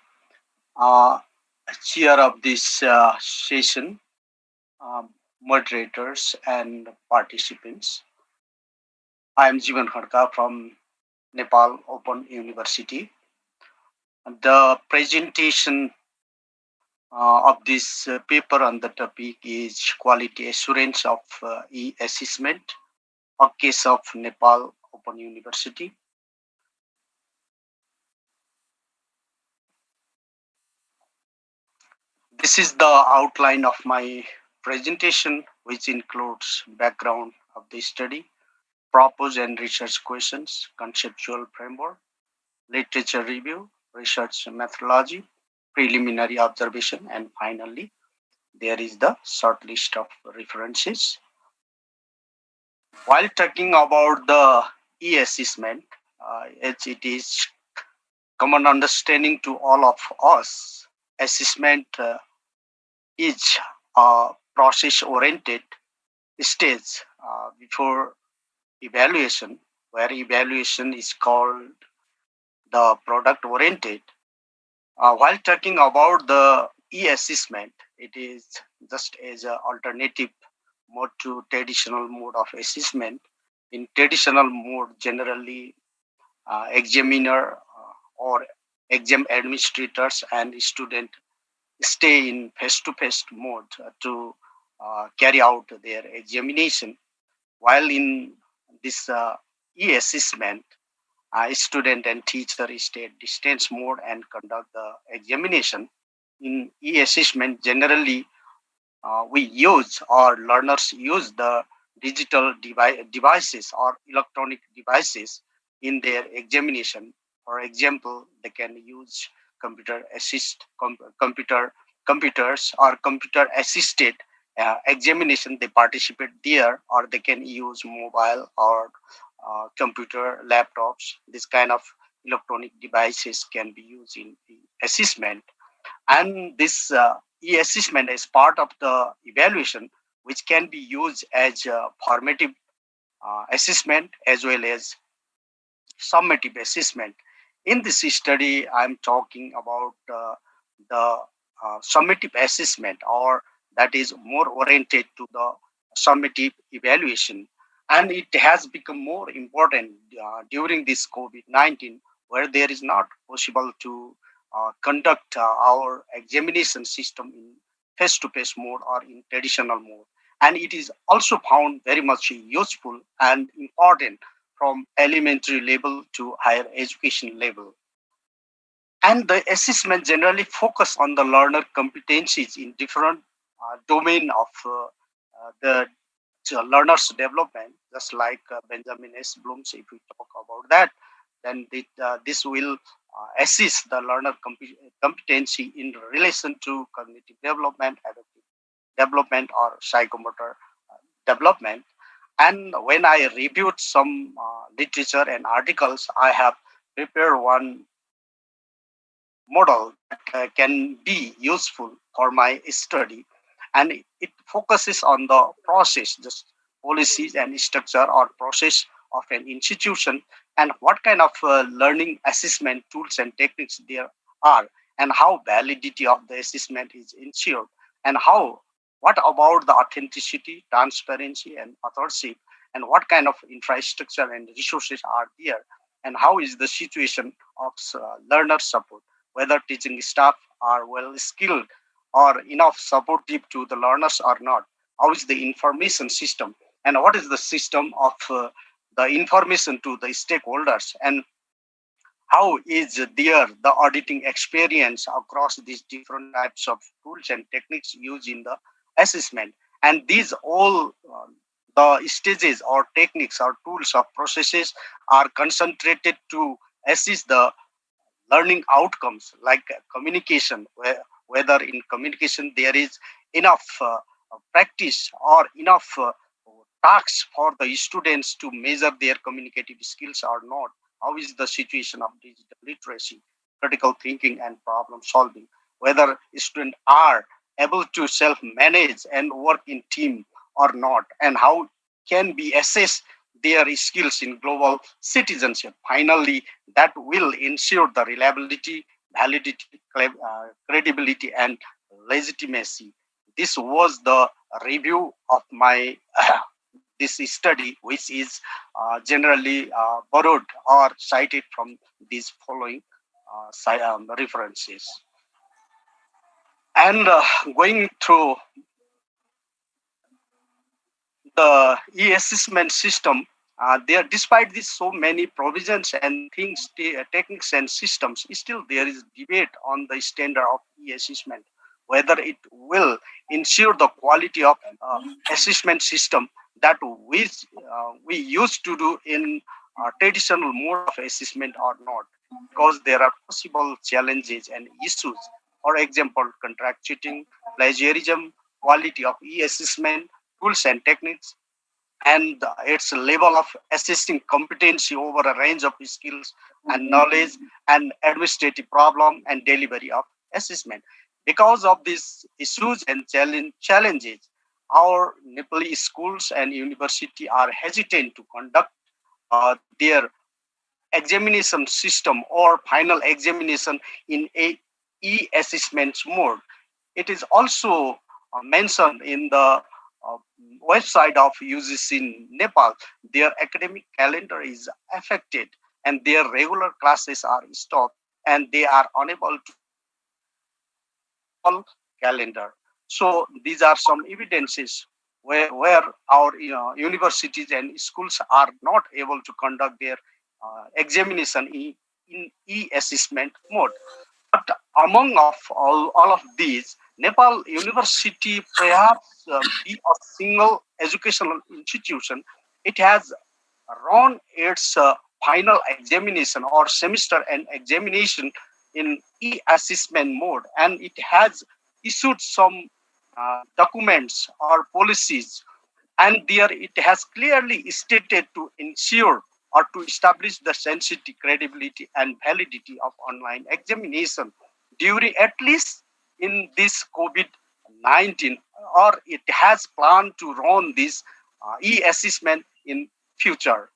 Chair of this session, moderators and participants. I am Jeevan Khadka from Nepal Open University. The presentation of this paper on the topic is Quality Assurance of E-Assessment, a case of Nepal Open University. This is the outline of my presentation, which includes background of the study, proposed and research questions, conceptual framework, literature review, research methodology, preliminary observation, and finally, there is the short list of references. While talking about the e-assessment, as it is common understanding to all of us, assessment is a process-oriented stage before evaluation, where evaluation is called the product-oriented. While talking about the e-assessment, it is just as an alternative mode to traditional mode of assessment. In traditional mode, generally examiner or exam administrators and student stay in face-to-face mode to carry out their examination, while in this e-assessment, student and teacher stay at distance mode and conduct the examination. In e-assessment, generally we use or learners use the digital devices or electronic devices in their examination. For example, they can use computers or computer assisted examination, they participate there, or they can use mobile or computer, laptops. This kind of electronic devices can be used in the assessment. And this e-assessment is part of the evaluation, which can be used as a formative assessment as well as summative assessment. In this study, I'm talking about the summative assessment, or that is more oriented to the summative evaluation. And it has become more important during this COVID-19, where there is not possible to conduct our examination system in face-to-face mode or in traditional mode. And it is also found very much useful and important from elementary level to higher education level. And the assessment generally focus on the learner competencies in different domain of the learner's development, just like Benjamin S. Bloom's, if we talk about that, then this will assist the learner competency in relation to cognitive development, adaptive development, or psychomotor development. And when I reviewed some literature and articles, I have prepared one model that can be useful for my study. And it focuses on the process, just policies and structure or process of an institution, and what kind of learning assessment tools and techniques there are, and how validity of the assessment is ensured, and what about the authenticity, transparency, and authorship, and what kind of infrastructure and resources are there, and how is the situation of learner support, whether teaching staff are well skilled or enough supportive to the learners or not, how is the information system, and what is the system of the information to the stakeholders, and how is there the auditing experience across these different types of tools and techniques used in the assessment. And these all the stages or techniques or tools or processes are concentrated to assist the learning outcomes, like communication, whether in communication there is enough practice or enough tasks for the students to measure their communicative skills or not. How is the situation of digital literacy, critical thinking, and problem solving, whether students are able to self-manage and work in team or not, and how can be assessed their skills in global citizenship. Finally, that will ensure the reliability, validity, credibility, and legitimacy. This was the review of my this study, which is generally borrowed or cited from these following references. And going through the e-assessment system, there, despite this so many provisions and things, techniques and systems, still there is debate on the standard of e-assessment, whether it will ensure the quality of assessment system that we used to do in traditional mode of assessment or not, because there are possible challenges and issues. For example, contract cheating, plagiarism, quality of e-assessment tools and techniques, and its level of assessing competency over a range of skills and knowledge, and administrative problem and delivery of assessment. Because of these issues and challenges, our Nepali schools and university are hesitant to conduct their examination system or final examination in a e-assessment mode. It is also mentioned in the website of UGC in Nepal. Their academic calendar is affected and their regular classes are stopped, and they are unable to calendar. So these are some evidences where our universities and schools are not able to conduct their examination in e-assessment mode. But among all of these, Nepal University perhaps be a single educational institution. It has run its final examination or semester and examination in e-assessment mode, and it has issued some documents or policies, and there it has clearly stated to ensure or to establish the sensitivity, credibility, and validity of online examination during at least in this COVID-19, or it has planned to run this e-assessment in future.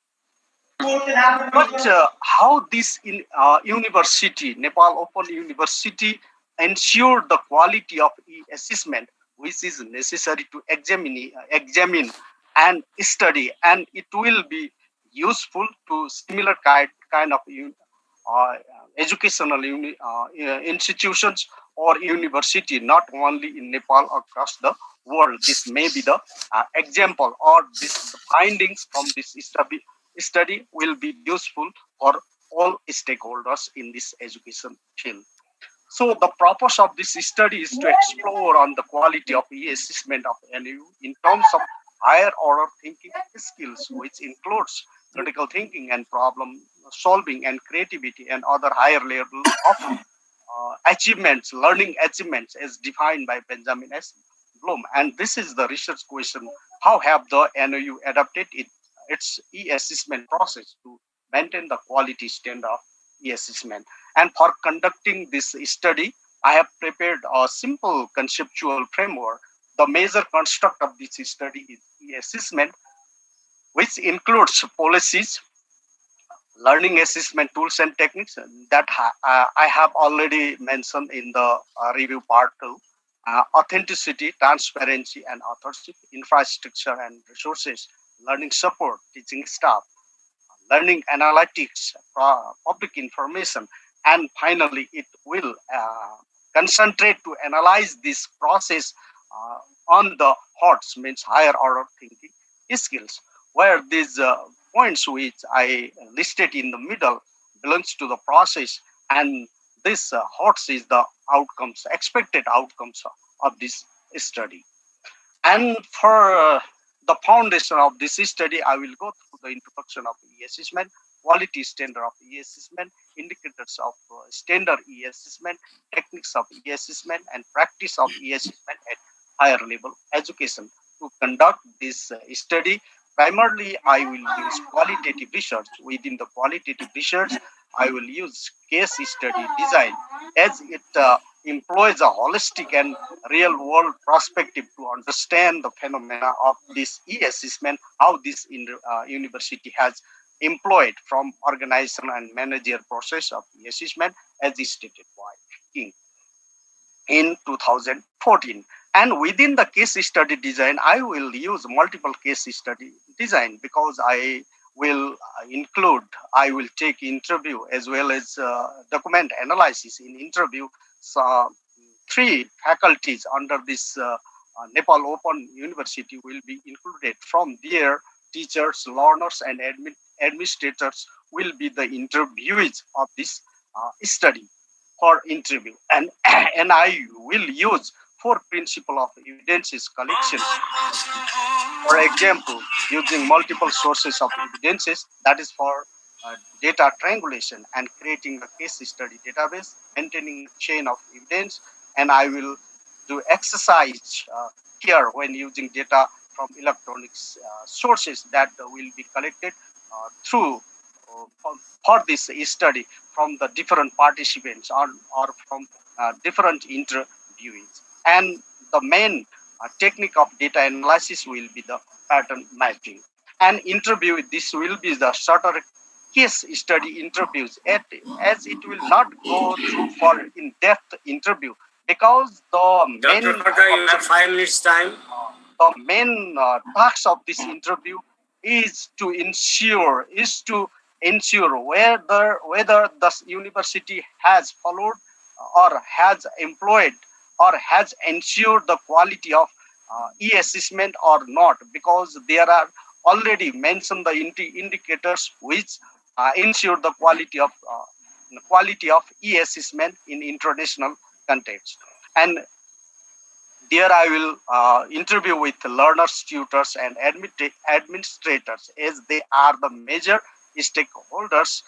But how this university, Nepal Open University, ensure the quality of assessment which is necessary to examine and study, and it will be useful to similar kind of uh, educational institutions or university, not only in Nepal, across the world. This may be the example, or this findings from this study will be useful for all stakeholders in this education field. So the purpose of this study is to explore on the quality of e-assessment of NU in terms of higher order thinking skills, which includes critical thinking and problem solving and creativity and other higher level of achievements, learning achievements as defined by Benjamin S. Bloom. And this is the research question: how have the NOU adapted its e-assessment process to maintain the quality standard of e-assessment? And for conducting this study, I have prepared a simple conceptual framework. The major construct of this study is e-assessment, which includes policies, learning assessment tools and techniques that I have already mentioned in the review part 2. Authenticity, transparency, and authorship, infrastructure and resources, learning support, teaching staff, learning analytics, public information, and finally, it will concentrate to analyze this process on the HOTS, means higher order thinking skills, where these points which I listed in the middle belongs to the process, and this HOTS is the outcomes, expected outcomes of this study. And for the foundation of this study, I will go through the introduction of e-assessment, quality standard of e-assessment, indicators of standard e-assessment, techniques of e-assessment, and practice of e-assessment at higher level education. To conduct this study, primarily I will use qualitative research. Within the qualitative research, I will use case study design, as it employs a holistic and real world perspective to understand the phenomena of this e-assessment, how this university has employed from organizational and managerial process of e-assessment as stated by King in 2014. And within the case study design, I will use multiple case study design, because I will I will take interview as well as document analysis in interview. So 3 faculties under this Nepal Open University will be included. From there, teachers, learners, and administrators will be the interviewees of this study for interview. And I will use 4 principles of evidences collection. For example, using multiple sources of evidences, that is for data triangulation and creating a case study database, maintaining a chain of evidence, and I will do exercise here when using data from electronics sources that will be collected through for this study from the different participants or from different interviewees. And the main technique of data analysis will be the pattern matching. And interview, this will be the shorter case study interviews, as it will not go through for in-depth interview, because the main Dr. Khadka, you have 5 minutes time. The main task of this interview is to ensure whether the university has followed or has employed or has ensured the quality of e-assessment or not, because there are already mentioned the indicators which ensure the quality of e-assessment in international context. And there I will interview with learners, tutors, and administrators, as they are the major stakeholders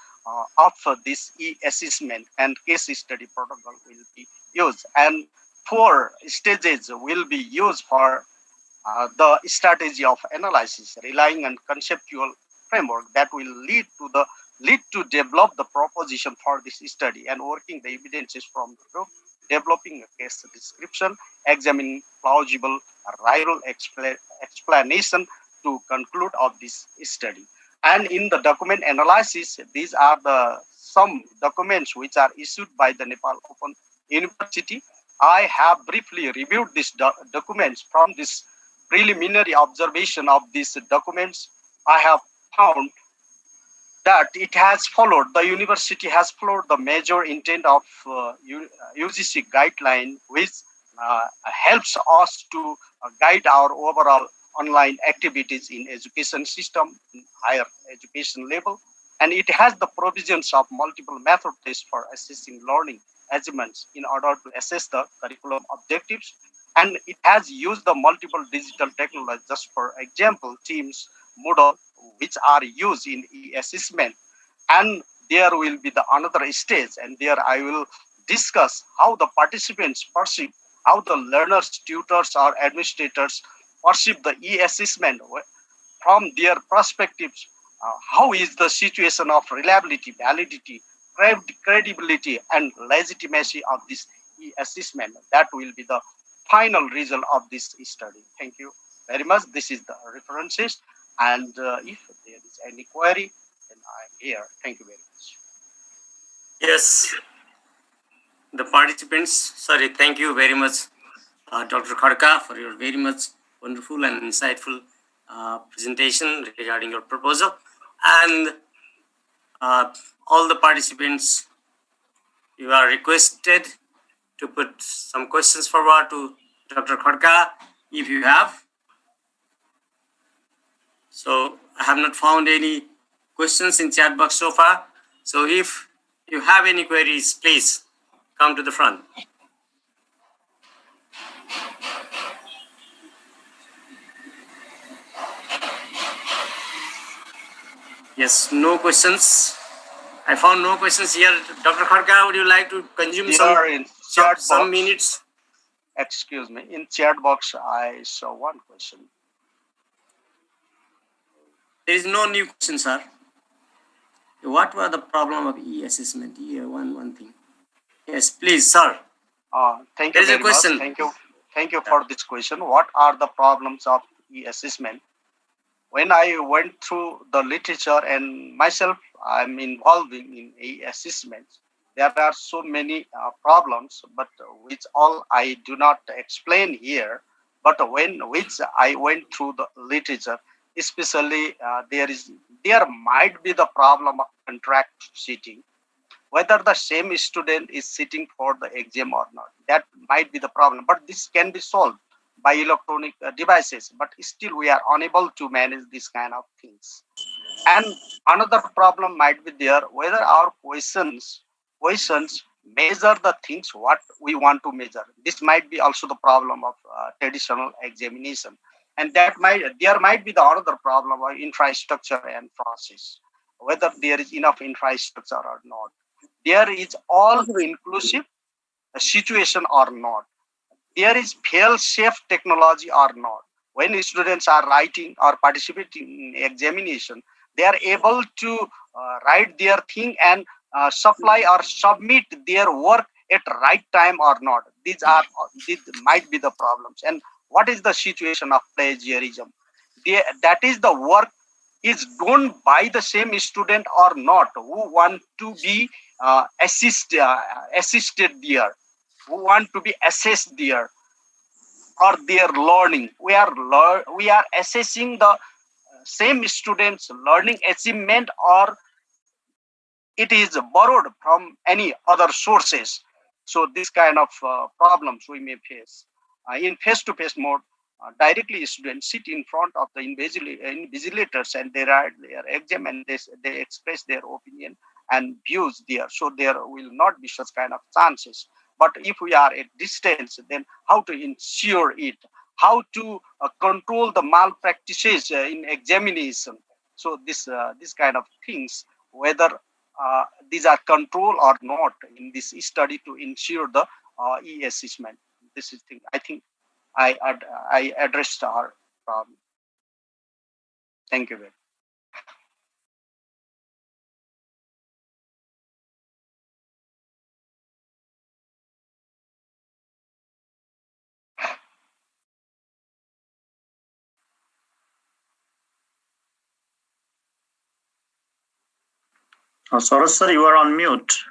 of this e-assessment, and case study protocol will be used. And four stages will be used for the strategy of analysis, relying on conceptual framework that will lead to develop the proposition for this study and working the evidences from the group, developing a case description, examining plausible rival explanation to conclude of this study. And in the document analysis, these are the some documents which are issued by the Nepal Open University. I have briefly reviewed these documents. From this preliminary observation of these documents, I have found that the university has followed the major intent of UGC guideline, which helps us to guide our overall online activities in education system, in higher education level. And it has the provisions of multiple method tests for assessing learning achievements in order to assess the curriculum objectives. And it has used the multiple digital technologies, just for example, Teams, Moodle, which are used in e-assessment. And there will be the another stage, and there I will discuss how the participants perceive, how the learners, tutors, or administrators perceive the e-assessment from their perspectives. How is the situation of reliability, validity, credibility, and legitimacy of this e-assessment? That will be the final result of this study. Thank you very much. This is the references, and if there is any query, then I am here. Thank you very much. Yes, the participants, sorry, thank you very much, Dr. Khadka, for your very much wonderful and insightful presentation regarding your proposal. And all the participants, you are requested to put some questions forward to Dr. Khadka if you have. So I have not found any questions in chat box so far. So if you have any queries, please come to the front. Yes, no questions. I found no questions here. Dr. Khadka, would you like to consume some minutes? Excuse me, in chat box, I saw one question. There is no new question, sir. What was the problem of e-assessment? Here, one thing. Yes, please, sir. Thank you very much. Thank you for this question. What are the problems of e-assessment? When I went through the literature, and myself, I'm involved in e-assessments, there are so many problems, but which all I do not explain here. But which I went through the literature, especially there might be the problem of contract cheating, whether the same student is sitting for the exam or not. That might be the problem, but this can be solved by electronic devices, but still we are unable to manage this kind of things. And another problem might be there, whether our questions measure the things what we want to measure. This might be also the problem of traditional examination. And there might be the other problem of infrastructure and process, whether there is enough infrastructure or not. There is all inclusive situation or not. There is fail-safe technology or not. When students are writing or participating in examination, they are able to write their thing and supply or submit their work at right time or not. These might be the problems. And what is the situation of plagiarism? That is the work is done by the same student or not, who want to be assisted there, who want to be assessed there, or their learning. We are assessing the same students' learning achievement, or it is borrowed from any other sources. So this kind of problems we may face. In face-to-face mode, directly students sit in front of the invigilators and they write their exam, and they express their opinion and views there. So there will not be such kind of chances. But if we are at distance, then how to ensure it? How to control the malpractices in examination? So this kind of things, whether these are controlled or not in this study to ensure the e-assessment. this is thing. I think I addressed our problem. Thank you very much. Saurabh sir, you are on mute.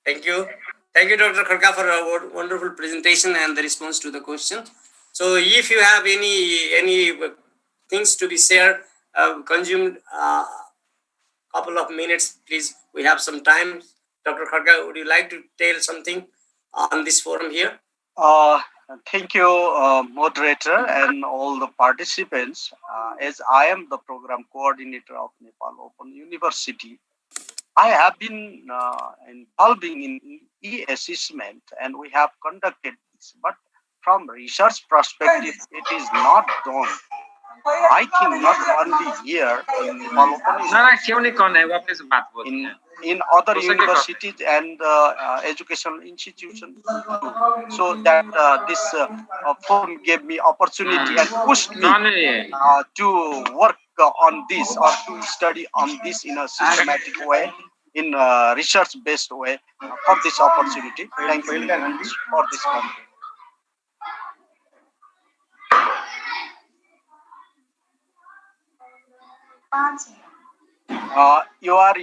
Thank you. Thank you, Dr. Kharka, for a wonderful presentation and the response to the question. So if you have any things to be shared, consumed couple of minutes, please. We have some time. Dr. Kharka, would you like to tell something on this forum here? Thank you, moderator and all the participants. As I am the program coordinator of Nepal Open University, I have been involving in e-assessment, and we have conducted this. But from research perspective, it is not done. I think not only here in Nepal Open University, in other universities and educational institutions too. So that this forum gave me opportunity and pushed me to work on this or to study on this in a systematic way, in a research-based way for this opportunity. Thank you very much for this conference. You are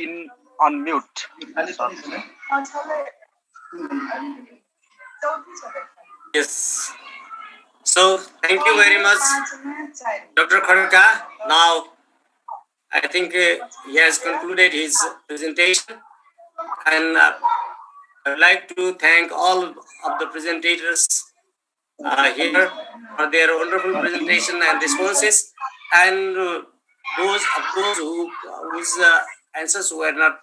on mute. Yes. So thank you very much, Dr. Kharka. Now, I think he has concluded his presentation, and I would like to thank all of the presentators here for their wonderful presentation and responses, and those whose answers were not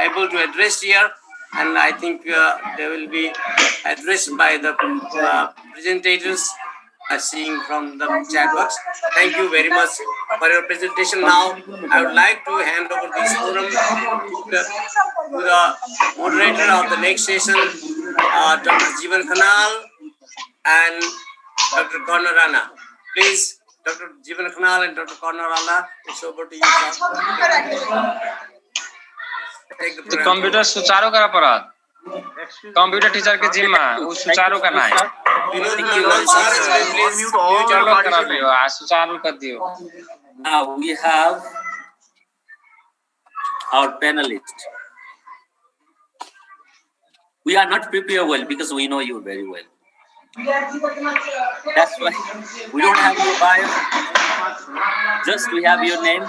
able to address here, and I think they will be addressed by the presentators seeing from the chat box. Thank you very much for your presentation. Now, I would like to hand over this forum to the moderator of the next session, Dr. Jeevan Khanal and Dr. Corner Rana. Please, Dr. Jeevan Khanal and Dr. Corner Rana, it's over to you. Computer सुचारू करा परत computer teacher के जिम्मा उ सुचारू करना है सुचारू कर दियो. Now we have our panelists. We are not prepared well because we know you very well. That's why we don't have your bio. Just we have your name.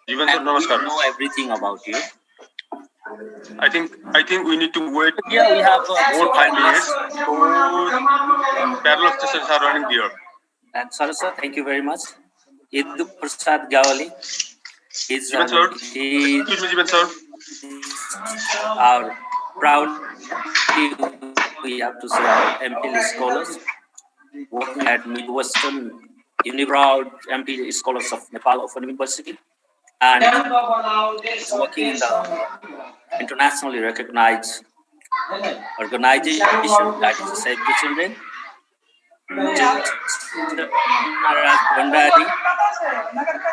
Even and we know everything about you. I think we need to wait. Yeah, we have more 5 minutes. Parallel sessions are running there. And Sarasa, thank you very much. Iddu Prasad Gawali is our proud, we have to say, MP scholars working at Midwestern proud MP scholars of Nepal Open University, and is working in the internationally recognized organization that is Save the Children. Bandari,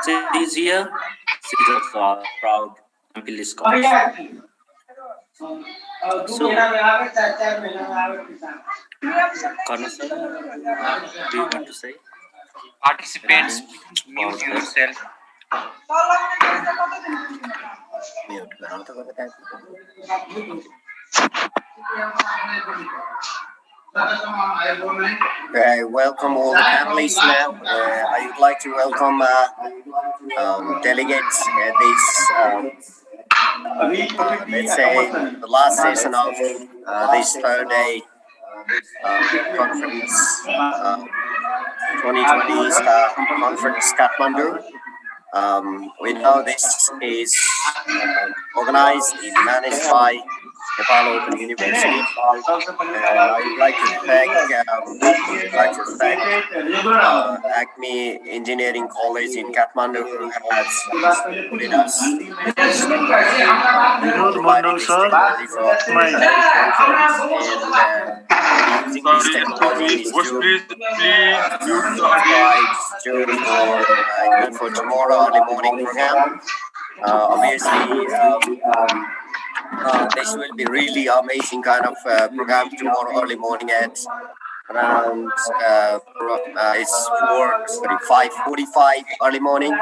she is here. She is also a proud MP scholar. So, Karna sir, do you want to say? Participants, mute yourself. I welcome all the panelists now. I would like to welcome delegates at this, let's say, the last session of this third-day conference, 2020 conference Kathmandu. We know this is organized and managed by Nepal Open University. And I would like to thank Acme Engineering College in Kathmandu who has supported us providing this technology for today's conference. And we'll be using this technology, this Zoom, Zoom for even for tomorrow early morning program. Obviously, this will be really amazing kind of program tomorrow early morning at around it's 5:45 early morning.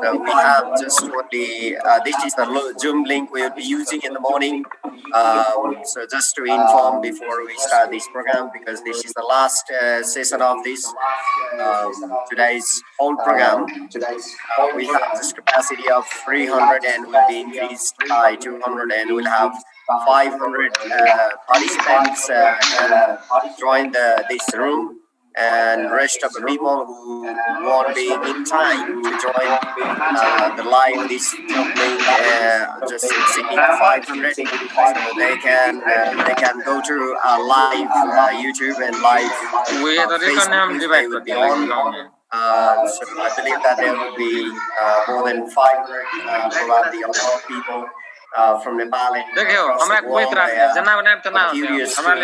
So we have just only this is the Zoom link we'll be using in the morning. So just to inform before we start this program, because this is the last session of this today's whole program. We have this capacity of 300 and will be increased by 200, and we'll have 500 participants can join this room, and rest of the people who won't be in time to join the live this Zoom link just exceeding 500, so they can go to live YouTube and live Facebook if they would be on. So I believe that there will be more than 500 probably a lot of people from Nepal and across the world. They are curious to have a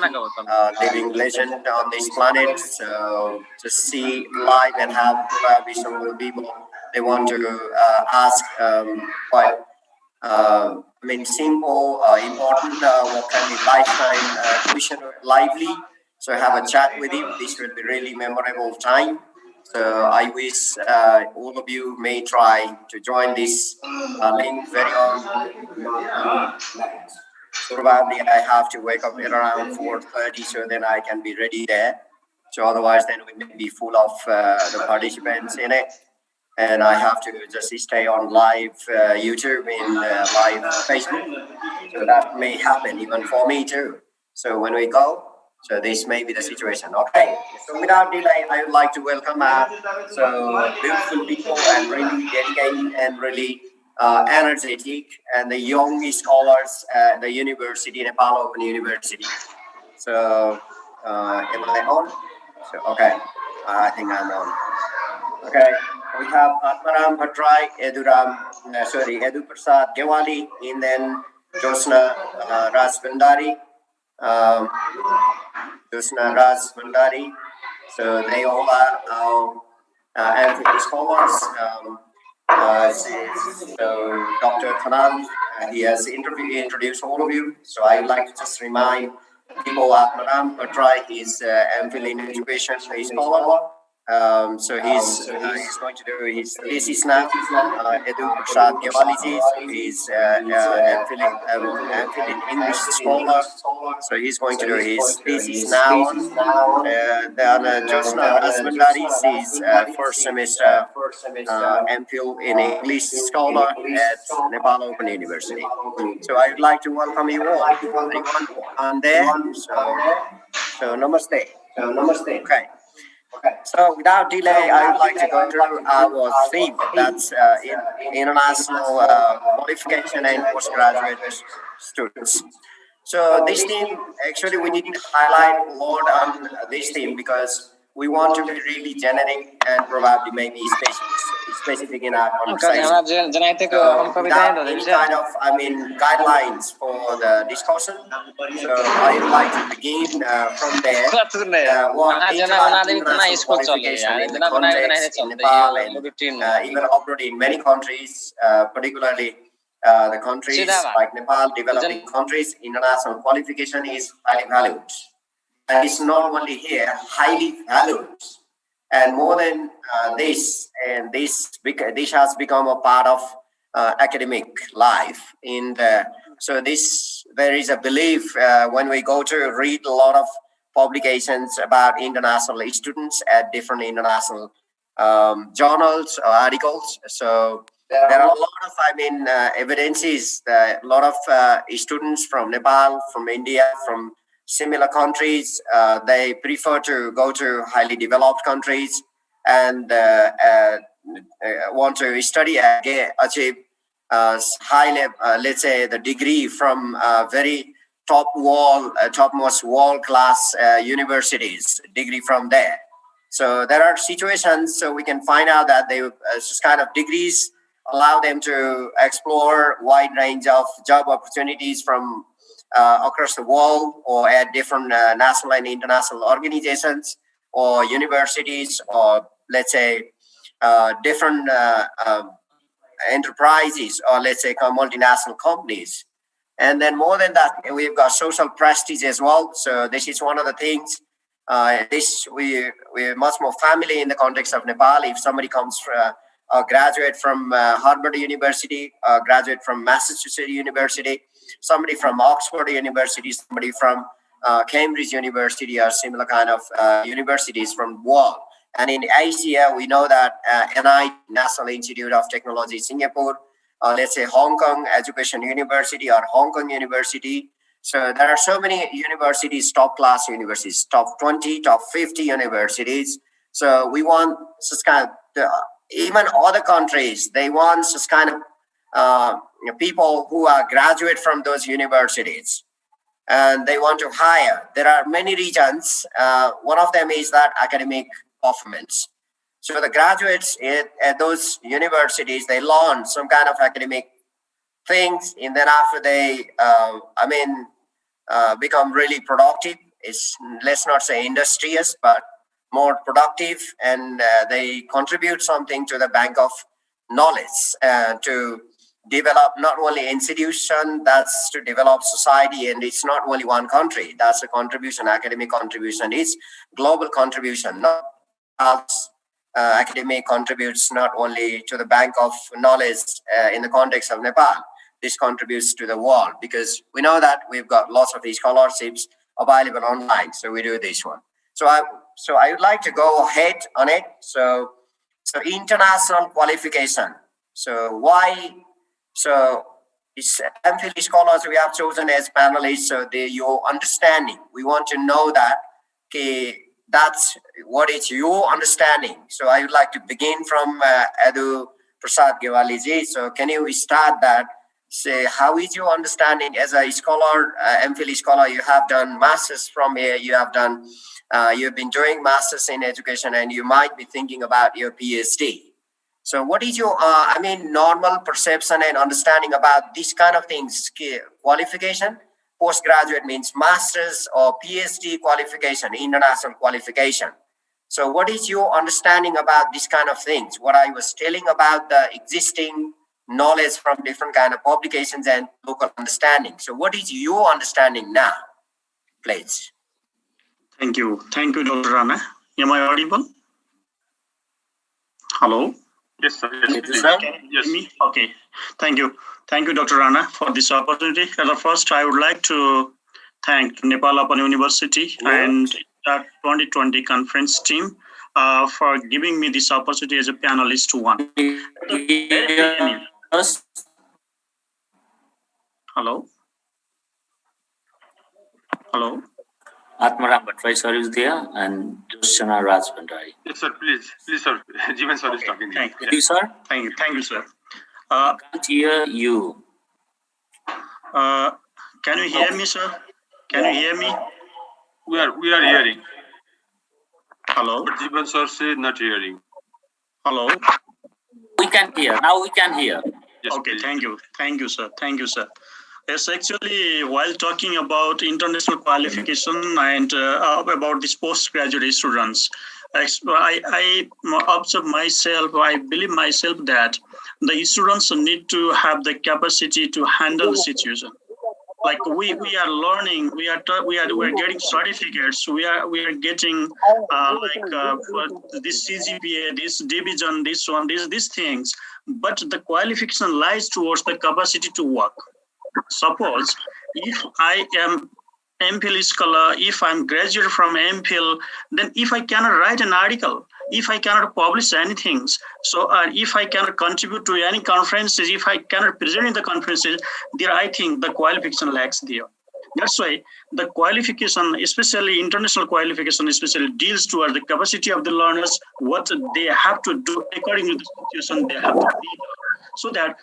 knowledge living legend on this planet. So to see live and have probably some of the people they want to ask quite simple, important, what can be lifetime question lively. So have a chat with him. This will be really memorable time. So I wish all of you may try to join this link very on. So probably I have to wake up at around 4:30, so then I can be ready there. So otherwise, then we may be full of the participants in it, and I have to just stay on live YouTube and live Facebook. So that may happen even for me too. So when we go, so this may be the situation. Okay. So without delay, I would like to welcome so beautiful people and really dedicated and really energetic and the young scholars at the university, Nepal Open University. So am I on? So okay, I think I'm on. Okay, we have Atmaram Bhattrai, Edu Prasad Gewali, and then Josna Raj Bhandari. Josna Raj Bhandari. So they all are our MPhil scholars. So Dr. Kanal, he has introduced all of you. So I would like to just remind people Atmaram Bhattrai is MPhil in education scholar. So he's going to do his thesis now. Edu Prasad Gewaliji, so he's MPhil in English scholar. So he's going to do his thesis now. Then Josna Rasmandari is first semester MPhil in English scholar at Nepal Open University. So I would like to welcome you all. Anyone on there? So namaste. Okay. So without delay, I would like to go through our theme. That's international qualification and postgraduate students. So this theme, actually, we didn't highlight a lot on this theme because we want to be really generic and probably maybe specific in our conversation. So without any kind of, guidelines for the discussion, so I would like to begin from there. What international qualification in the context in Nepal and even abroad in many countries, particularly the countries like Nepal, developing countries, international qualification is highly valued. And it's not only here, highly valued. And more than this, and this has become a part of academic life. So there is a belief when we go to read a lot of publications about international students at different international journals or articles. So there are a lot of, evidences that a lot of students from Nepal, from India, from similar countries, they prefer to go to highly developed countries and want to study and achieve high level, let's say the degree from very topmost world class universities, degree from there. So there are situations, so we can find out that they just kind of degrees allow them to explore wide range of job opportunities from across the world, or at different national and international organizations or universities, or let's say different enterprises, or let's say multinational companies. And then more than that, we've got social prestige as well. So this is one of the things. We're much more family in the context of Nepal. If somebody comes a graduate from Harvard University, a graduate from Massachusetts University, somebody from Oxford University, somebody from Cambridge University, or similar kind of universities from the world. And in Asia, we know that NIT, National Institute of Technology, Singapore, let's say Hong Kong Education University or Hong Kong University. So there are so many universities, top class universities, top 20, top 50 universities. So we want such kind of, even other countries, they want such kind of people who are graduate from those universities, and they want to hire. There are many reasons. One of them is that academic performance. So the graduates at those universities, they learn some kind of academic things, and then after they, become really productive. It's, let's not say industrious, but more productive, and they contribute something to the bank of knowledge to develop not only institution, that's to develop society, and it's not only one country. That's a contribution, academic contribution. It's global contribution, not academic contributes not only to the bank of knowledge in the context of Nepal. This contributes to the world, because we know that we've got lots of these scholarships available online. So we do this one. So I would like to go ahead on it. So international qualification. So why? So it's MPhil scholars we have chosen as panelists. So your understanding. We want to know that. Okay, that's what is your understanding. So I would like to begin from Adu Prasad Gewali ji. So can you start that? Say, how is your understanding as a scholar, MPhil scholar? You have done masters from here. You have done, you've been doing masters in education, and you might be thinking about your PhD. So, what is your, normal perception and understanding about these kind of things? Qualification, postgraduate means masters or PhD qualification, international qualification. So, what is your understanding about these kind of things? What I was telling about the existing knowledge from different kind of publications and local understanding. So what is your understanding now, please? Thank you, Dr. Rana. Am I audible? Hello? Yes, sir. Yes, Can you hear me? Okay. Thank you, Dr. Rana, for this opportunity. First, I would like to thank Nepal Open University and the 2020 conference team for giving me this opportunity as a panelist one. Hello? Atmaram Bhattrai sir is there, and Joshana Raj Bhandari. Yes, sir. Please, sir. Jeevan sir is talking. Thank you, sir. Thank you, sir. I can't hear you. Can you hear me, sir? Can you hear me? We are hearing. Hello? But Jeevan sir said not hearing. Hello? We can hear. Now we can hear. Yes, okay, please. Thank you, sir. Yes, actually, while talking about international qualification and about these postgraduate students, I observe myself, I believe myself that the students need to have the capacity to handle the situation. Like we are learning, we are getting certificates, we are getting this CGPA, this division, this one, these things, but the qualification lies towards the capacity to work. Suppose if I am MPhil scholar, if I'm graduate from MPhil, then if I cannot write an article, if I cannot publish anything, so if I cannot contribute to any conferences, if I cannot present in the conferences, there I think the qualification lacks there. That's why the qualification, especially international qualification, especially deals toward the capacity of the learners, what they have to do according to the situation they have to be. so that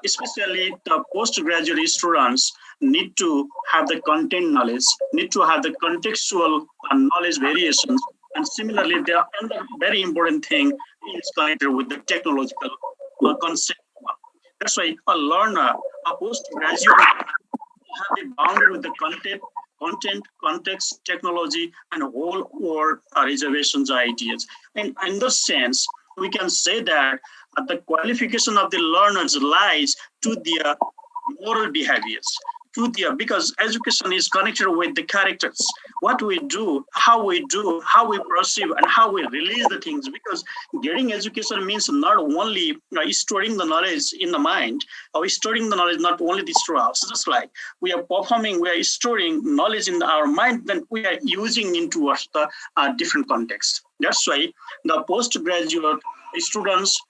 especially the postgraduate students need to have the content knowledge, need to have the contextual knowledge variations, and similarly, the another very important thing is connected with the technological concept. That's why a learner, a postgraduate, have a boundary with the content, context, technology, and whole world reservations ideas. And in the sense, we can say that the qualification of the learners lies to their moral behaviors, to their, because education is connected with the characters, what we do, how we perceive, and how we release the things. Because getting education means not only storing the knowledge in the mind, or storing the knowledge not only the storehouse, just like we are performing, we are storing knowledge in our mind, then we are using into the different context. That's why the postgraduate students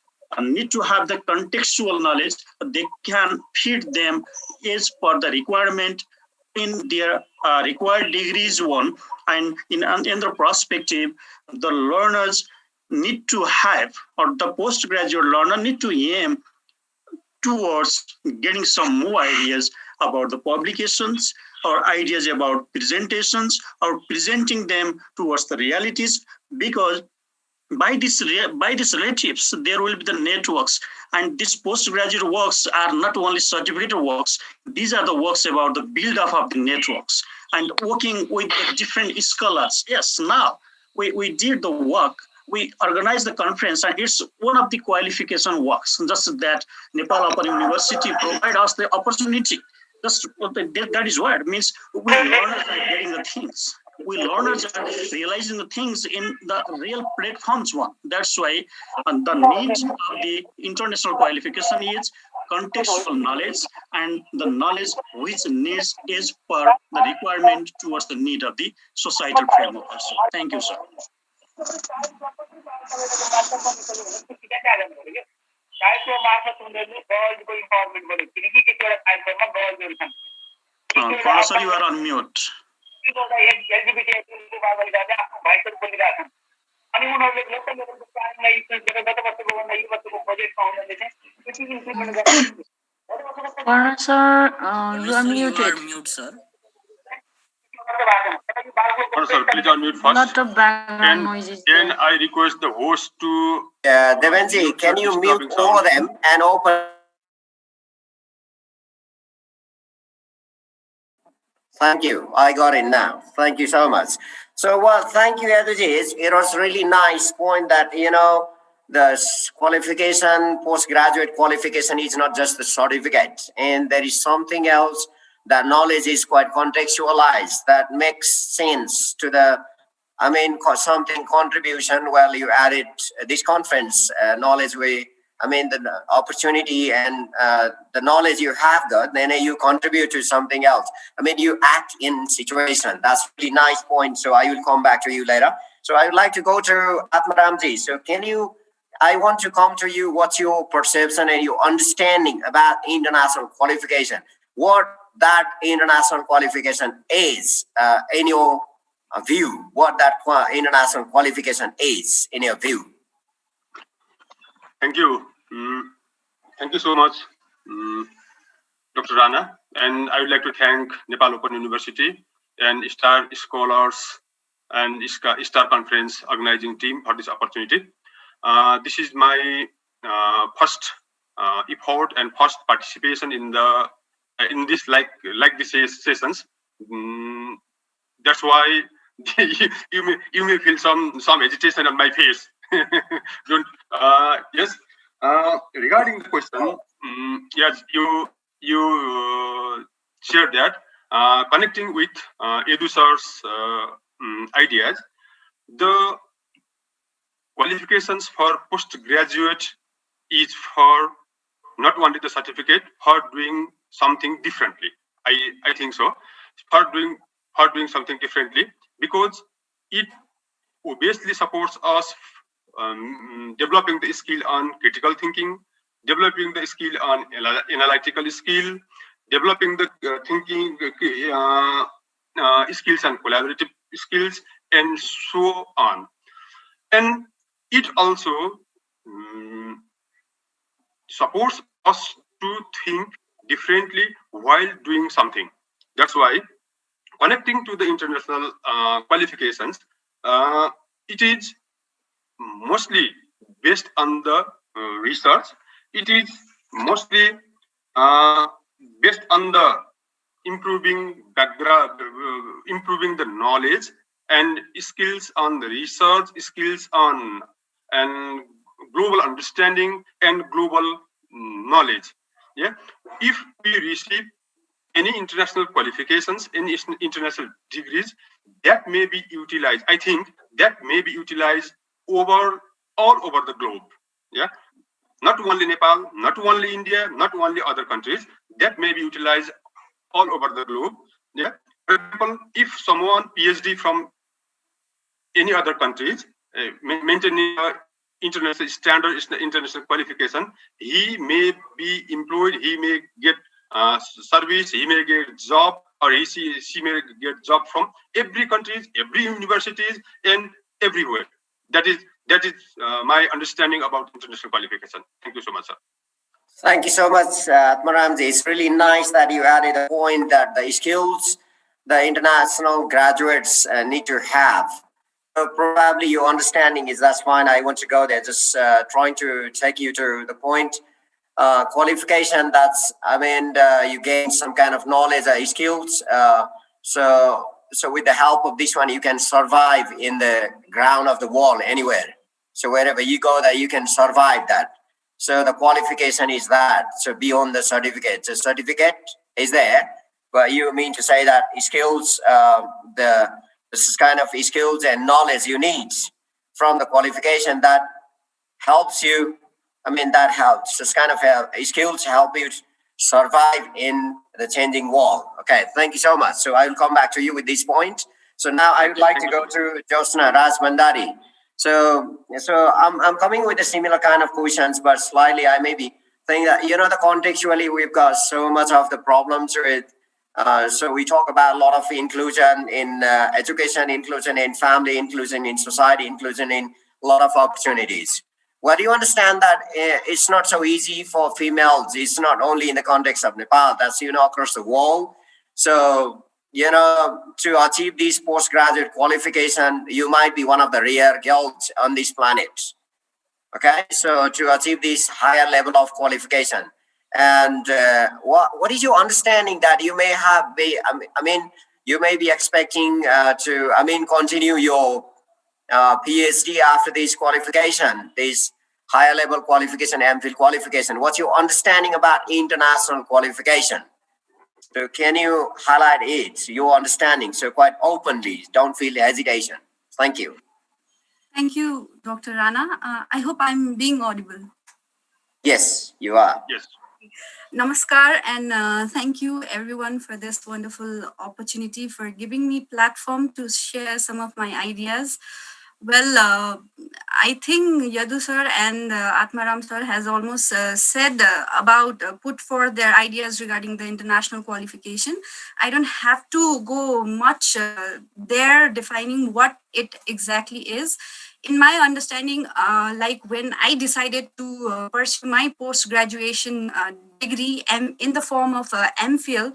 need to have the contextual knowledge. They can feed them as per the requirement in their required degrees one, and in the perspective, the learners need to have, or the postgraduate learner need to aim towards getting some more ideas about the publications, or ideas about presentations, or presenting them towards the realities, because by these relatives, there will be the networks, and these postgraduate works are not only certificate works, these are the works about the build-up of the networks and working with the different scholars. Yes, now we did the work, we organized the conference, and it's one of the qualification works, just that Nepal Open University provide us the opportunity. That is what it means. We learners are getting the things. We learners are realizing the things in the real platforms one. That's why the need of the international qualification is contextual knowledge, and the knowledge which needs is per the requirement towards the need of the societal framework also. Thank you, sir. Sir, you are on mute. Sir, you are muted. Sir. Sir, please unmute first. Lot of background noises. Then I request the host to... Devanji, can you mute all of them and open? Thank you. I got it now. Thank you so much. So, well, thank you, Eduji. It was really nice point that, the qualification, postgraduate qualification is not just the certificate. And there is something else. That knowledge is quite contextualized. That makes sense to the, something contribution. Well, you added this conference knowledge. The opportunity and the knowledge you have got, then you contribute to something else. You act in situation. That's really nice point. So I will come back to you later. So I would like to go to Atmaramji. So I want to come to you. What's your perception and your understanding about international qualification? What that international qualification is in your view? What that international qualification is in your view? Thank you. Thank you so much, Dr. Rana. And I would like to thank Nepal Open University and Star Scholars and Star Conference organizing team for this opportunity. This is my first effort and first participation in this like this sessions. That's why you may feel some agitation on my face. Don't yes. Regarding the question, yes, you shared that connecting with Edu sir's ideas, the qualifications for postgraduate is for not only the certificate, for doing something differently. I think so. For doing something differently, because it obviously supports us developing the skill on critical thinking, developing the skill on analytical skill, developing the thinking skills and collaborative skills, and so on. And it also supports us to think differently while doing something. That's why connecting to the international qualifications, it is mostly based on the research. It is mostly based on the improving background, improving the knowledge and skills on the research, skills on and global understanding and global knowledge. Yeah, if we receive any international qualifications, any international degrees, that may be utilized. I think that may be utilized all over the globe. Yeah, not only Nepal, not only India, not only other countries. That may be utilized all over the globe. Yeah, for example, if someone PhD from any other countries, maintaining international standard, international qualification, he may be employed, he may get service, he may get job, or she may get job from every countries, every universities, and everywhere. That is my understanding about international qualification. Thank you so much, sir. Thank you so much, Atmaramji. It's really nice that you added a point that the skills the international graduates need to have. Probably your understanding is that's fine. I want to go there. Just trying to take you to the point. Qualification. That's you gain some kind of knowledge, skills. So with the help of this one, you can survive in the ground of the wall anywhere. So wherever you go, that you can survive that. So the qualification is that. So beyond the certificate, the certificate is there, but you mean to say that skills, this is kind of skills and knowledge you need from the qualification that helps you. That helps. This kind of skills help you survive in the changing world. Okay, thank you so much. So I will come back to you with this point. So now I would like to go to Josna Rajbandari. So I'm coming with a similar kind of questions, but slightly I maybe think that the contextually we've got so much of the problems with. So we talk about a lot of inclusion in education, inclusion in family, inclusion in society, inclusion in a lot of opportunities. Well, you understand that it's not so easy for females. It's not only in the context of Nepal, that's, across the world. So, to achieve this postgraduate qualification, you might be one of the rare girls on this planet. Okay, so to achieve this higher level of qualification. And what is your understanding that you may have you may be expecting to continue your PhD after this qualification, this higher level qualification, MPhil qualification. What's your understanding about international qualification? So can you highlight it, your understanding, so quite openly, don't feel hesitation. Thank you. Thank you, Dr. Rana. I hope I'm being audible. Yes, you are. Yes. Namaskar, and thank you everyone for this wonderful opportunity, for giving me platform to share some of my ideas. Well, I think Yadu sir and Atmaram sir has almost said about put forth their ideas regarding the international qualification. I don't have to go much there defining what it exactly is. In my understanding, like when I decided to pursue my post-graduation degree in the form of MPhil,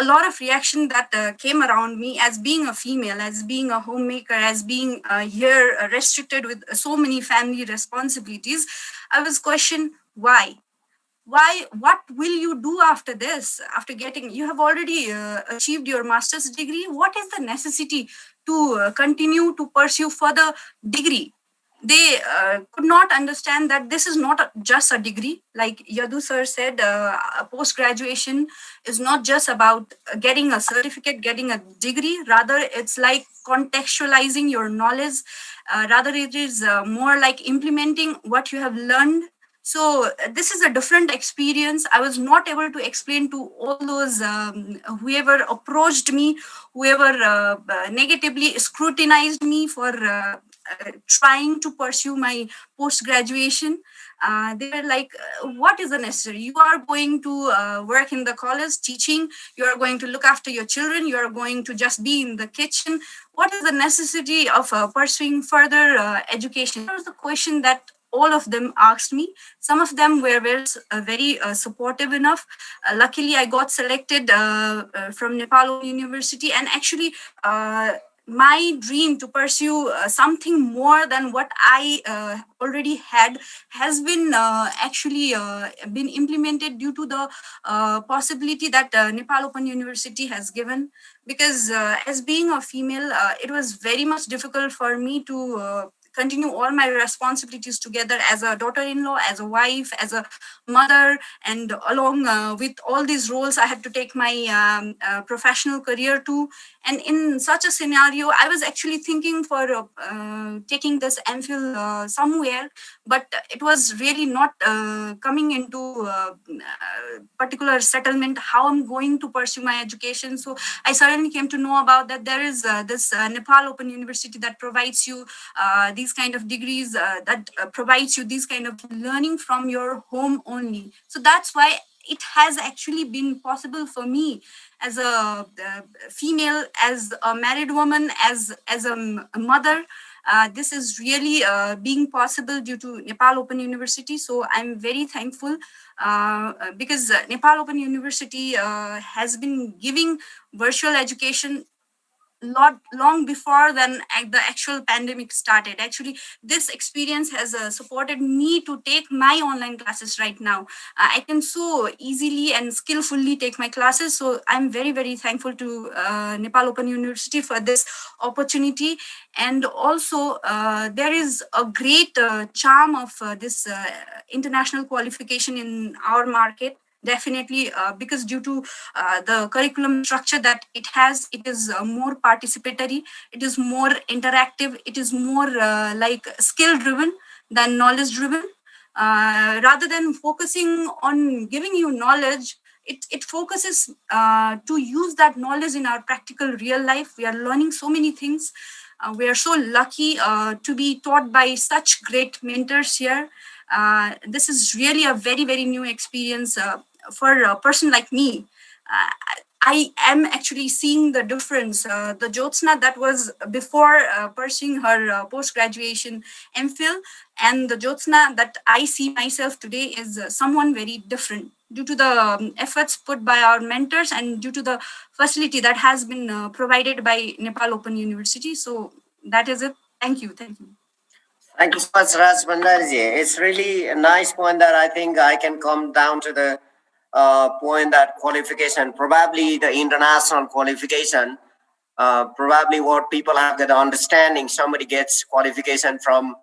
a lot of reaction that came around me as being a female, as being a homemaker, as being here restricted with so many family responsibilities. I was questioned, why? What will you do after this? After you have already achieved your master's degree, what is the necessity to continue to pursue further degree? They could not understand that this is not just a degree. Like Yadu sir said, post-graduation is not just about getting a certificate, getting a degree. Rather, it's like contextualizing your knowledge. Rather, it is more like implementing what you have learned. So this is a different experience. I was not able to explain to all those whoever approached me, whoever negatively scrutinized me for trying to pursue my post-graduation. They were like, what is the necessary? You are going to work in the college teaching, you are going to look after your children, you are going to just be in the kitchen. What is the necessity of pursuing further education? That was the question that all of them asked me. Some of them were very supportive enough. Luckily, I got selected from Nepal University, and actually, my dream to pursue something more than what I already had has been actually been implemented due to the possibility that Nepal Open University has given. Because as being a female, it was very much difficult for me to continue all my responsibilities together as a daughter-in-law, as a wife, as a mother, and along with all these roles, I had to take my professional career too. And in such a scenario, I was actually thinking for taking this MPhil somewhere, but it was really not coming into particular settlement how I'm going to pursue my education. So I suddenly came to know about that there is this Nepal Open University that provides you these kind of degrees, that provides you these kind of learning from your home only. So that's why it has actually been possible for me as a female, as a married woman, as a mother. This is really being possible due to Nepal Open University. So I'm very thankful because Nepal Open University has been giving virtual education long before than the actual pandemic started. Actually, this experience has supported me to take my online classes right now. I can so easily and skillfully take my classes. So I'm very, very thankful to Nepal Open University for this opportunity. And also, there is a great charm of this international qualification in our market. Definitely, because due to the curriculum structure that it is more participatory, it is more interactive, it is more like skill driven than knowledge driven. Rather than focusing on giving you knowledge, it focuses to use that knowledge in our practical real life. We are learning so many things. We are so lucky to be taught by such great mentors here. This is really a very, very new experience for a person like me. I am actually seeing the difference. The Jyotsna that was before pursuing her post-graduation MPhil, and the Jyotsna that I see myself today is someone very different due to the efforts put by our mentors and due to the facility that has been provided by Nepal Open University. So that is it. Thank you. Thank you. Thank you so much, Raj Bhandarji. It's really a nice point that I think I can come down to the point that qualification, probably the international qualification, probably what people have that understanding, somebody gets qualification from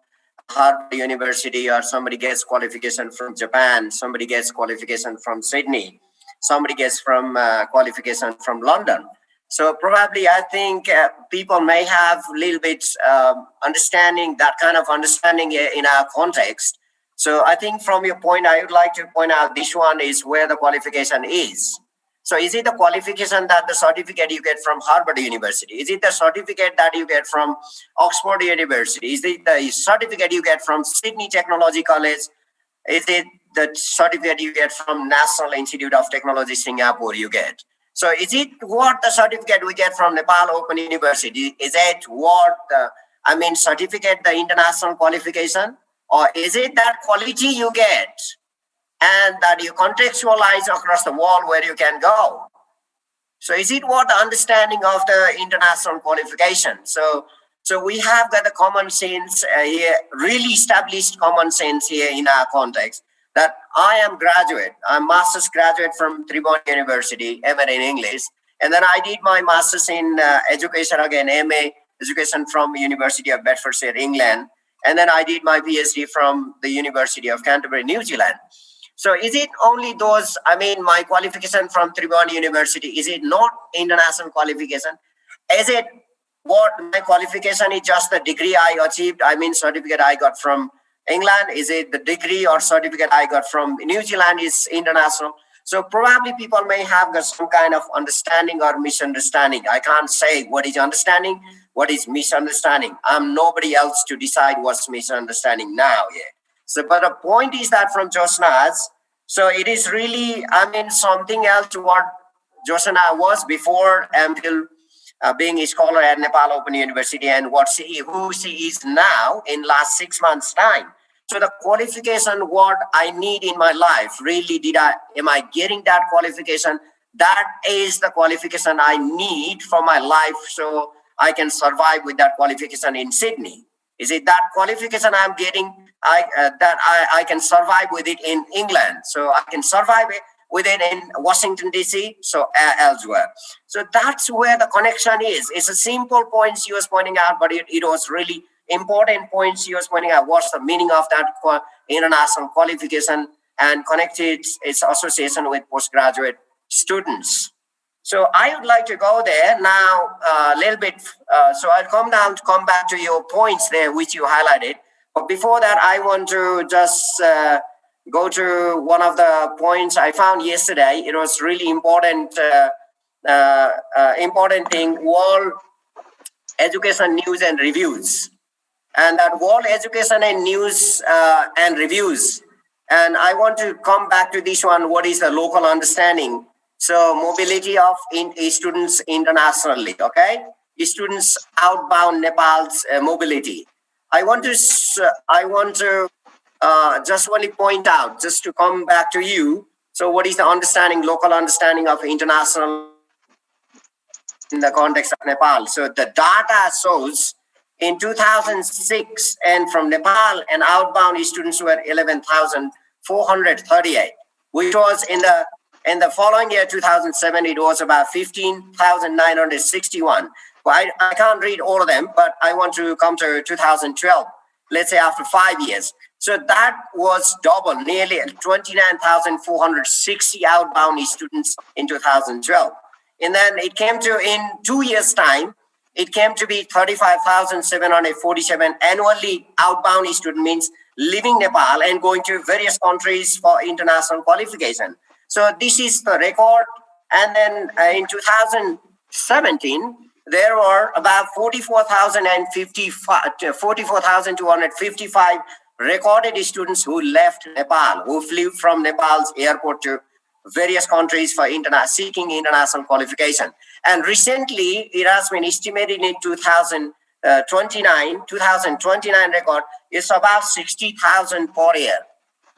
Harvard University, or somebody gets qualification from Japan, somebody gets qualification from Sydney, somebody gets from qualification from London. So probably I think people may have a little bit understanding, that kind of understanding in our context. So I think from your point, I would like to point out this one is where the qualification is. So is it the qualification that the certificate you get from Harvard University? Is it the certificate that you get from Oxford University? Is it the certificate you get from Sydney Technology College? Is it the certificate you get from National Institute of Technology Singapore you get? So is it what the certificate we get from Nepal Open University? Is it what certificate, the international qualification? Or is it that quality you get and that you contextualize across the world where you can go? So is it what the understanding of the international qualification? So we have got the common sense here, really established common sense here in our context, that I am graduate. I'm master's graduate from Tribhuvan University, MA in English. And then I did my master's in education again, MA education from University of Bedfordshire, England. And then I did my PhD from the University of Canterbury, New Zealand. So is it only those, my qualification from Tribhuvan University, is it not international qualification? Is it what my qualification is just the degree I achieved, certificate I got from England? Is it the degree or certificate I got from New Zealand is international? So probably people may have got some kind of understanding or misunderstanding. I can't say what is understanding, what is misunderstanding. I'm nobody else to decide what's misunderstanding now. Yeah. So, but the point is that from Jyotsna's, so it is really, something else to what Jyotsna was before MPhil, being a scholar at Nepal Open University, and who she is now in last 6 months' time. So the qualification, what I need in my life, really am I getting that qualification? That is the qualification I need for my life, so I can survive with that qualification in Sydney. Is it that qualification I'm getting that I can survive with it in England? So I can survive with it in Washington, D.C., so elsewhere. So that's where the connection is. It's a simple point she was pointing out, but it was really important points she was pointing out. What's the meaning of that international qualification and connected its association with postgraduate students. So I would like to go there now a little bit. So I'll come back to your points there, which you highlighted. But before that, I want to just go to one of the points I found yesterday. It was really important thing, World Education News and Reviews. And that World Education and News and Reviews. And I want to come back to this one. What is the local understanding? So mobility of students internationally, okay? Students outbound Nepal's mobility. I want to just only point out, just to come back to you. So what is the understanding, local understanding of international in the context of Nepal? So the data shows in 2006, and from Nepal and outbound students were 11,438, which was in the following year, 2007, it was about 15,961. Well, I can't read all of them, but I want to come to 2012, let's say after 5 years. So that was double, nearly 29,460 outbound students in 2012. And then it came to, in 2 years' time, it came to be 35,747 annually outbound student, means leaving Nepal and going to various countries for international qualification. So this is the record. And then in 2017, there were about 44,255 recorded students who left Nepal, who flew from Nepal's airport to various countries for seeking international qualification. And recently, it has been estimated in 2029 record is about 60,000 per year.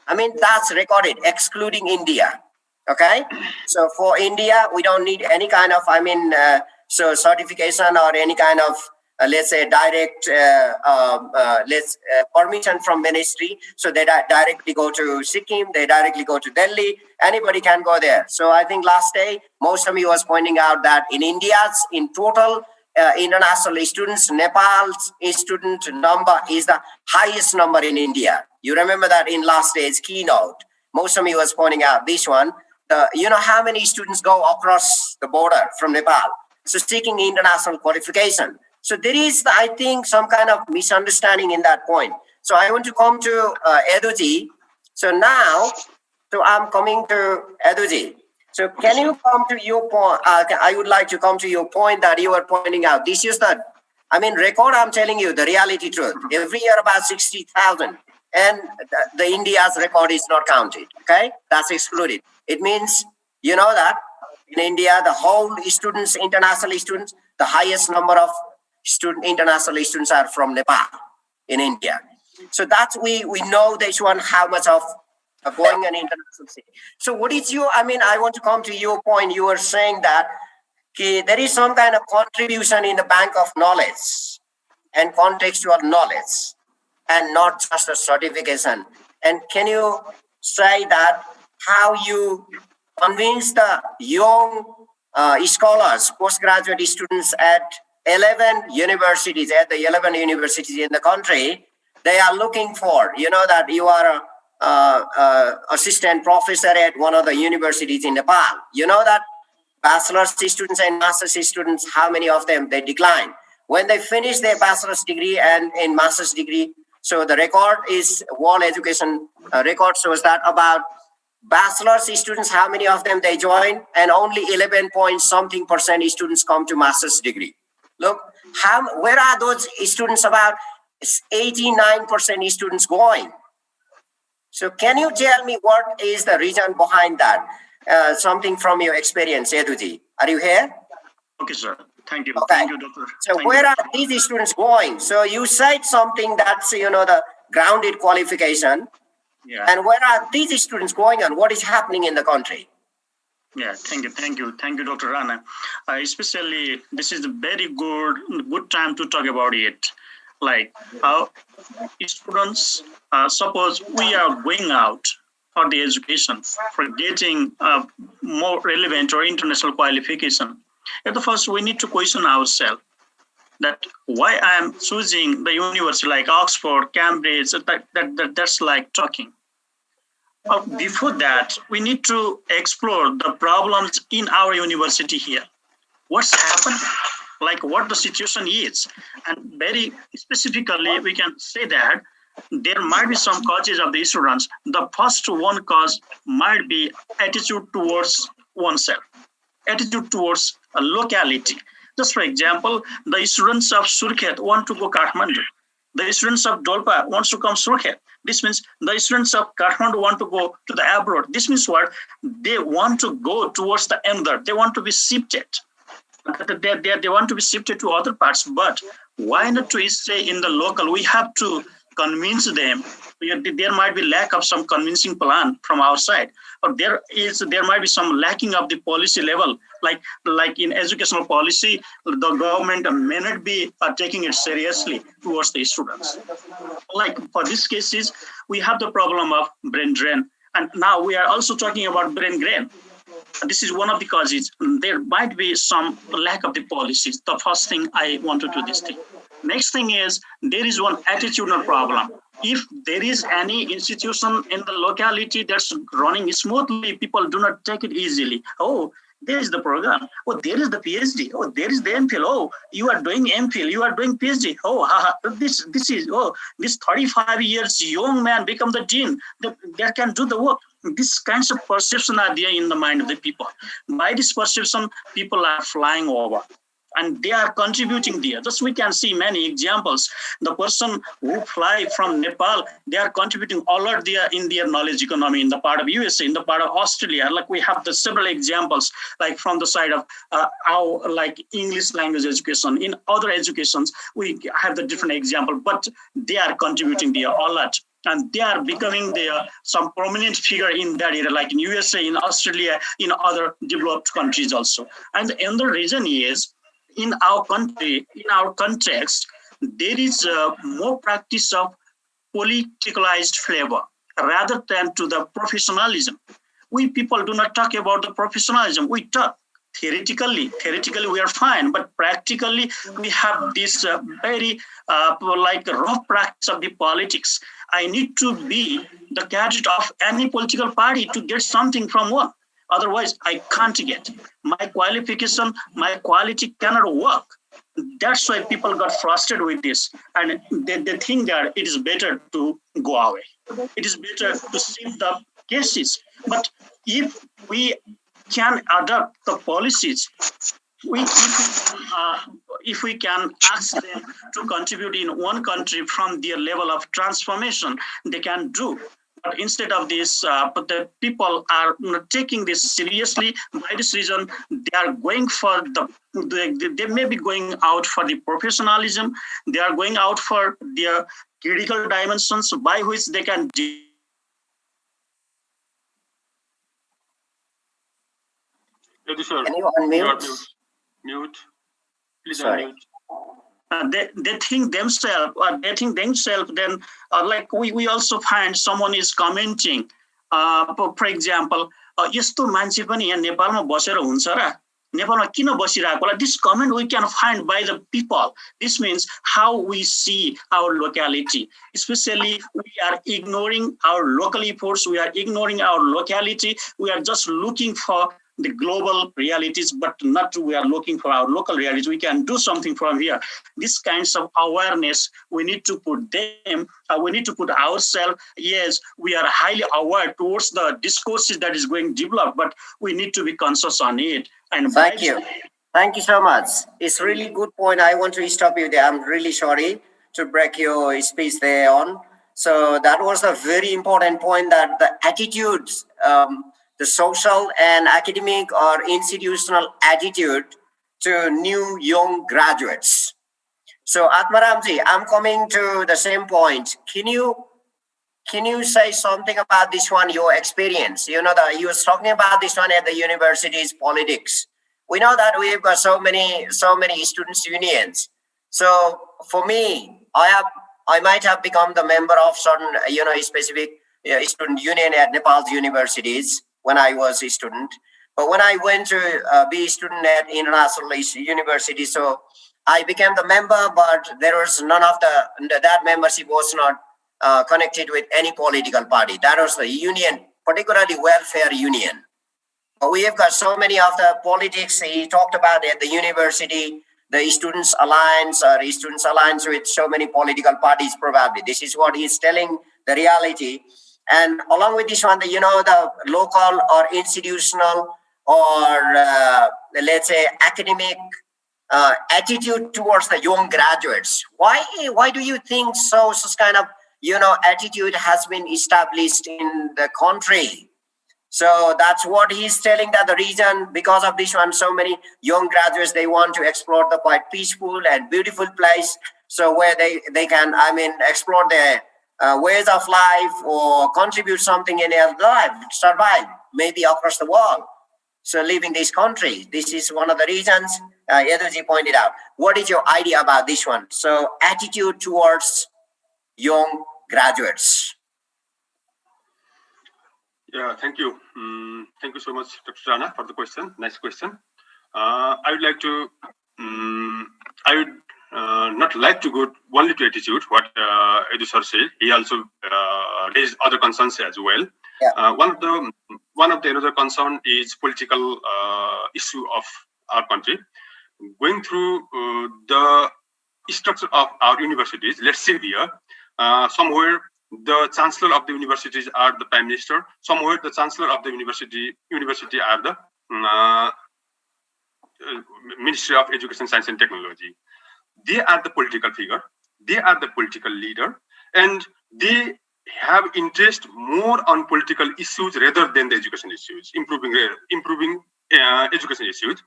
I mean, that's recorded, excluding India. Okay? So for India, we don't need any kind of, so certification or any kind of, let's say, direct permission from ministry. So they directly go to Sikkim, they directly go to Delhi. Anybody can go there. So I think last day, most of you was pointing out that in India's, in total international students, Nepal's student number is the highest number in India. You remember that in last day's keynote. Most of you was pointing out this one. You know how many students go across the border from Nepal? So seeking international qualification. So there is, I think, some kind of misunderstanding in that point. So I want to come to Eduji. So now, so I'm coming to Eduji. So can you come to your point? I would like to come to your point that you were pointing out. This is the, record, I'm telling you, the reality truth. Every year about 60,000. And the India's record is not counted, okay? That's excluded. It means, you know that in India, the whole students, international students, the highest number of international students are from Nepal in India. So that's, we know this one, how much of going an international city. So what is your, I want to come to your point. You were saying that there is some kind of contribution in the bank of knowledge and contextual knowledge and not just a certification. And can you say that how you convince the young scholars, postgraduate students at 11 universities, in the country, they are looking for, that you are a assistant professor at one of the universities in Nepal. You know that bachelor's students and master's students, how many of them, they decline. When they finish their bachelor's degree and in master's degree, so the record is, World Education record shows that about bachelor's students, how many of them they join, and only 11 point something percent students come to master's degree. Look, where are those students? About 89% students going. So can you tell me what is the reason behind that? Something from your experience, Eduji. Are you here? Okay, sir. Thank you. Okay. Thank you, doctor. So where are these students going? So you said something that's, the grounded qualification. Yeah. And where are these students going and what is happening in the country? Yeah, thank you, Dr. Rana. Especially, this is a very good time to talk about it. Like how students, suppose we are going out for the education, for getting more relevant or international qualification. At the first, we need to question ourselves that why I am choosing the university like Oxford, Cambridge. That's like talking. Before that, we need to explore the problems in our university here. What's happened, like what the situation is. And very specifically, we can say that there might be some causes of the students. The first one cause might be attitude towards oneself, attitude towards a locality. Just for example, the students of Surkhet want to go Kathmandu. The students of Dolpa wants to come Surkhet. This means the students of Kathmandu want to go to the abroad. This means what? They want to go towards the Andhra. They want to be shifted. They want to be shifted to other parts. But why not to stay in the local? We have to convince them. There might be lack of some convincing plan from our side, or there might be some lacking of the policy level. Like in educational policy, the government may not be taking it seriously towards the students. Like for these cases, we have the problem of brain drain, and now we are also talking about brain drain. This is one of the causes. There might be some lack of the policies. The first thing I want to do this thing. Next thing is there is one attitudinal problem. If there is any institution in the locality that's running smoothly, people do not take it easily. Oh, there is the program. Oh, there is the PhD. Oh, there is the MPhil. Oh, you are doing MPhil. You are doing PhD. Oh, this 35 years young man become the dean that can do the work. These kinds of perception are there in the mind of the people. By this perception, people are flying over. And they are contributing there. Just we can see many examples. The person who fly from Nepal, they are contributing a lot there in their knowledge economy in the part of USA, in the part of Australia. Like we have the several examples, like from the side of our like English language education. In other educations, we have the different example, but they are contributing there a lot. And they are becoming some prominent figure in that area, like in USA, in Australia, in other developed countries also. And the other reason is, in our country, in our context, there is more practice of politicalized flavor rather than to the professionalism. We people do not talk about the professionalism. We talk theoretically we are fine, but practically we have this very like rough practice of the politics. I need to be the candidate of any political party to get something from one. Otherwise, I can't get. My qualification, my quality cannot work. That's why people got frustrated with this. And they think that it is better to go away. It is better to shift the cases. But if we can adopt the policies, if we can ask them to contribute in one country from their level of transformation, they can do. But instead of this, but the people are not taking this seriously. By this reason, they are going for they may be going out for the professionalism. They are going out for their critical dimensions by which they can. Can you unmute? Mute. Please Sorry. unmute. They think themselves, then like we also find someone is commenting, for example, यस्तो मान्छे पनि यहाँ नेपालमा बसेर हुन्छ र नेपालमा किन बसिरहेको होला. This comment we can find by the people. This means how we see our locality. Especially we are ignoring our local efforts, we are ignoring our locality, we are just looking for the global realities, but not we are looking for our local realities. We can do something from here. These kinds of awareness, we need to put them, we need to put ourselves, yes, we are highly aware towards the discourses that is going to develop, but we need to be conscious on it. And thank you. Thank you so much. It's really good point. I want to stop you there. I'm really sorry to break your speech there on. So that was a very important point, that the attitudes, the social and academic or institutional attitude to new young graduates. So Atmaramji, I'm coming to the same point. Can you say something about this one, your experience? You know that you was talking about this one at the university's politics. We know that we've got so many students unions. So for me, I might have become the member of certain specific student union at Nepal's universities when I was a student. But when I went to be a student at international university, so I became the member, but there was none of that membership was not connected with any political party. That was the union, particularly welfare union. We have got so many of the politics he talked about at the university, the students alliance or students alliance with so many political parties probably. This is what he's telling the reality. And along with this one, the local or institutional or let's say academic attitude towards the young graduates. Why do you think such kind of attitude has been established in the country? So that's what he's telling, that the reason because of this one, so many young graduates, they want to explore the quite peaceful and beautiful place. So where they can, explore their ways of life or contribute something in their life, survive, maybe across the world. So leaving this country, this is one of the reasons Yadaji pointed out. What is your idea about this one? So attitude towards young graduates. Yeah, thank you. Thank you so much, Dr. Rana, for the question. Nice question. I would like to, I would not like to go only to attitude, what Edu sir said. He also raised other concerns as well. Yeah. One of the another concern is political issue of our country. Going through the structure of our universities, let's say here, somewhere the chancellor of the universities are the prime minister. Somewhere the chancellor of the university are the Ministry of Education, Science and Technology. They are the political figure. They are the political leader, and they have interest more on political issues rather than the education issues, improving education issues.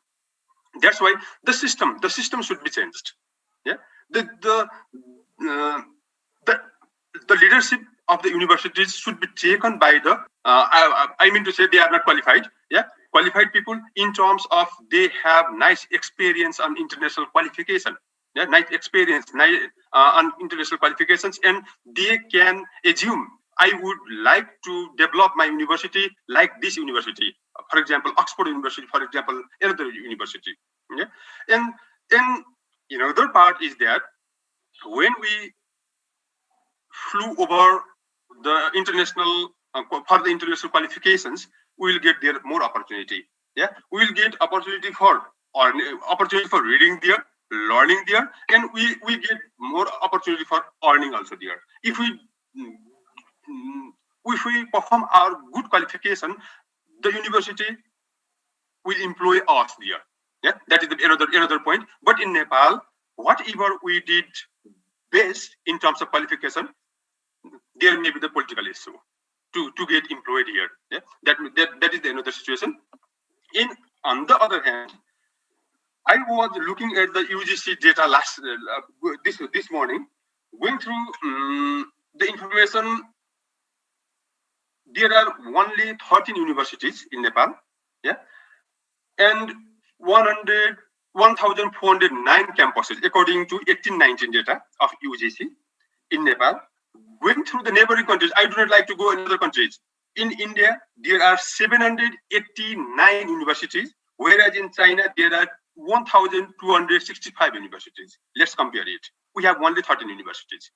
That's why the system should be changed. Yeah, the leadership of the universities should be taken by the I mean to say they are not qualified. Yeah, qualified people in terms of they have nice experience on international qualification. Yeah, nice experience on international qualifications, and they can assume I would like to develop my university like this university, for example, Oxford University, for example, another university. Yeah, and another part is that when we flew over the international for the international qualifications, we will get there more opportunity. Yeah, we will get opportunity for reading there, learning there, and we get more opportunity for earning also there. If we perform our good qualification, the university will employ us there. Yeah, that is another point. But in Nepal, whatever we did best in terms of qualification, there may be the political issue to get employed here. Yeah, that is another situation. On the other hand, I was looking at the UGC data this morning, going through the information. There are only 13 universities in Nepal, yeah, and 1,409 campuses according to 1819 data of UGC in Nepal. Going through the neighboring countries, I do not like to go in other countries. In India, there are 789 universities, whereas in China, there are 1,265 universities. Let's compare it. We have only 13 universities.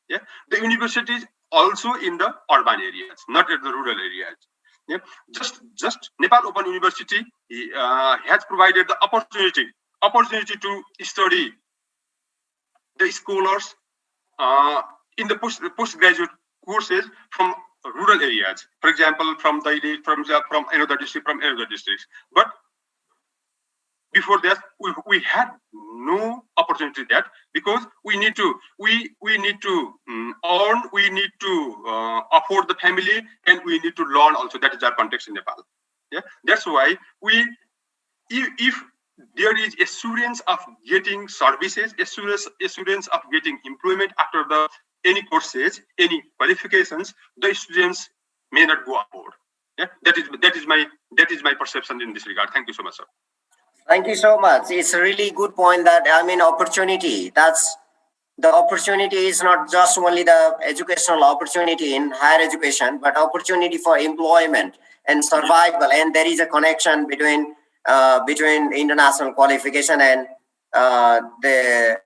Yeah, the universities also in the urban areas, not in the rural areas. Yeah, just Nepal Open University has provided the opportunity to study the scholars in the postgraduate courses from rural areas, for example, from Delhi, from another district, But before that, we had no opportunity that because we need to earn, we need to afford the family, and we need to learn also. That is our context in Nepal. Yeah, that's why if there is assurance of getting services, assurance of getting employment after the any courses, any qualifications, the students may not go aboard. Yeah, that is my perception in this regard. Thank you so much, sir. Thank you so much. It's a really good point that, I mean, opportunity. That's the opportunity is not just only the educational opportunity in higher education, but opportunity for employment and survival. And there is a connection between international qualification and the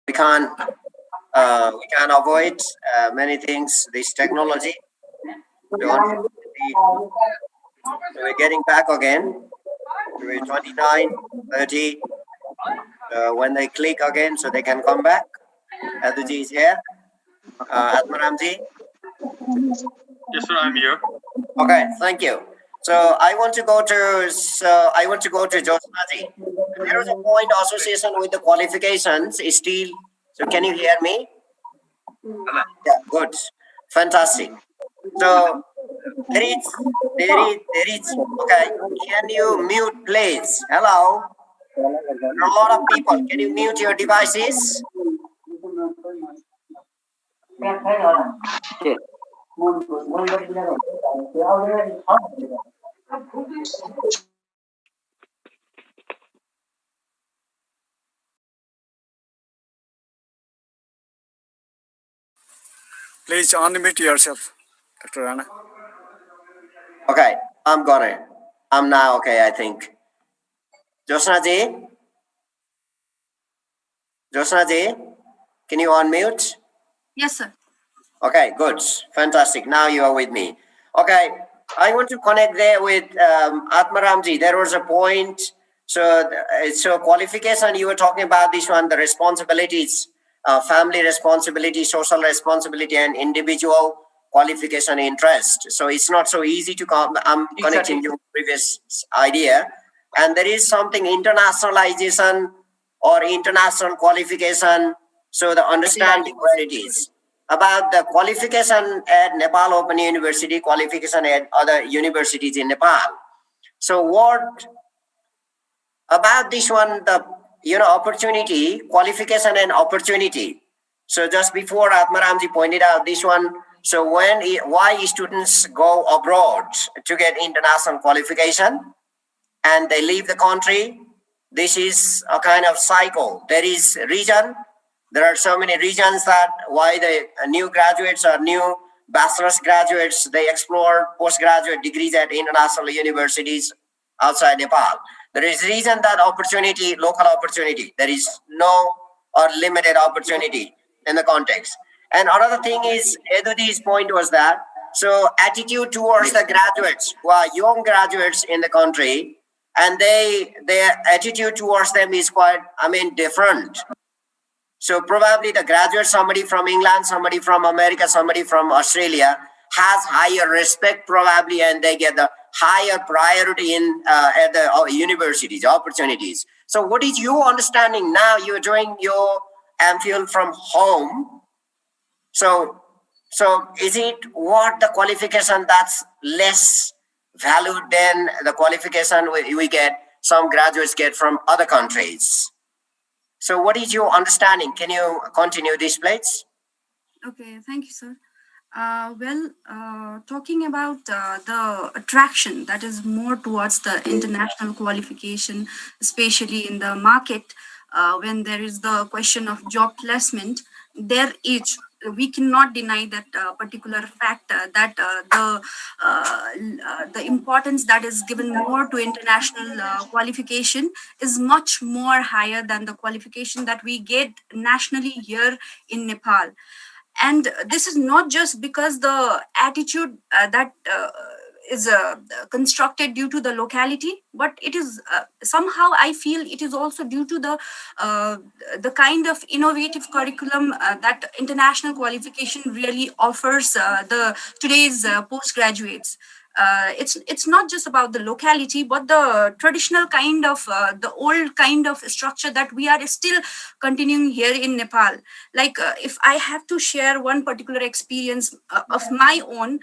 we can't avoid many things. This technology. So unfortunately, we're getting back again. We're 29, 30. When they click again, so they can come back. Aduji is here. Atmaramji. Yes, sir, I'm here. Okay, thank you. So I want to go to Josnaji. There is a point association with the qualifications is still. So can you hear me? Yeah, good, fantastic. So there is. Okay, can you mute, please? Hello. There are a lot of people. Can you mute your devices? Please unmute yourself, Dr. Rana. Okay, I'm now okay, I think. Josna ji, can you unmute? Yes, sir. Okay, good, fantastic. Now you are with me. Okay, I want to connect there with Atmaramji. There was a point. So qualification, you were talking about this one, the responsibilities, family responsibility, social responsibility, and individual qualification interest. So it's not so easy to come. I'm connecting your previous idea. And there is something internationalization or international qualification. So the understanding where it is about the qualification at Nepal Open University, qualification at other universities in Nepal. So what about this one, the opportunity, qualification and opportunity. So just before Atmaramji pointed out this one, so why students go abroad to get international qualification and they leave the country, this is a kind of cycle. There is reason. There are so many reasons that why the new graduates or new bachelor's graduates, they explore postgraduate degrees at international universities outside Nepal. There is reason that opportunity, local opportunity. There is no or limited opportunity in the context. And another thing is, Edudi's point was that, so attitude towards the graduates who are young graduates in the country, and their attitude towards them is quite, different. So probably the graduate, somebody from England, somebody from America, somebody from Australia, has higher respect probably, and they get the higher priority in at the universities, opportunities. So what is your understanding now? You're doing your MPhil from home. So So is it what the qualification that's less valued than the qualification we get, some graduates get from other countries? So what is your understanding? Can you continue this, please? Okay, thank you, sir. Talking about the attraction that is more towards the international qualification, especially in the market, when there is the question of job placement, there is we cannot deny that particular fact that the importance that is given more to international qualification is much more higher than the qualification that we get nationally here in Nepal. And this is not just because the attitude that is constructed due to the locality, but it is somehow I feel it is also due to the kind of innovative curriculum that international qualification really offers the today's postgraduates. It's not just about the locality, but the traditional kind of the old kind of structure that we are still continuing here in Nepal. Like if I have to share one particular experience of my own,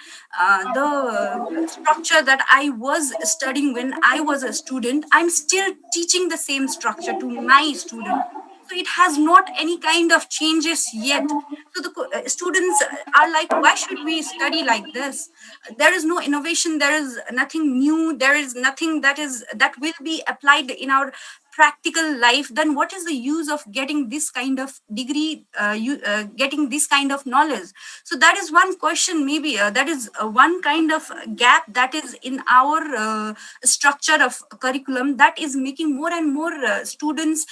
the structure that I was studying when I was a student, I'm still teaching the same structure to my student. So it has not any kind of changes yet. So the students are like, why should we study like this? There is no innovation, there is nothing new, there is nothing that will be applied in our practical life. Then what is the use of getting this kind of degree, getting this kind of knowledge? So that is one question, maybe that is one kind of gap that is in our structure of curriculum that is making more and more students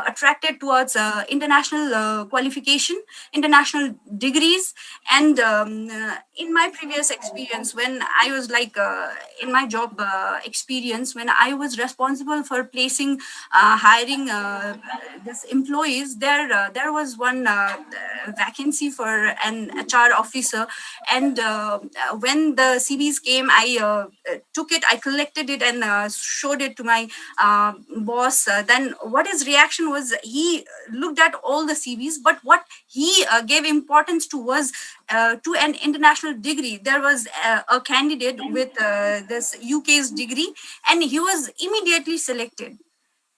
attracted towards international qualification, international degrees. And in my previous experience, when I was like in my job experience, when I was responsible for placing hiring this employees, there was one vacancy for an HR officer. And when the CVs came, I took it, I collected it, and showed it to my boss. Then what his reaction was, he looked at all the CVs, but what he gave importance to was to an international degree. There was a candidate with this UK's degree, and he was immediately selected.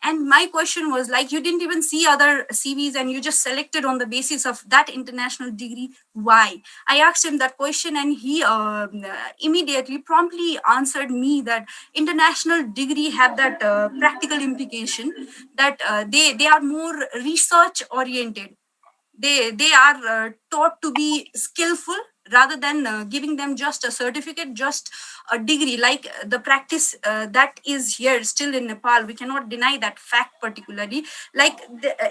And my question was like, you didn't even see other CVs and you just selected on the basis of that international degree. Why? I asked him that question, and he immediately, promptly answered me that international degree have that practical implication, that they are more research oriented. They are taught to be skillful rather than giving them just a certificate, just a degree. Like the practice that is here still in Nepal, we cannot deny that fact particularly. Like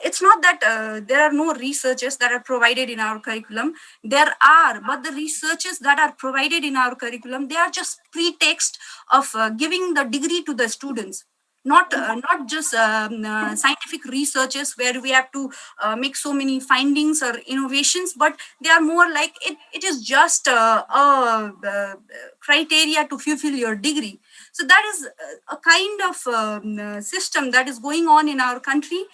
it's not that there are no researches that are provided in our curriculum. There are, but the researches that are provided in our curriculum, they are just pretext of giving the degree to the students. Not just scientific researches where we have to make so many findings or innovations, but they are more like it is just a criteria to fulfill your degree. So that is a kind of system that is going on in our country,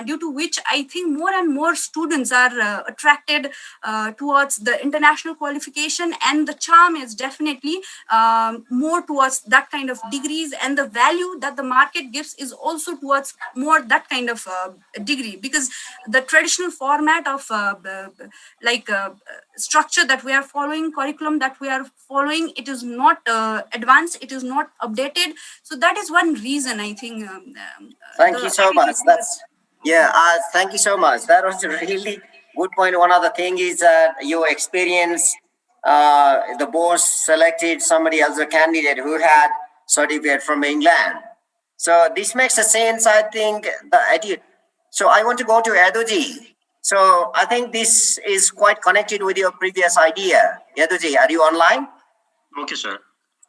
due to which I think more and more students are attracted towards the international qualification, and the charm is definitely more towards that kind of degrees, and the value that the market gives is also towards more that kind of degree, because the traditional format of structure that we are following, curriculum that we are following, it is not advanced, it is not updated. So that is one reason I think. Thank you so much. Thank you so much. That was a really good point. One other thing is that your experience, the boss selected somebody else, a candidate who had certificate from England. So this makes a sense, I think. So I want to go to Yaduji. So I think this is quite connected with your previous idea. Yaduji, are you online? Okay, sir.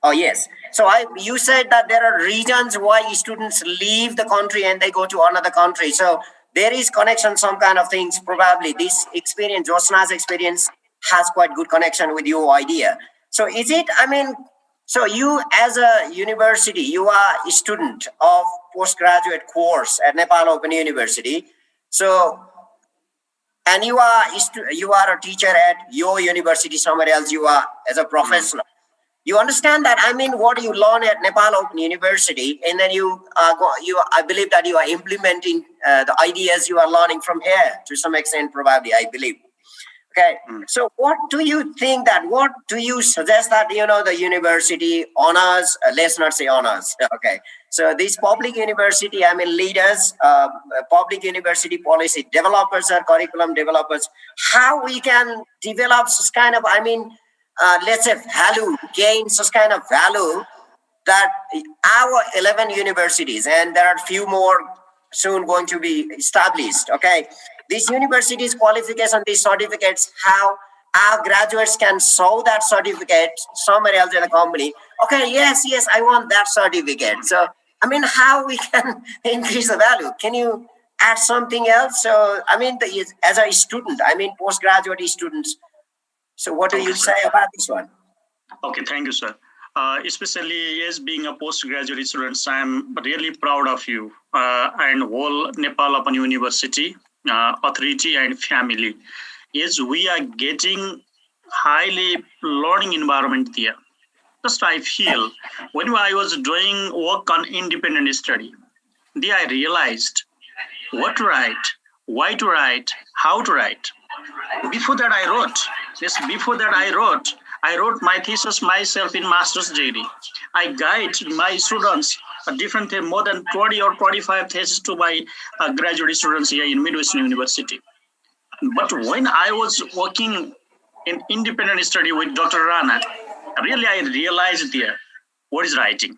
Oh, yes. So you said that there are reasons why students leave the country and they go to another country. So there is connection, some kind of things. Probably this experience, Josna's experience, has quite good connection with your idea. So is it, so you as a university, you are a student of postgraduate course at Nepal Open University. So, and you are a teacher at your university, somewhere else you are as a professor. You understand that, I mean, what you learn at Nepal Open University, and then I believe that you are implementing the ideas you are learning from here to some extent, probably, I believe. Okay, so what do you think what do you suggest that, the university honors, let's not say honors, okay. So these public university, I mean, leaders, public university policy developers or curriculum developers, how we can develop such kind of, I mean, let's say value, gain such kind of value that our 11 universities, and there are few more soon going to be established, okay. These universities qualification, these certificates, how our graduates can show that certificate somewhere else in the company. Okay, yes, I want that certificate. So, I mean, how we can increase the value? Can you add something else? So, I mean, as a student, I mean, postgraduate students. So, what do you say about this one? Okay, thank you, sir. Especially as being a postgraduate student, I'm really proud of you and whole Nepal Open University authority and family. Yes, we are getting highly learning environment there. Just I feel when I was doing work on independent study, there I realized what to write, why to write, how to write. Before that I wrote. Yes, before that I wrote my thesis myself in master's degree. I guide my students different, more than 20 or 25 theses to my graduate students here in Midwestern University. But when I was working in independent study with Dr. Rana, really I realized there what is writing.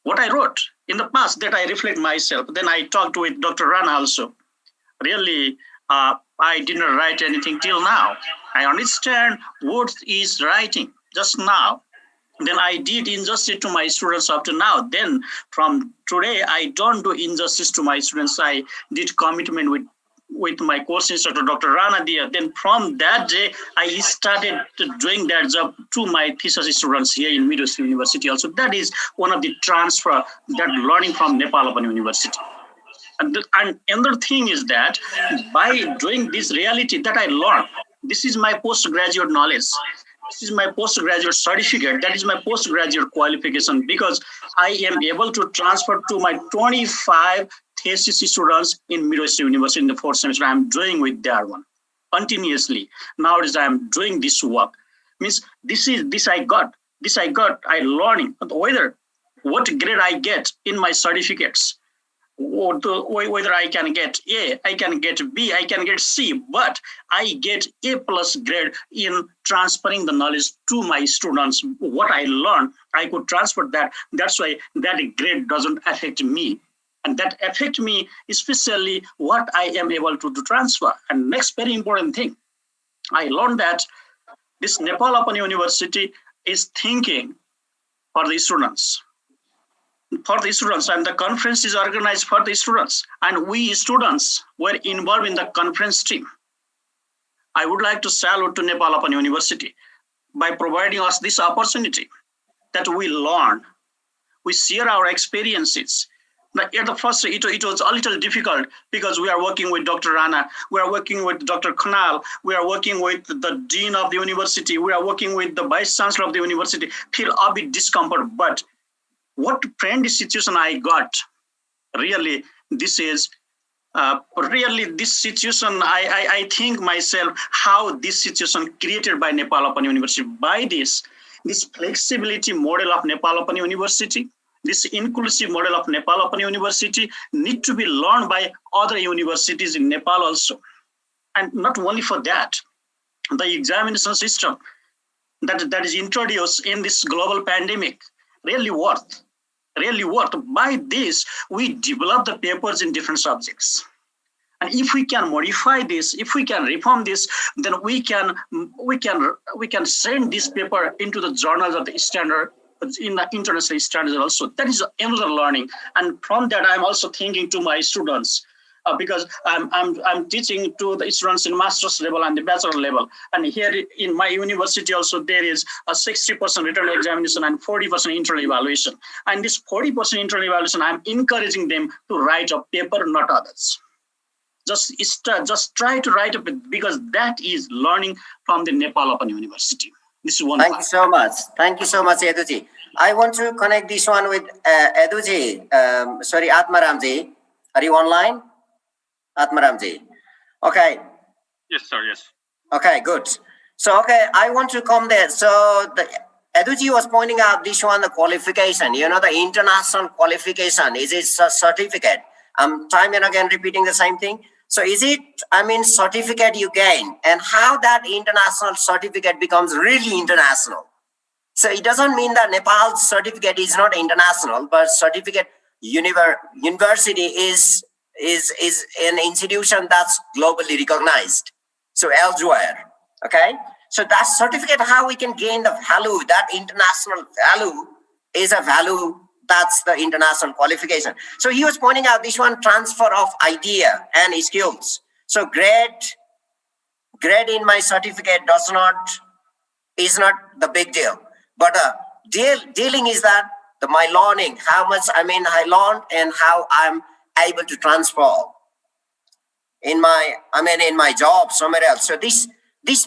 What I wrote in the past, that I reflect myself. Then I talked with Dr. Rana also. Really, I didn't write anything till now. I understand what is writing just now. Then I did injustice to my students up to now. Then from today, I don't do injustice to my students. I did commitment with my course instructor, Dr. Rana there. Then from that day, I started doing that job to my thesis students here in Midwestern University also. That is one of the transfer that learning from Nepal Open University. And another thing is that by doing this reality that I learned, this is my postgraduate knowledge. This is my postgraduate certificate. That is my postgraduate qualification, because I am able to transfer to my 25 thesis students in Midwestern University in the 4th semester. I'm doing with that one continuously. Nowadays, I'm doing this work. Means I learning. But whether what grade I get in my certificates, whether I can get A, I can get B, I can get C, but I get A+ grade in transferring the knowledge to my students. What I learned, I could transfer that. That's why that grade doesn't affect me. And that affect me, especially what I am able to transfer. And next very important thing, I learned that this Nepal Open University is thinking for the students. And the conference is organized for the students, and we students were involved in the conference team. I would like to salute to Nepal Open University by providing us this opportunity that we learn, we share our experiences. At the first, it was a little difficult because we are working with Dr. Rana, we are working with Dr. Khanal, we are working with the Dean of the university, we are working with the Vice Chancellor of the university, feel a bit discomfort, but what friendly situation I got, really, this is this situation, I think myself, how this situation created by Nepal Open University, by this flexibility model of Nepal Open University, this inclusive model of Nepal Open University need to be learned by other universities in Nepal also. And not only for that, the examination system that is introduced in this global pandemic really worked. By this, we develop the papers in different subjects. And if we can modify this, if we can reform this, then we can send this paper into the journals of the standard, in the international standards also. That is another learning. And from that, I'm also thinking to my students, because I'm teaching to the students in master's level and the bachelor level. And here in my university also, there is a 60% written examination and 40% internal evaluation. And this 40% internal evaluation, I'm encouraging them to write a paper, not others. Just try to write up it, because that is learning from the Nepal Open University. This is one. Thank you so much. Thank you so much, Eduji. I want to connect this one with Eduji. Sorry, Atmaramji. Are you online? Atmaramji. Okay. Yes, sir. Yes. Okay, good. So, okay, I want to come there. So, the Eduji was pointing out this one, the qualification, the international qualification, is it a certificate? I'm time and again repeating the same thing. So is it, certificate you gain, and how that international certificate becomes really international? So it doesn't mean that Nepal's certificate is not international, but certificate university is an institution that's globally recognized. So elsewhere, okay? So that certificate, how we can gain the value, that international value is a value, that's the international qualification. So he was pointing out this one, transfer of idea and skills. So grade in my certificate is not the big deal. But dealing is that my learning, how much I learned and how I'm able to transfer in my job somewhere else. So this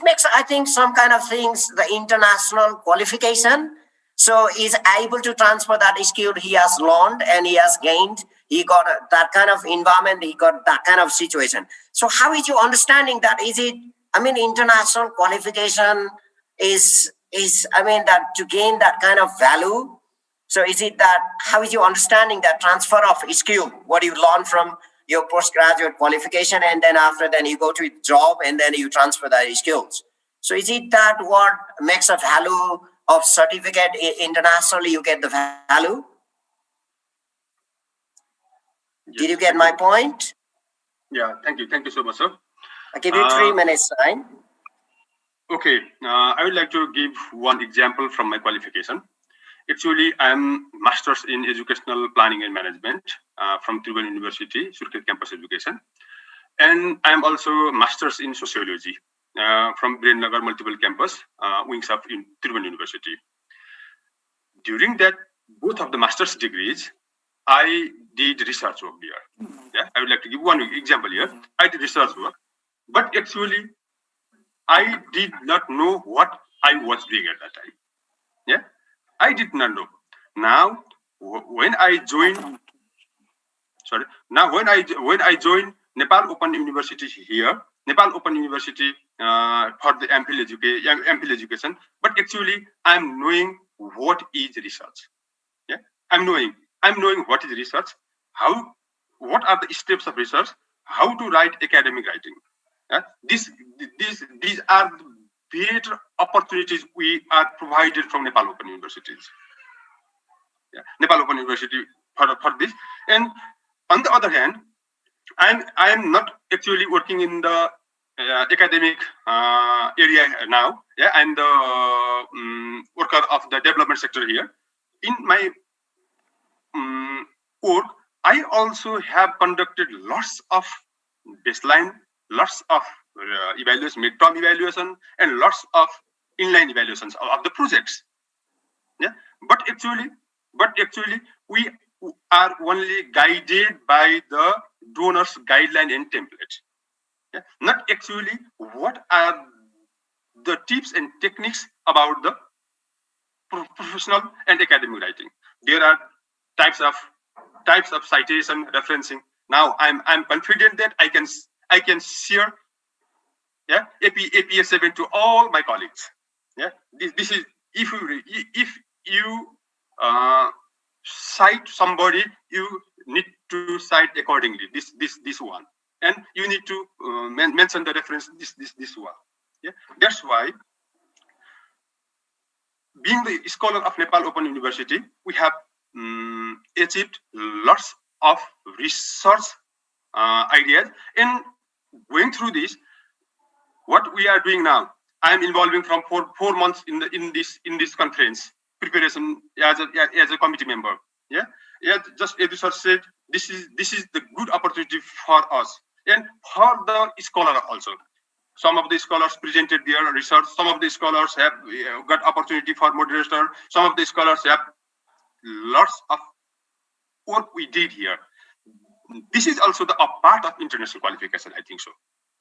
makes, I think, some kind of things, the international qualification. So he's able to transfer that skill he has learned and he has gained. He got that kind of environment, he got that kind of situation. So how is your understanding that? Is it, international qualification is that to gain that kind of value? So is it that, how is your understanding that transfer of skill, what you learn from your postgraduate qualification, and then after then you go to a job and then you transfer that skills? So is it that what makes a value of certificate internationally, you get the value? Yes. Did you get my point? Yeah, thank you. Thank you so much, sir. I give you 3 minutes time. Okay, I would like to give one example from my qualification. Actually, I'm Master's in Educational Planning and Management from Tribhuvan University, Surkhet Campus Education. And I'm also Master's in Sociology from Birendnagar Multiple Campus, wings of Tribhuvan University. During that, both of the master's degrees, I did research work there. Yeah, I would like to give one example here. I did research work, but actually, I did not know what I was doing at that time. Yeah, I did not know. Now, when I joined, when I joined Nepal Open University here, Nepal Open University for the MPhil education, but actually I'm knowing what is research. Yeah, I'm knowing what is research, what are the steps of research, how to write academic writing. Yeah? These are the better opportunities we are provided from Nepal Open Universities. Yeah, Nepal Open University for this. And on the other hand, I am not actually working in the academic area now. Yeah, I'm the worker of the development sector here. In my work, I also have conducted lots of baseline, lots of evaluation, midterm evaluation, and lots of inline evaluations of the projects. Yeah, but actually, we are only guided by the donor's guideline and template. Yeah? Not actually what are the tips and techniques about the professional and academic writing. There are types of citation, referencing. Now I'm confident that I can share APA 7 to all my colleagues. Yeah, this is if you cite somebody, you need to cite accordingly. This one, and you need to mention the reference. This one. Yeah, that's why, being the scholar of Nepal Open University, we have achieved lots of research ideas. And going through this, what we are doing now, I am involving from 4 months in this conference preparation as a committee member. Yeah, just as you said, this is the good opportunity for us and for the scholar also. Some of the scholars presented their research. Some of the scholars have got opportunity for moderator. Some of the scholars have lots of work we did here. this is also a part of international qualification, I think so.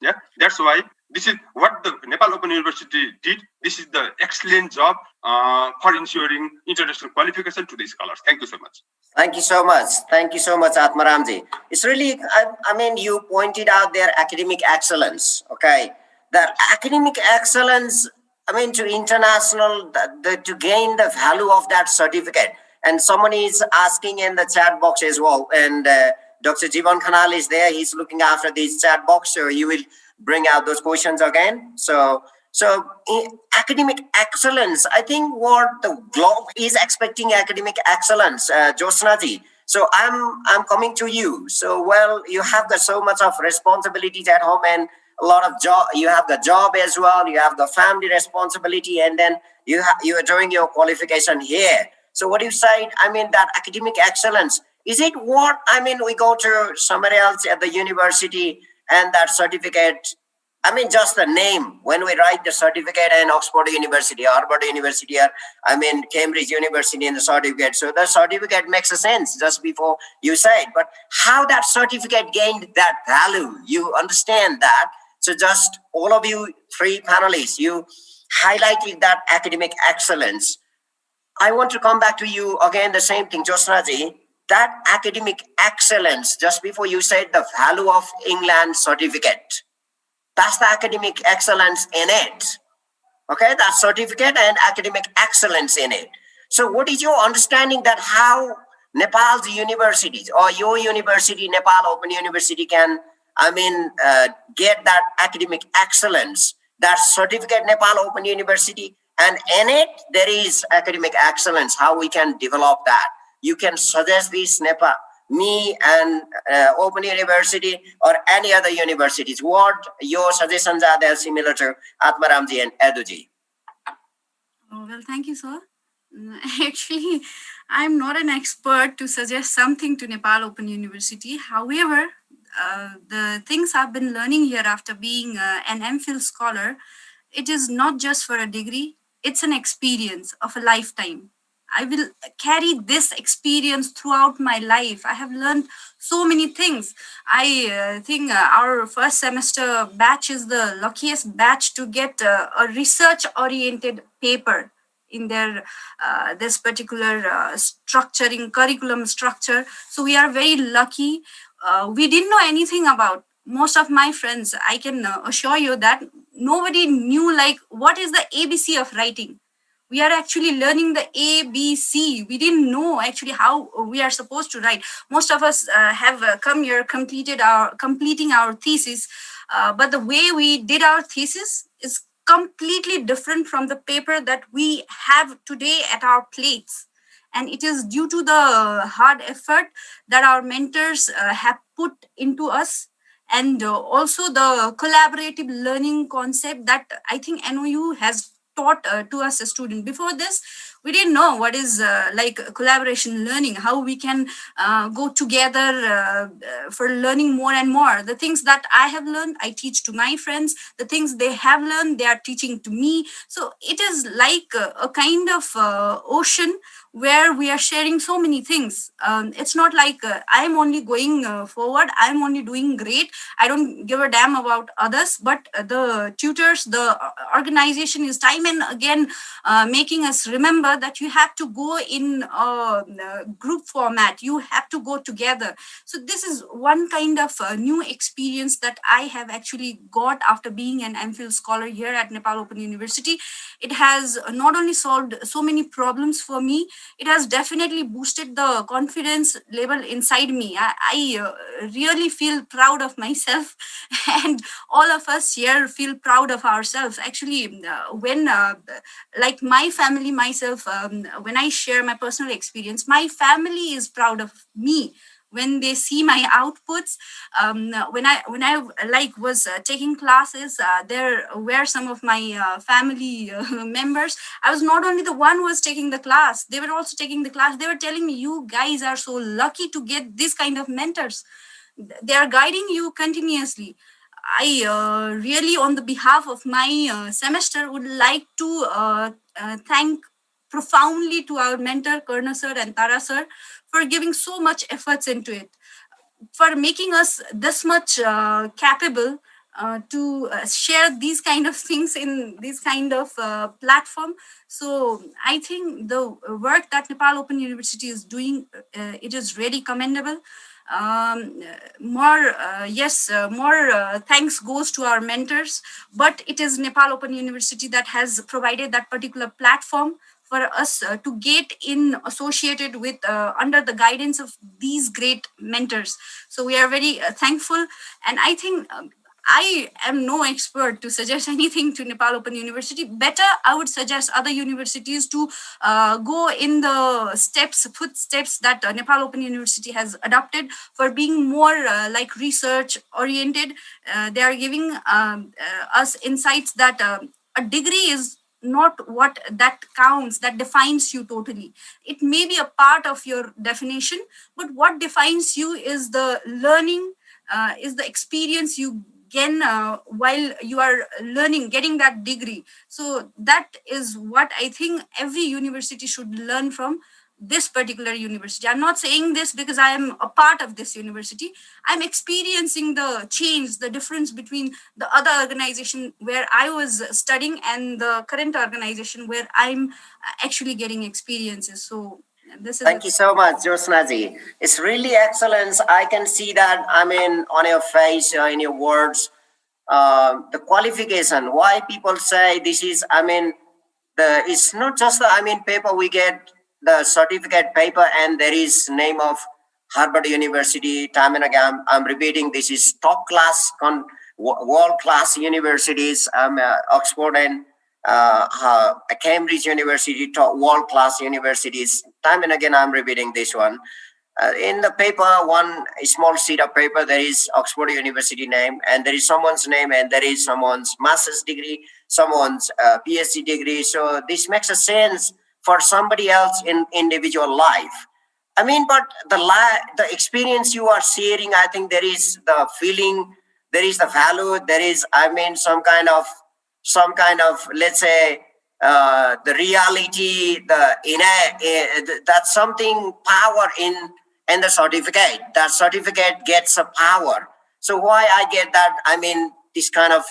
Yeah, that's why this is what the Nepal Open University did. This is the excellent job for ensuring international qualification to the scholars. Thank you so much. Thank you so much. Thank you so much, Atmaramji. It's really, I mean, you pointed out their academic excellence, okay? That academic excellence, I mean, to international, to gain the value of that certificate. And someone is asking in the chat box as well. And Dr. Jivan Khanal is there. He's looking after this chat box. So you will bring out those questions again. So academic excellence, I think what the globe is expecting academic excellence, Josnaji. So I'm coming to you. So, well, you have got so much of responsibilities at home and a lot of job. You have the job as well. You have the family responsibility, and then you are doing your qualification here. So what do you say? I mean, that academic excellence, is it what, I mean, we go to somewhere else at the university and that certificate, I mean, just the name, when we write the certificate in Oxford University, Harvard University, or I mean, Cambridge University in the certificate. So the certificate makes a sense just before you say it. But how that certificate gained that value, you understand that. So just all of you three panelists, you highlighted that academic excellence. I want to come back to you again, the same thing, Josnaji, that academic excellence, just before you said the value of England certificate. That's the academic excellence in it. Okay, that certificate and academic excellence in it. So what is your understanding that how Nepal's universities or your university, Nepal Open University can, I mean, get that academic excellence, that certificate Nepal Open University, and in it, there is academic excellence, how we can develop that. You can suggest this Nepal, me and Open University or any other universities. What your suggestions are there similar to Atmaramji and Eduji? Oh, well, thank you, sir. Actually, I'm not an expert to suggest something to Nepal Open University. However, the things I've been learning here after being an MPhil scholar, it is not just for a degree, it's an experience of a lifetime. I will carry this experience throughout my life. I have learned so many things. I think our first semester batch is the luckiest batch to get a research-oriented paper in their this particular structuring curriculum structure. So we are very lucky. We didn't know anything about. Most of my friends, I can assure you that nobody knew like what is the ABC of writing. We are actually learning the ABC. We didn't know actually how we are supposed to write. Most of us have come here, completing our thesis, but the way we did our thesis is completely different from the paper that we have today at our plates. And it is due to the hard effort that our mentors have put into us, and also the collaborative learning concept that I think NOU has taught to us as students. Before this, we didn't know what is like collaboration learning, how we can go together for learning more and more. The things that I have learned, I teach to my friends. The things they have learned, they are teaching to me. So it is like a kind of ocean where we are sharing so many things. It's not like I'm only going forward, I'm only doing great, I don't give a damn about others, but the tutors, the organization is time and again making us remember that you have to go in a group format, you have to go together. So this is one kind of new experience that I have actually got after being an MPhil scholar here at Nepal Open University. It has not only solved so many problems for me, it has definitely boosted the confidence level inside me. I really feel proud of myself and all of us here feel proud of ourselves. Actually, when like my family, myself, when I share my personal experience, my family is proud of me. When they see my outputs, when I like was taking classes, there were some of my family members. I was not only the one who was taking the class; they were also taking the class. They were telling me, "You guys are so lucky to get this kind of mentors. They are guiding you continuously." I really, on the behalf of my semester, would like to thank profoundly to our mentor, Karna sir and Tara sir, for giving so much efforts into it. for making us this much capable to share these kind of things in this kind of platform. So I think the work that Nepal Open University is doing, it is really commendable. More thanks goes to our mentors, but it is Nepal Open University that has provided that particular platform for us to get in associated with under the guidance of these great mentors. So we are very thankful, and I think I am no expert to suggest anything to Nepal Open University. Better, I would suggest other universities to go in the footsteps that Nepal Open University has adopted for being more like research oriented. They are giving us insights that a degree is not what that counts, that defines you totally. It may be a part of your definition, but what defines you is the learning, is the experience you gain while you are learning, getting that degree. So that is what I think every university should learn from this particular university. I'm not saying this because I am a part of this university. I'm experiencing the change, the difference between the other organization where I was studying and the current organization where I'm actually getting experiences. So this is Thank you so much, Josnaji. It's really excellent. I can see that, I mean, on your face, in your words, the qualification, why people say this is, I mean, it's not just the, I mean, paper we get, the certificate paper, and there is name of Harvard University, time and again, I'm repeating, this is top class, world class universities, Oxford and Cambridge University, top world class universities. Time and again, I'm repeating this one. In the paper, one small sheet of paper, there is Oxford University name, and there is someone's name, and there is someone's master's degree, someone's PhD degree. So this makes a sense for somebody else in individual life. I mean, but the experience you are sharing, I think there is the feeling, there is the value, there is, I mean, some kind of, let's say, the reality, that's something power in the certificate. That certificate gets a power. So why I get that? I mean, this kind of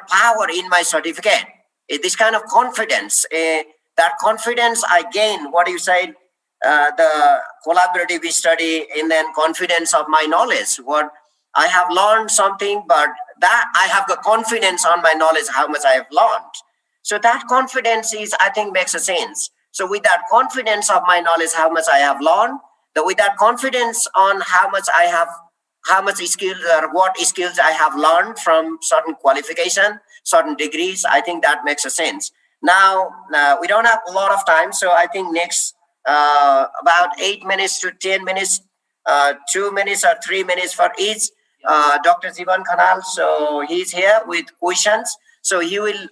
power in my certificate, this kind of confidence, that confidence I gain. What you said, the collaborative study, and then confidence of my knowledge. What I have learned something, but that I have the confidence on my knowledge, how much I have learned. So that confidence is, I think, makes a sense. So with that confidence of my knowledge, how much I have learned, with that confidence on how much skills or what skills I have learned from certain qualification, certain degrees, I think that makes a sense. Now, we don't have a lot of time, so I think next about 8 minutes to 10 minutes, 2 minutes or 3 minutes for each. Dr. Jivan Khanal, so he's here with questions. So he will,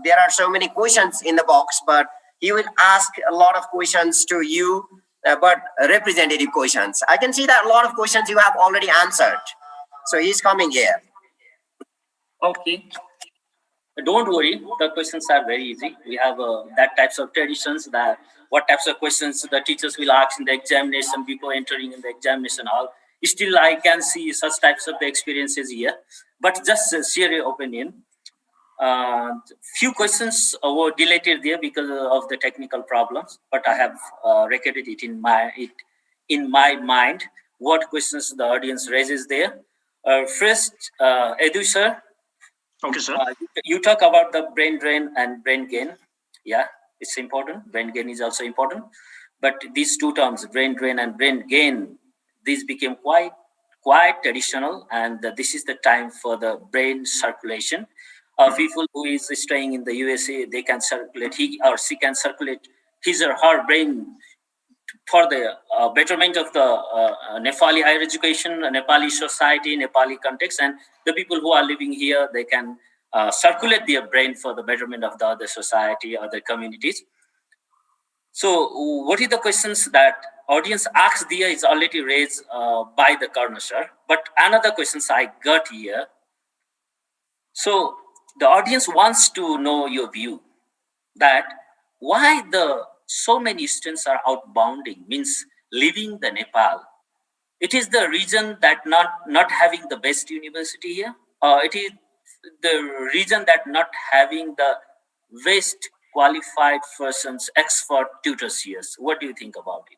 there are so many questions in the box, but he will ask a lot of questions to you, but representative questions. I can see that a lot of questions you have already answered. So he's coming here. Okay. Don't worry, the questions are very easy. We have that types of traditions, that what types of questions the teachers will ask in the examination before entering in the examination hall. Still, I can see such types of the experiences here, but just share your opinion. Few questions were deleted there because of the technical problems, but I have recorded it in my mind. What questions the audience raises there? First, Edu sir. Okay, sir. You talk about the brain drain and brain gain. Yeah, it's important. Brain gain is also important. But these two terms, brain drain and brain gain, these became quite traditional, and this is the time for the brain circulation. People who is staying in the USA, they can circulate, he or she can circulate his or her brain for the betterment of the Nepali higher education, Nepali society, Nepali context, and the people who are living here, they can circulate their brain for the betterment of the other society, other communities. So what are the questions that audience asks there is already raised by the Karna sir, but another questions I got here. So the audience wants to know your view that why so many students are outbounding, means leaving the Nepal It is the reason that not having the best university here, or it is the reason that not having the best qualified persons, expert tutors here. What do you think about it?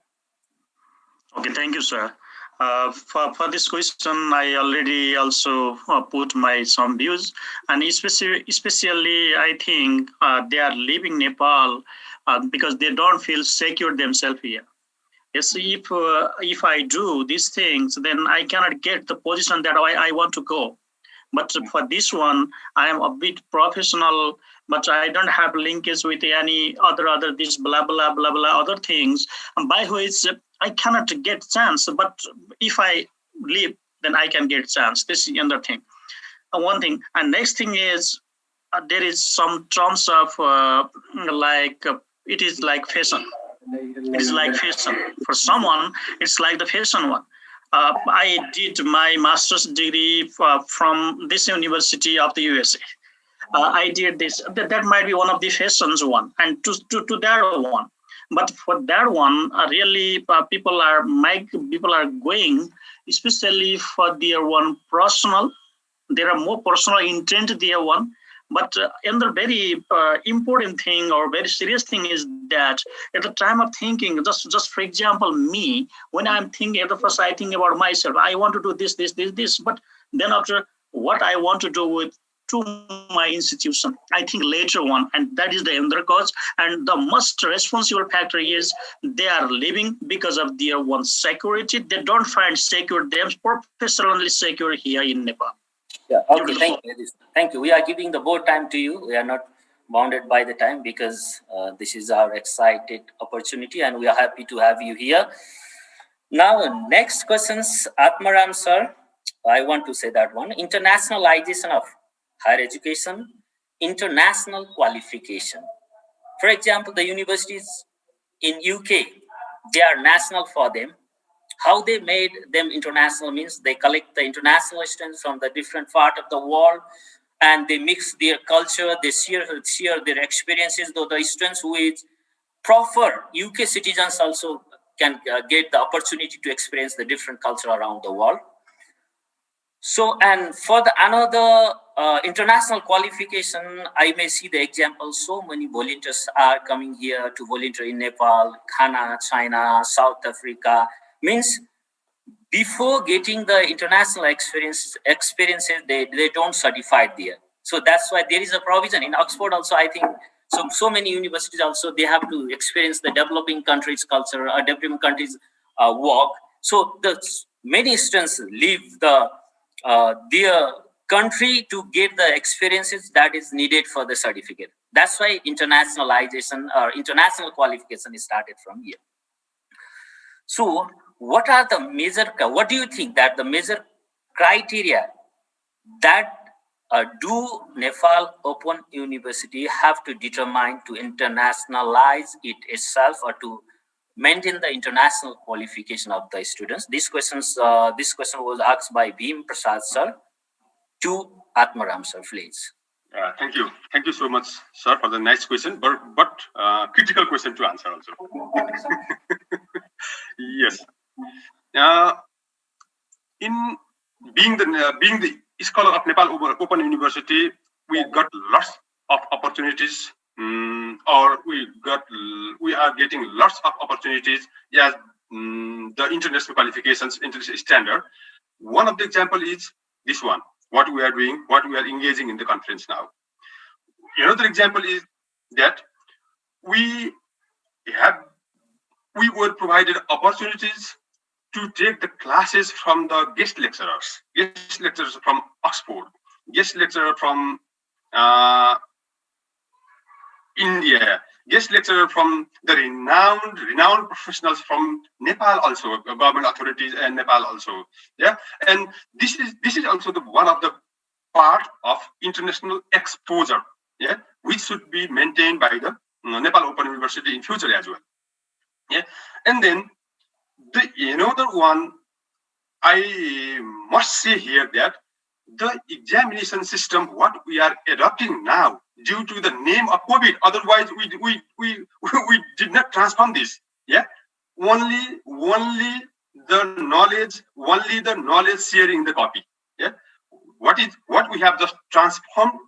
Okay, thank you, sir. For this question, I already also put my some views, and especially I think they are leaving Nepal because they don't feel secure themselves here. Yes, if I do these things, then I cannot get the position that I want to go. But for this one, I am a bit professional, but I don't have linkage with any other this blah blah blah blah other things, by which I cannot get chance. But if I leave, then I can get chance. This is another thing. One thing, and next thing is there is some terms of it is like fashion. It is like fashion. For someone, it's like the fashion one. I did my master's degree from this university of the USA. I did this. That might be one of the fashions one, and to that one. But for that one, really, people are going, especially for their one personal. There are more personal intent there one. But another very important thing or very serious thing is that at the time of thinking, just for example, me, when I'm thinking, at the first I think about myself, I want to do this, but then after what I want to do with to my institution, I think later one, and that is the another cause. And the most responsible factor is they are living because of their one security. They don't find secure, them professionally secure here in Nepal. Yeah, okay, thank you. Thank you. We are giving the board time to you. We are not bounded by the time because this is our excited opportunity and we are happy to have you here. Now, next questions, Atmaram sir. I want to say that one. Internationalization of higher education, international qualification. For example, the universities in UK, they are national for them. How they made them international means they collect the international students from the different part of the world and they mix their culture, they share their experiences, though the students who is proper UK citizens also can get the opportunity to experience the different culture around the world. So, and for the another international qualification, I may see the example, so many volunteers are coming here to volunteer in Nepal, Ghana, China, South Africa, means before getting the international experiences, they don't certify there. So that's why there is a provision in Oxford also, I think, so many universities also, they have to experience the developing countries culture or developing countries work. So the many students leave their country to get the experiences that is needed for the certificate. That's why internationalization or international qualification is started from here. So what do you think that the major criteria that do Nepal Open University have to determine to internationalize it itself or to maintain the international qualification of the students? This question was asked by Bhim Prasad sir to Atmaram sir, please. Thank you. Thank you so much, sir, for the nice question, but critical question to answer also. Yes. In being the scholar of Nepal Open University, we got lots of opportunities, or we are getting lots of opportunities as the international qualifications, international standard. One of the example is this one, what we are doing, what we are engaging in the conference now. Another example is that we were provided opportunities to take the classes from the guest lecturers from Oxford, guest lecturer from India, guest lecturer from the renowned professionals from Nepal also, government authorities and Nepal also. Yeah, and this is also one of the part of international exposure. Yeah, which should be maintained by the Nepal Open University in future as well. Yeah, and then another one I must say here that the examination system what we are adopting now due to the name of COVID, otherwise we did not transform this. Yeah, only the knowledge, only the knowledge sharing the copy. Yeah, what we have just transformed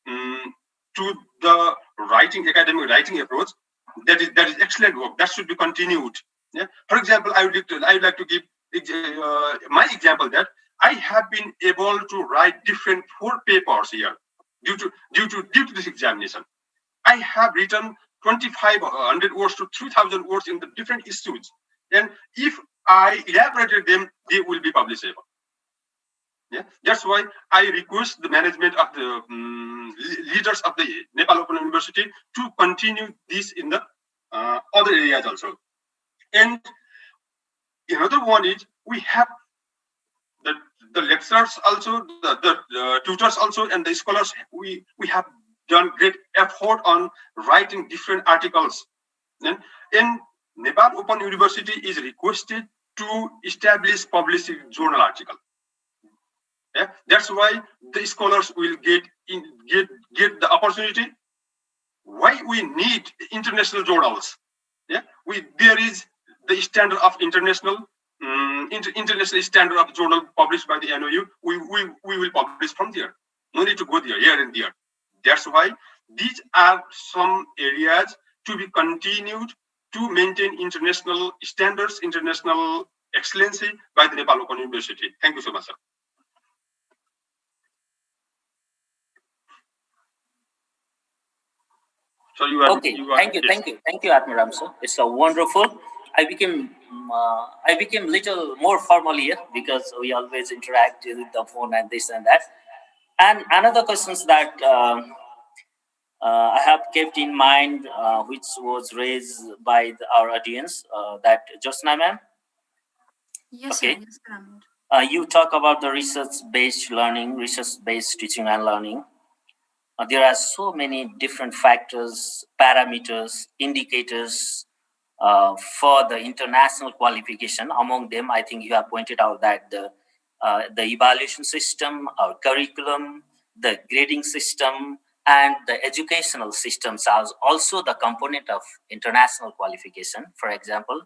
to the academic writing approach. That is excellent work. That should be continued. Yeah. For example, I would like to give my example that I have been able to write different 4 papers here due to this examination. I have written 2,500 words to 3,000 words in the different issues, and if I elaborated them, they will be publishable. Yeah, that's why I request the management of the leaders of the Nepal Open University to continue this in the other areas also. And another one is we have the lecturers also, the tutors also, and the scholars. We have done great effort on writing different articles. And Nepal Open University is requested to establish publishing journal article. Yeah, that's why the scholars will get the opportunity. Why we need international journals? Yeah, there is the standard of international standard of journal published by the NOU. We will publish from there. No need to go there, here and there. That's why these are some areas to be continued to maintain international standards, international excellency by the Nepal Open University. Thank you so much, sir. So okay. Thank you, Atmaram sir. It's a wonderful. I became little more formal here because we always interact with the phone and this and that. And another questions that I have kept in mind, which was raised by our audience, that Josna ma'am. Yes, okay. Sir. Yes, sir. You talk about the research-based learning, research-based teaching and learning. There are so many different factors, parameters, indicators for the international qualification. Among them, I think you have pointed out that the evaluation system, our curriculum, the grading system, and the educational systems are also the component of international qualification. For example,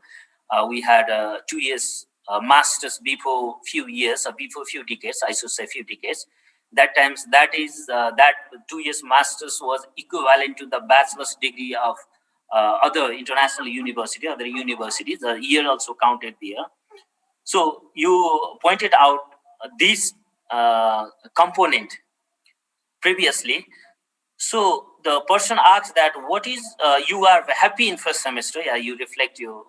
we had 2 years masters before few years, or before few decades, I should say few decades. That 2 years masters was equivalent to the bachelor's degree of other international university, other universities. The year also counted there. So you pointed out this component previously. So the person asks that what is you are happy in first semester? Yeah, you reflect your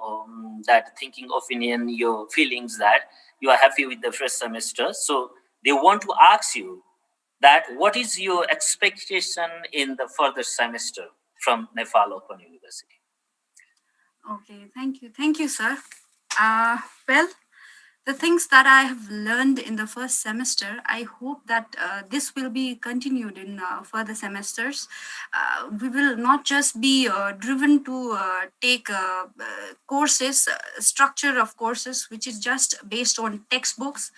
that thinking opinion, your feelings that you are happy with the first semester. So they want to ask you that what is your expectation in the further semester from Nepal Open University? Okay, thank you, sir. Well, the things that I have learned in the first semester, I hope that this will be continued in further semesters. We will not just be driven to take courses, structure of courses, which is just based on textbooks,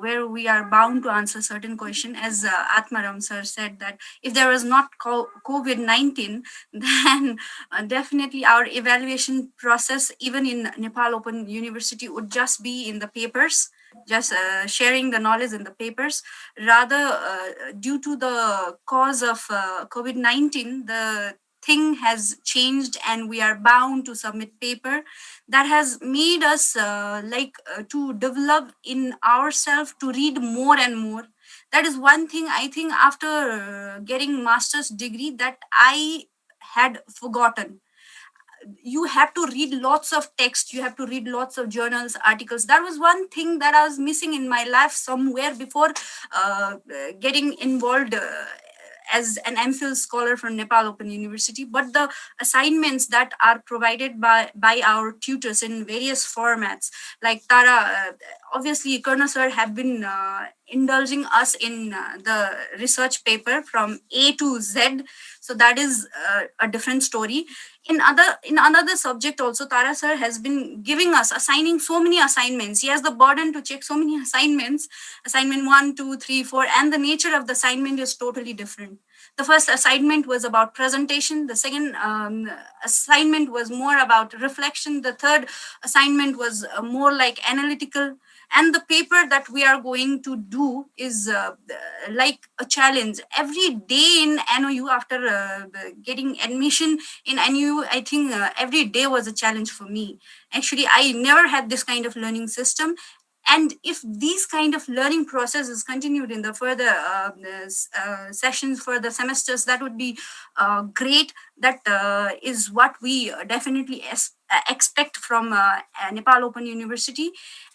where we are bound to answer certain question. As Atmaram sir said, that if there was not COVID-19, then definitely our evaluation process, even in Nepal Open University, would just be in the papers, just sharing the knowledge in the papers. Rather, due to the cause of COVID-19, the thing has changed and we are bound to submit paper. That has made us to develop in ourselves to read more and more. That is one thing I think after getting master's degree that I had forgotten. You have to read lots of text, you have to read lots of journals, articles. That was one thing that I was missing in my life somewhere before getting involved as an MPhil scholar from Nepal Open University. But the assignments that are provided by our tutors in various formats, like Tara, obviously Karna sir have been indulging us in the research paper from A to Z. So that is a different story. In another subject also, Tara sir has been assigning so many assignments. He has the burden to check so many assignments, assignment 1, 2, 3, 4, and the nature of the assignment is totally different. The first assignment was about presentation. The second assignment was more about reflection. The third assignment was more like analytical. And the paper that we are going to do is like a challenge. Every day in NOU, after getting admission in NOU, I think every day was a challenge for me. Actually, I never had this kind of learning system. And if these kind of learning process is continued in the further sessions for the semesters, that would be great. That is what we definitely expect from Nepal Open University.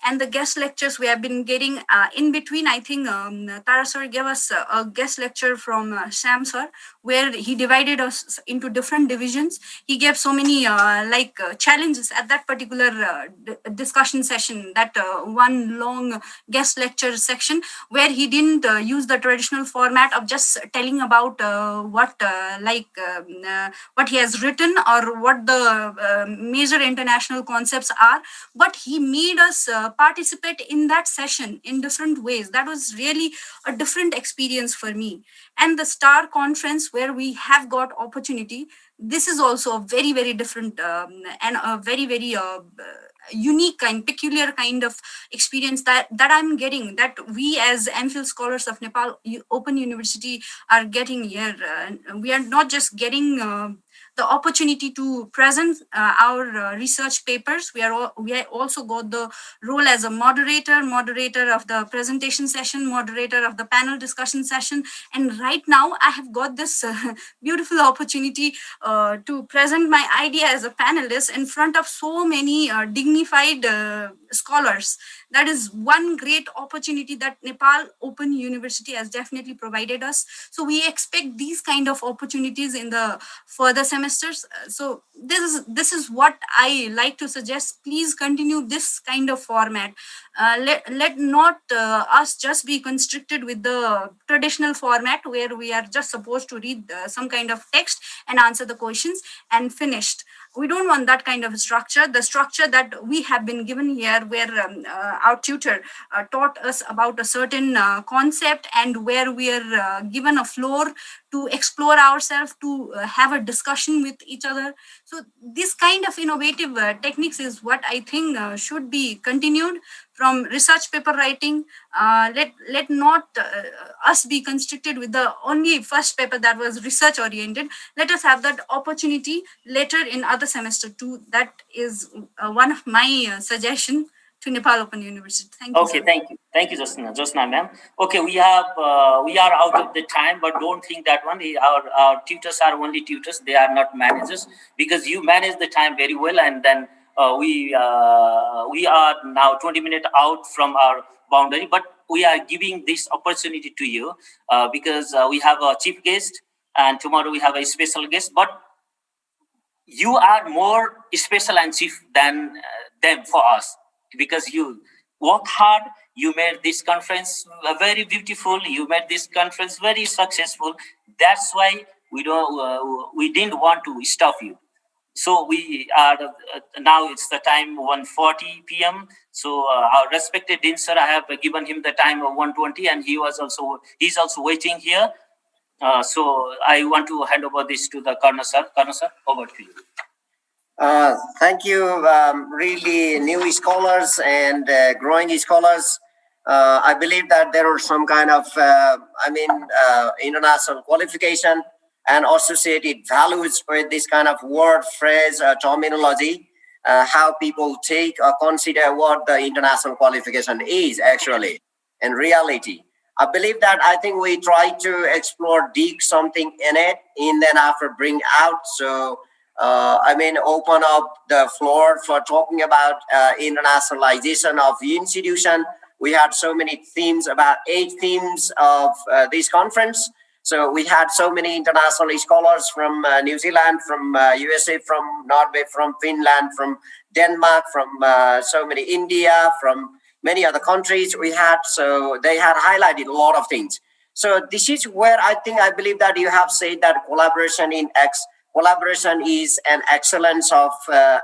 And the guest lectures we have been getting in between, I think Tara sir gave us a guest lecture from Sam sir, where he divided us into different divisions. He gave so many challenges at that particular discussion session, that one long guest lecture section, where he didn't use the traditional format of just telling about what he has written or what the major international concepts are, but he made us participate in that session in different ways. That was really a different experience for me. And the STAR conference, where we have got opportunity, this is also a very, very different and a very, very unique and peculiar kind of experience that I'm getting, that we as MPhil scholars of Nepal Open University are getting here. We are not just getting the opportunity to present our research papers. We also got the role as a moderator of the presentation session, moderator of the panel discussion session. And right now I have got this beautiful opportunity to present my idea as a panelist in front of so many dignified scholars. That is one great opportunity that Nepal Open University has definitely provided us. So we expect these kind of opportunities in the further semesters. So this is what I like to suggest. Please continue this kind of format. Let not us just be constricted with the traditional format, where we are just supposed to read some kind of text and answer the questions and finished. We don't want that kind of structure. The structure that we have been given here, where our tutor taught us about a certain concept, and where we are given a floor to explore ourselves, to have a discussion with each other. So this kind of innovative techniques is what I think should be continued. From research paper writing, let not us be constricted with the only first paper that was research oriented. Let us have that opportunity later in other semester too. That is one of my suggestion to Nepal Open University. Thank you. Okay, sir. thank you, Josna ma'am. Okay, we are out of the time, but don't think that one. Our tutors are only tutors; they are not managers, because you manage the time very well. And then we are now 20 minutes out from our boundary, but we are giving this opportunity to you because we have a chief guest, and tomorrow we have a special guest. But you are more special and chief than them for us, because you worked hard. You made this conference very beautiful. You made this conference very successful. That's why we didn't want to stop you. So we are now. It's the time 1:40 p.m. So our respected Dean sir, I have given him the time of 1:20, and he's also waiting here. So I want to hand over this to the Karna sir. Karna sir, over to you. Thank you, really new scholars and growing scholars. I believe that there are some kind of, international qualification and associated values with this kind of word, phrase, terminology, how people take or consider what the international qualification is actually in reality. I believe that I think we try to explore, dig something in it, and then after bring out. So open up the floor for talking about internationalization of the institution. We had so many themes, about 8 themes of this conference. So we had so many international scholars from New Zealand, from USA, from Norway, from Finland, from Denmark, from so many India, from many other countries we had. So they had highlighted a lot of things. So this is where I believe that you have said that collaboration is an excellence of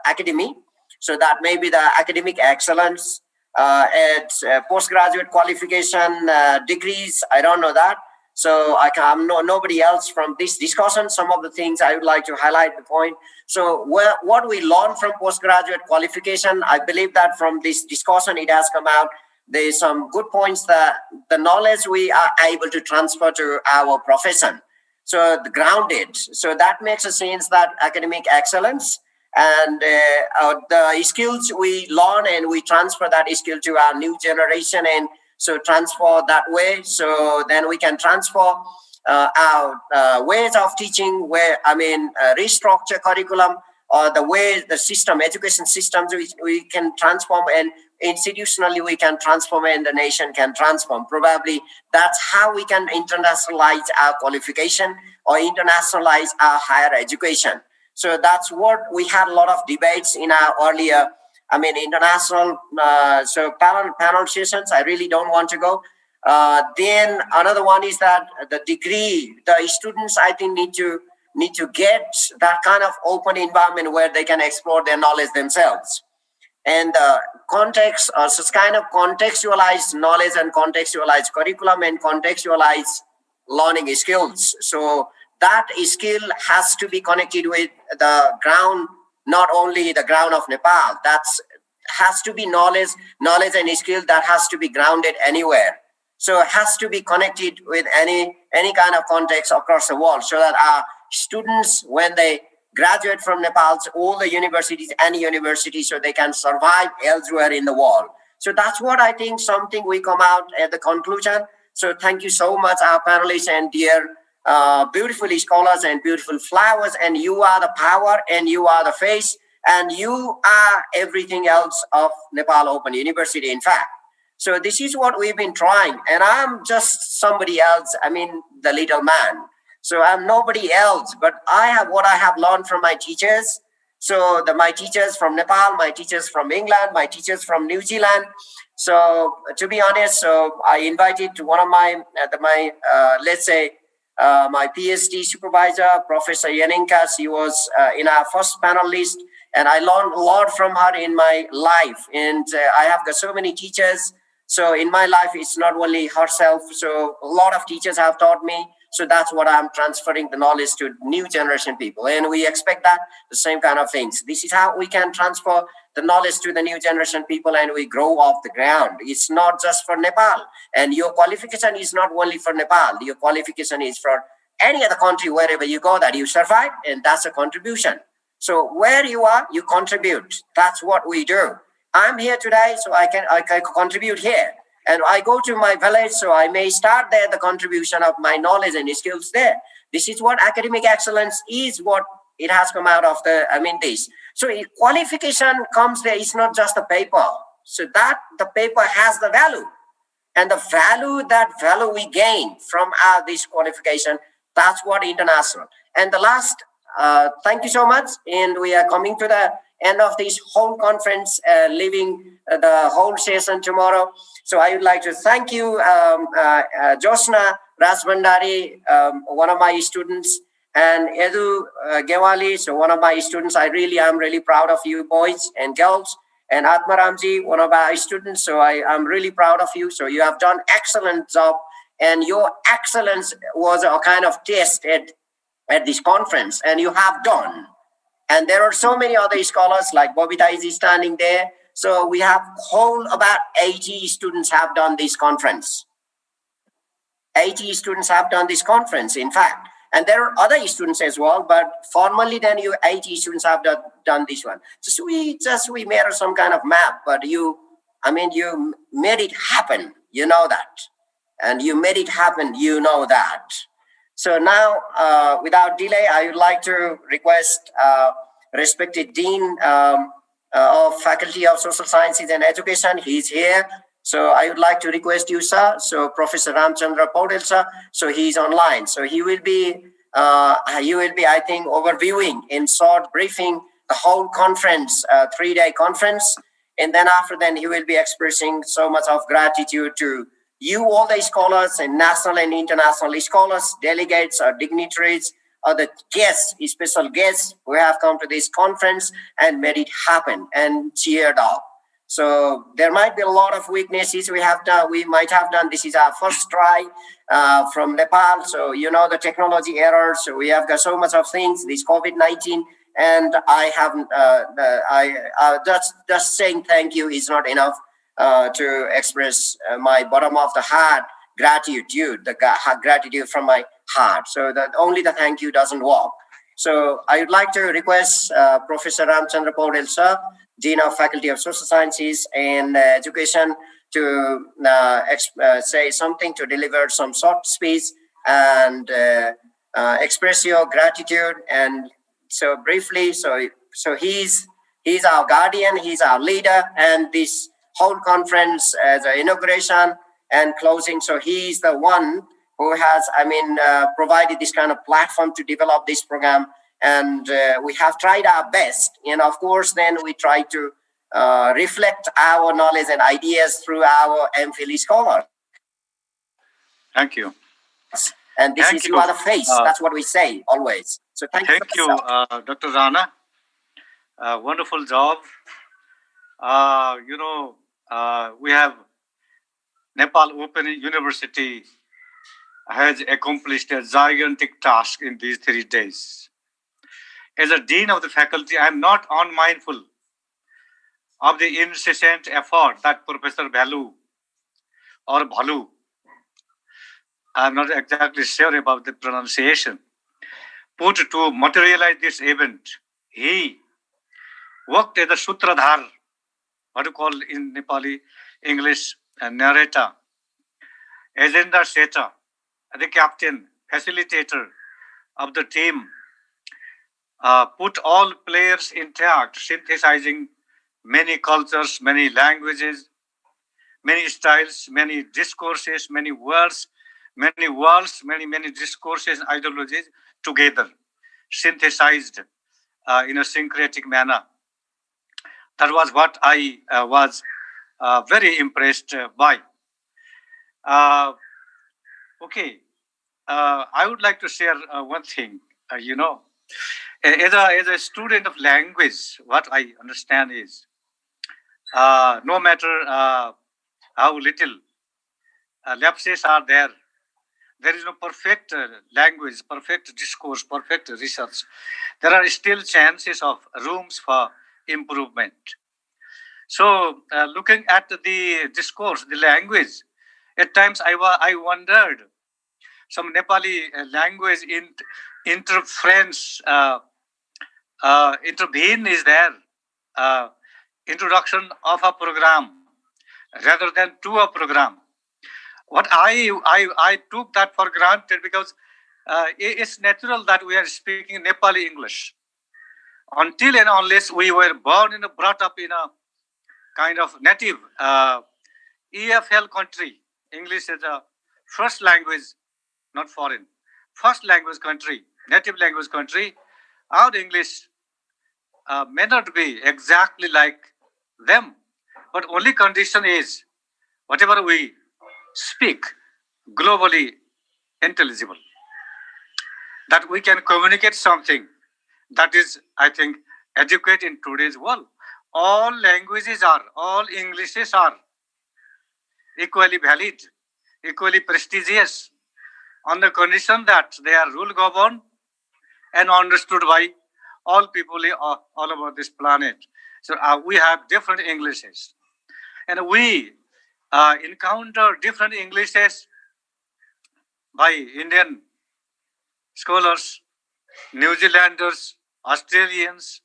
academy. So that maybe the academic excellence at postgraduate qualification degrees, I don't know that. So I'm nobody else from this discussion. Some of the things I would like to highlight the point. So what we learn from postgraduate qualification, I believe that from this discussion, it has come out. There's some good points that the knowledge we are able to transfer to our profession. So the grounded. So that makes a sense that academic excellence and the skills we learn and we transfer that skill to our new generation, and so transfer that way. So then we can transfer our ways of teaching, where restructure curriculum, or the way the system, education systems, we can transform, and institutionally we can transform, and the nation can transform. Probably that's how we can internationalize our qualification or internationalize our higher education. So that's what we had a lot of debates in our earlier, international, so panel sessions. I really don't want to go. Then another one is that the degree, the students, I think, need to get that kind of open environment where they can explore their knowledge themselves. And context, such kind of contextualized knowledge and contextualized curriculum and contextualized learning skills. So that skill has to be connected with the ground, not only the ground of Nepal. That has to be knowledge and skill that has to be grounded anywhere. So it has to be connected with any kind of context across the world, so that our students, when they graduate from Nepal's all the universities, any university, so they can survive elsewhere in the world. So that's what I think, something we come out at the conclusion. So thank you so much, our panelists and dear beautiful scholars and beautiful flowers, and you are the power and you are the face and you are everything else of Nepal Open University, in fact. So this is what we've been trying, and I'm just somebody else, the little man. So I'm nobody else, but I have what I have learned from my teachers. So my teachers from Nepal, my teachers from England, my teachers from New Zealand. So to be honest, so I invited to one of my my PhD supervisor, Professor Yaninka. She was in our first panel list, and I learned a lot from her in my life. And I have got so many teachers. So in my life, it's not only herself. So a lot of teachers have taught me. So that's what I'm transferring the knowledge to new generation people. And we expect that the same kind of things. This is how we can transfer the knowledge to the new generation people, and we grow off the ground. It's not just for Nepal. And your qualification is not only for Nepal. Your qualification is for any other country, wherever you go, that you survive, and that's a contribution. So where you are, you contribute. That's what we do. I'm here today, so I can contribute here. And I go to my village, so I may start there the contribution of my knowledge and skills there. This is what academic excellence is, what it has come out of this. So qualification comes there, it's not just a paper. So that the paper has the value. And the value we gain from this qualification, that's what international. And the last, thank you so much. And we are coming to the end of this whole conference, leaving the whole session tomorrow. So I would like to thank you, Josna Rajbandari, one of my students, and Edu Gewali, so one of my students. I'm really proud of you boys and girls. And Atmaramji, one of our students. So I'm really proud of you. So you have done excellent job, and your excellence was a kind of test at this conference, and you have done. And there are so many other scholars, like Bobita is standing there. So we have about 80 students have done this conference. 80 students have done this conference, in fact. And there are other students as well, but formally then 80 students have done this one. So we made some kind of map, but you made it happen, you know that. And you made it happen, you know that. So now, without delay, I would like to request respected Dean of Faculty of Social Sciences and Education. He's here. So I would like to request you, sir. So Professor Ramchandra Paudel, sir. So he's online. So he will be, I think, overviewing in short briefing the whole conference, 3-day conference. And then after then, he will be expressing so much of gratitude to you, all the scholars and national and international scholars, delegates or dignitaries, or the guests, special guests who have come to this conference and made it happen and cheered up. So there might be a lot of weaknesses we might have done. This is our first try from Nepal. So, you know, the technology errors. So we have got so much of things, this COVID-19. And I haven't, just saying thank you is not enough to express my bottom of the heart gratitude, gratitude from my heart. So that only the thank you doesn't work. So I would like to request Professor Ramchandra Paudel sir, Dean of Faculty of Social Sciences and Education, to say something, to deliver some short speech and express your gratitude. And so briefly, so he's our guardian, he's our leader, and this whole conference as an inauguration and closing. So he's the one who has, provided this kind of platform to develop this program. And we have tried our best. And of course, then we try to reflect our knowledge and ideas through our MPhil scholars. Thank you. And this is you are the face. That's what we say always. So thank you, Dr. Rana. Wonderful job. We have Nepal Open University has accomplished a gigantic task in these 3 days. As a dean of the faculty, I am not unmindful of the incessant effort that Professor Bhalu or Bhalu, I'm not exactly sure about the pronunciation, put to materialize this event. He worked as a sutradhar, what you call in Nepali English, a narrator, agenda setter, the captain, facilitator of the team, put all players intact, synthesizing many cultures, many languages, many styles, many discourses, many words, many discourses, ideologies together, synthesized in a syncretic manner. That was what I was very impressed by. I would like to share one thing. As a student of language, what I understand is, no matter how little lapses are there, there is no perfect language, perfect discourse, perfect research. There are still chances of rooms for improvement. So, looking at the discourse, the language, at times I wondered, some Nepali language interference, intervene is there, introduction of a program rather than to a program. What I took that for granted because it's natural that we are speaking Nepali English. Until and unless we were born and brought up in a kind of native EFL country, English is a first language, not foreign, first language country, native language country, our English may not be exactly like them, but only condition is whatever we speak globally intelligible, that we can communicate something that is, I think, adequate in today's world. All languages are, all Englishes are equally valid, equally prestigious, on the condition that they are rule governed and understood by all people all over this planet. So we have different Englishes, and we encounter different Englishes by Indian scholars, New Zealanders, Australians,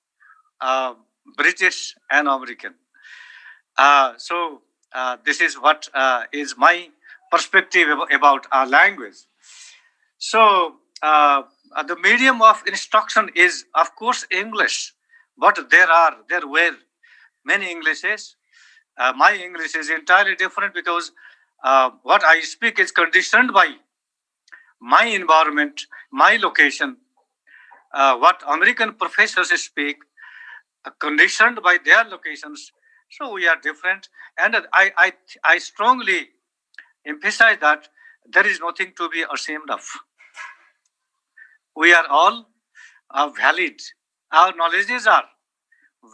British and American. So this is what is my perspective about our language. So the medium of instruction is, of course, English, but there were many Englishes. My English is entirely different because what I speak is conditioned by my environment, my location. What American professors speak, conditioned by their locations. So we are different, and I strongly emphasize that there is nothing to be ashamed of. We are all valid. Our knowledges are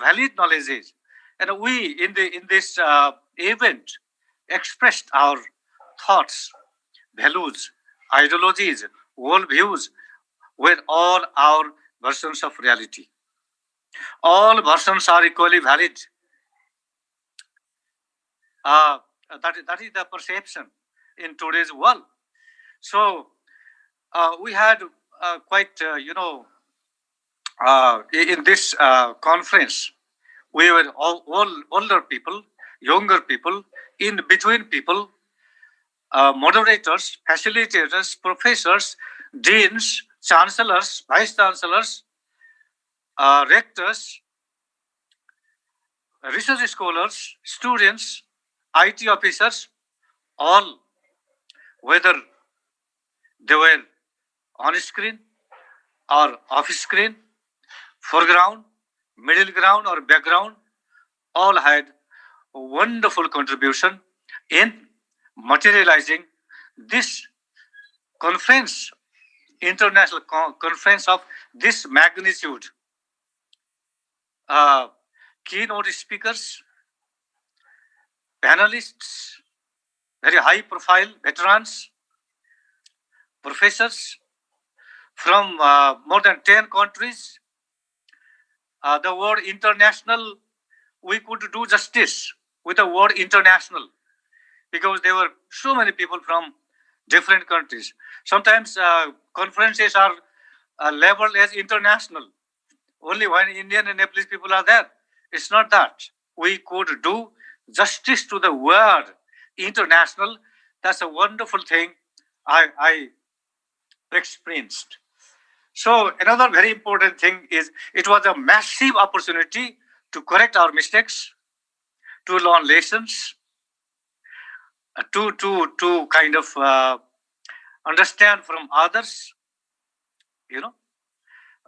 valid knowledges, And we in this event expressed our thoughts, values, ideologies, worldviews with all our versions of reality. All versions are equally valid. That is the perception in today's world. So we had quite, in this conference, we were all older people, younger people, in between people, moderators, facilitators, professors, deans, chancellors, vice chancellors, rectors, research scholars, students, IT officers, all, whether they were on screen or off screen, foreground, middle ground or background, all had a wonderful contribution in materializing this conference, international conference of this magnitude. Keynote speakers, panelists, very high profile veterans, professors from more than 10 countries. The word international, we could do justice with the word international because there were so many people from different countries. Sometimes conferences are labeled as international only when Indian and Nepalese people are there. It's not that. We could do justice to the word international. That's a wonderful thing I experienced. So another very important thing is it was a massive opportunity to correct our mistakes, to learn lessons, to kind of understand from others.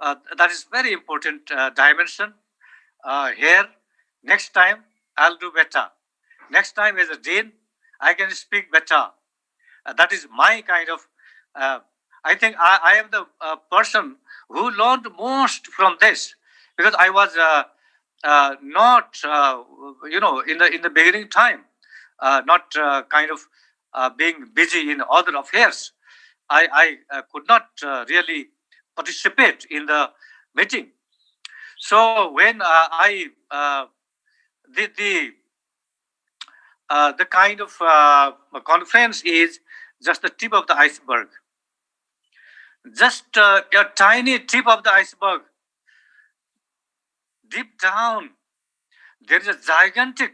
That is very important dimension here. Next time I'll do better. Next time as a dean, I can speak better. That is my kind of. I think I am the person who learned most from this because I was not, in the beginning time, not kind of being busy in other affairs. I could not really participate in the meeting. So when I the kind of conference is just the tip of the iceberg. Just a tiny tip of the iceberg. Deep down, there is a gigantic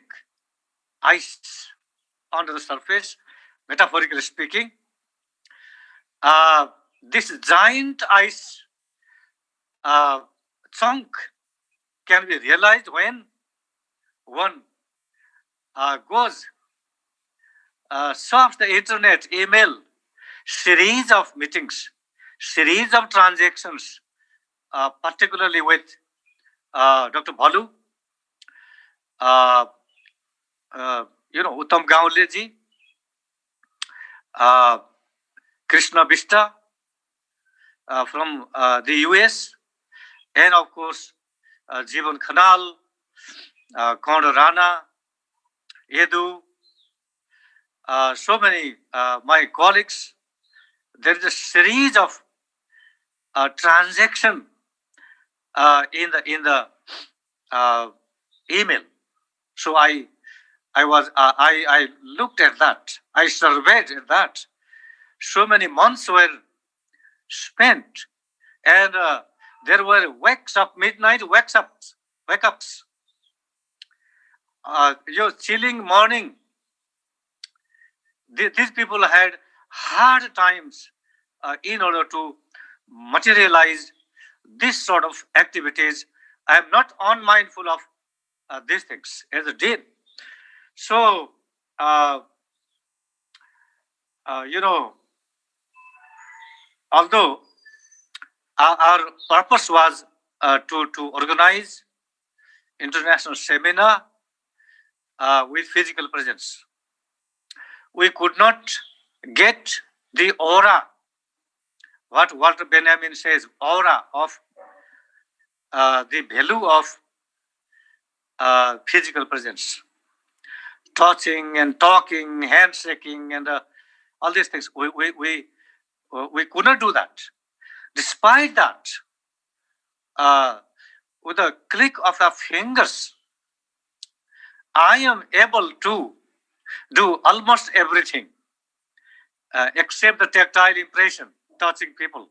ice under the surface, metaphorically speaking. This giant ice chunk can be realized when one goes surf the internet, email, series of meetings, series of transactions, particularly with Dr. Bhalu, Uttam Gaule ji, Krishna Vista from the US, and of course Jeevan Khanal, Konda Rana, Edu, so many my colleagues. There is a series of transaction in the email. So I looked at that. I surveyed that. So many months were spent, and there were wakes up midnight, wake ups. Your chilling morning. These people had hard times in order to materialize this sort of activities. I am not unmindful of these things as a dean. So, although our purpose was to organize international seminar with physical presence, we could not get the aura, what Walter Benjamin says, aura of the value of physical presence, touching and talking, handshaking, and all these things. We could not do that. Despite that, with a click of the fingers, I am able to do almost everything except the tactile impression, touching people.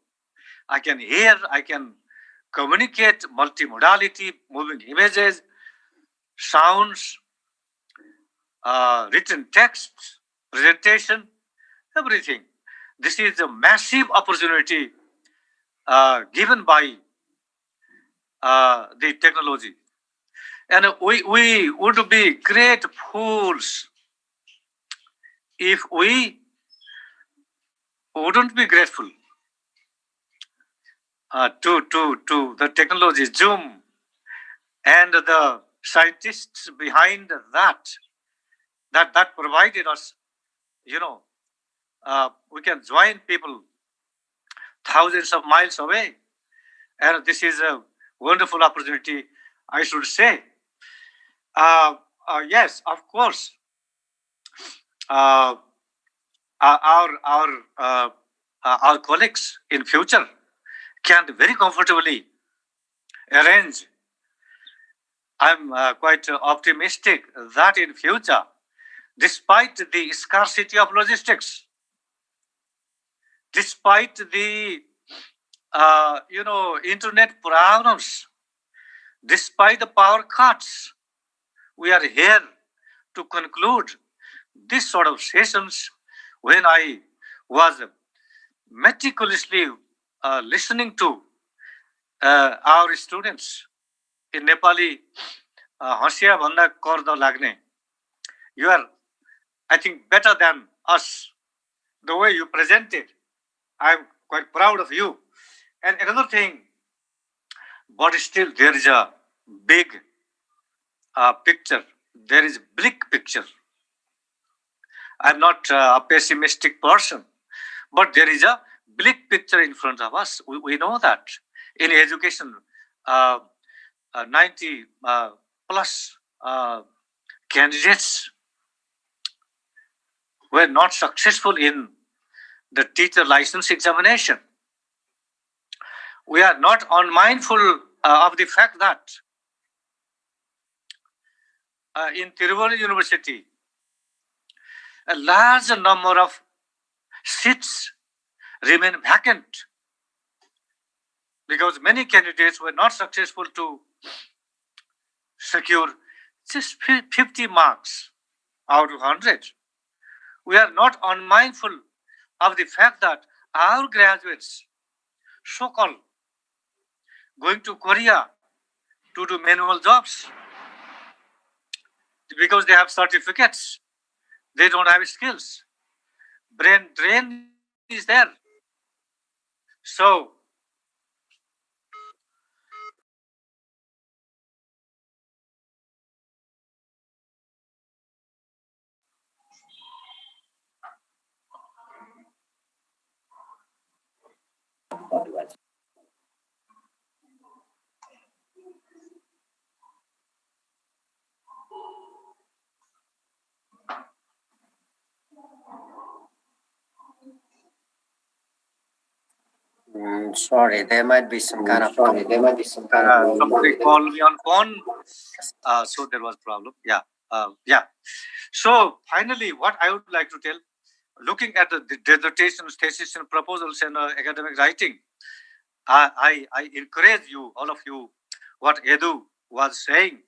I can hear, I can communicate, multimodality, moving images, sounds, written text, presentation, everything. This is a massive opportunity given by the technology. And we would be great fools if we wouldn't be grateful to the technology, Zoom, and the scientists behind that provided us, we can join people thousands of miles away. And this is a wonderful opportunity, I should say. Yes, of course. Our colleagues in future can very comfortably arrange. I'm quite optimistic that in future, despite the scarcity of logistics, despite the internet problems, despite the power cuts, we are here to conclude this sort of sessions. When I was meticulously listening to our students in Nepali, Hasya Bhanda Korda Lagne, you are, I think, better than us. The way you presented, I'm quite proud of you. And another thing, but still there is a big picture. There is a bleak picture. I'm not a pessimistic person, but there is a bleak picture in front of us. We know that in education, 90 plus candidates were not successful in the teacher license examination. We are not unmindful of the fact that in Tiruvallur University, a large number of seats remain vacant because many candidates were not successful to secure just 50 marks out of 100. We are not unmindful of the fact that our graduates, so-called, going to Korea to do manual jobs because they have certificates. They don't have skills. Brain drain is there. So, Sorry, there might be some kind of somebody called me on phone, so there was problem. Yeah. So finally, what I would like to tell, looking at the dissertations, thesis, and proposals and academic writing, I encourage you, all of you, what Edu was saying.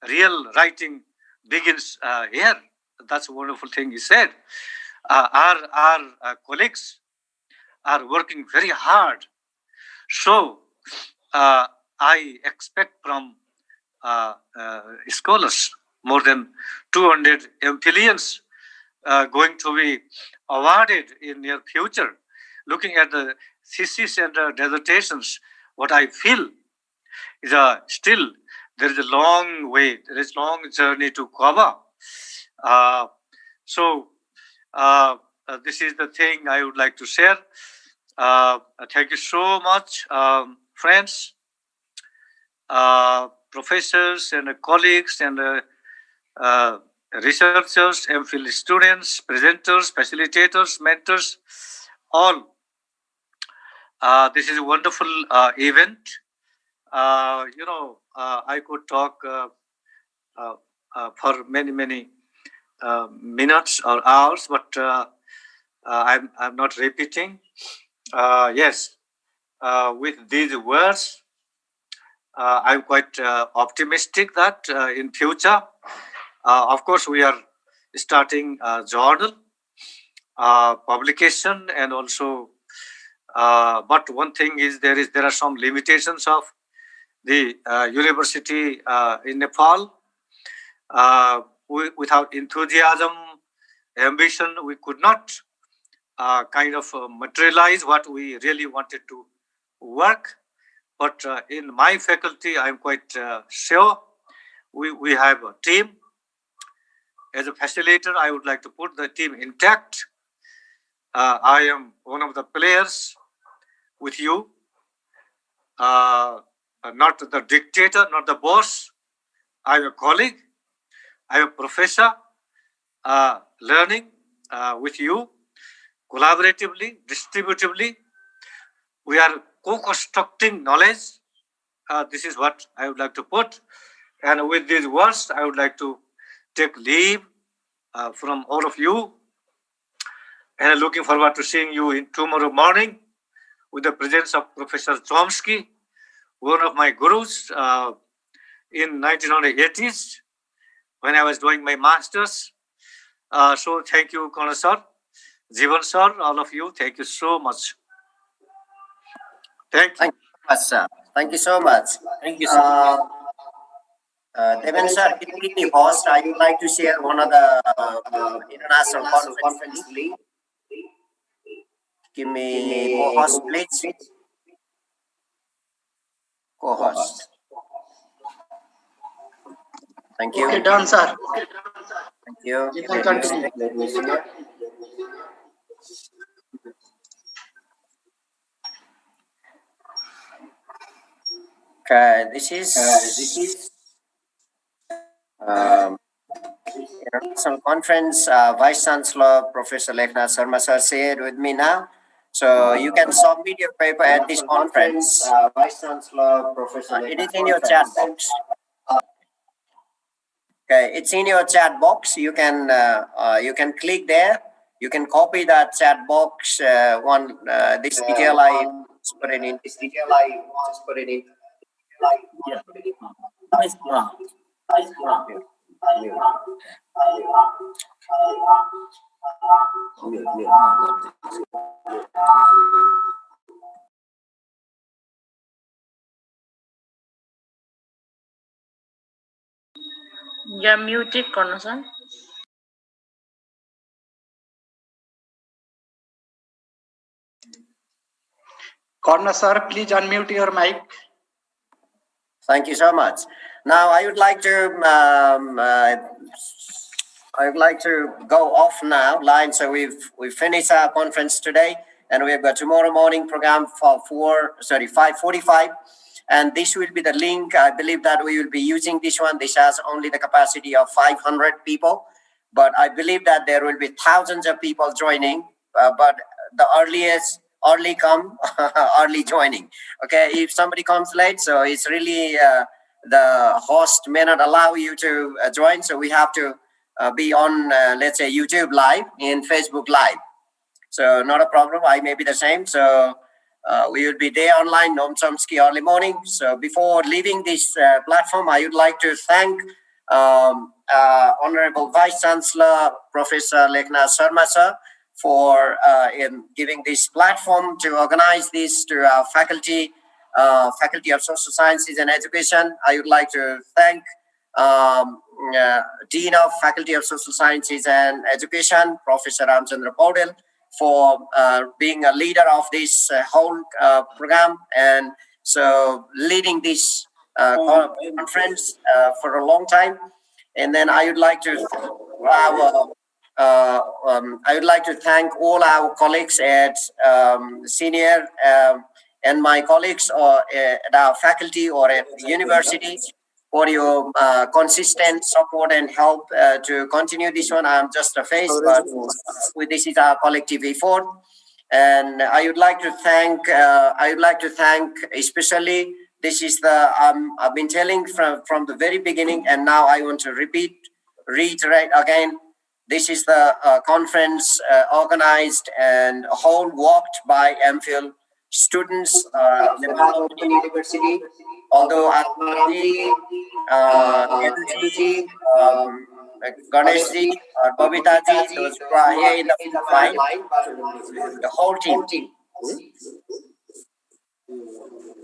Real writing begins here. That's a wonderful thing he said. Our colleagues are working very hard. So I expect from scholars more than 200 MPhilians going to be awarded in near future. Looking at the thesis and dissertations, what I feel is still there is a long way, there is a long journey to cover. So this is the thing I would like to share. Thank you so much, friends. professors and colleagues and researchers, MPhil students, presenters, facilitators, mentors, all. This is a wonderful event. I could talk for many minutes or hours, but I'm not repeating. Yes, with these words, I'm quite optimistic that in future, of course, we are starting a journal publication, and also, but one thing is there are some limitations of the university in Nepal. Without enthusiasm, ambition, we could not kind of materialize what we really wanted to work. But in my faculty, I'm quite sure we have a team. As a facilitator, I would like to put the team intact. I am one of the players with you, not the dictator, not the boss. I'm a colleague. I'm a professor, learning with you, collaboratively, distributively. We are co-constructing knowledge. This is what I would like to put. And with these words, I would like to take leave from all of you. And looking forward to seeing you in tomorrow morning with the presence of Professor Chomsky, one of my gurus in 1980s when I was doing my master's. So thank you, Kona sir, Jivan sir, all of you. Thank you so much. Thank you. Thank you so much. Thank you, sir. Devan sir, can you host? I would like to share one of the international conference link. Give me co-host, please. Co-host. Thank you. Okay, done, sir. Thank you. You can continue. Let me see it. Okay, this is International Conference. Vice Chancellor Professor Leknath Sharma sir shared with me now. So you can submit your paper at this conference. Vice Chancellor Professor, it is in your chat box. Okay, it's in your chat box. You can click there. You can copy that chat box. This detail I put it in. This detail I put it in. Yeah. Nice. You're muted, Kono-san. Corner sir, please unmute your mic. Thank you so much. Now I would like to go off now line. So we've finished our conference today, and we've got tomorrow morning program for 5:45, and this will be the link. I believe that we will be using this one. This has only the capacity of 500 people, but I believe that there will be thousands of people joining. But the early come, early joining. Okay, if somebody comes late, so it's really the host may not allow you to join, so we have to be on, let's say, YouTube Live and Facebook Live. So not a problem. I may be the same. So we will be there online, Noam Chomsky early morning. So before leaving this platform, I would like to thank Honorable Vice Chancellor Professor Leknath Sharma sir for in giving this platform to organize this to our faculty of Social Sciences and Education. I would like to thank Dean of Faculty of Social Sciences and Education, Professor Ramchandra Paudel, for being a leader of this whole program, and so leading this conference for a long time. And then I would like to thank all our colleagues at senior and my colleagues or at our faculty or at universities for your consistent support and help to continue this one. I'm just a face, but this is our collective effort. And I would like to thank. Especially, this is the I've been telling from the very beginning, and now I want to reiterate again. This is the conference organized and whole worked by MPhil students, Nepal Open University. Although Atmaraji, Edulji, Ganeshji, Babitaji, those who are here in the front line, the whole team.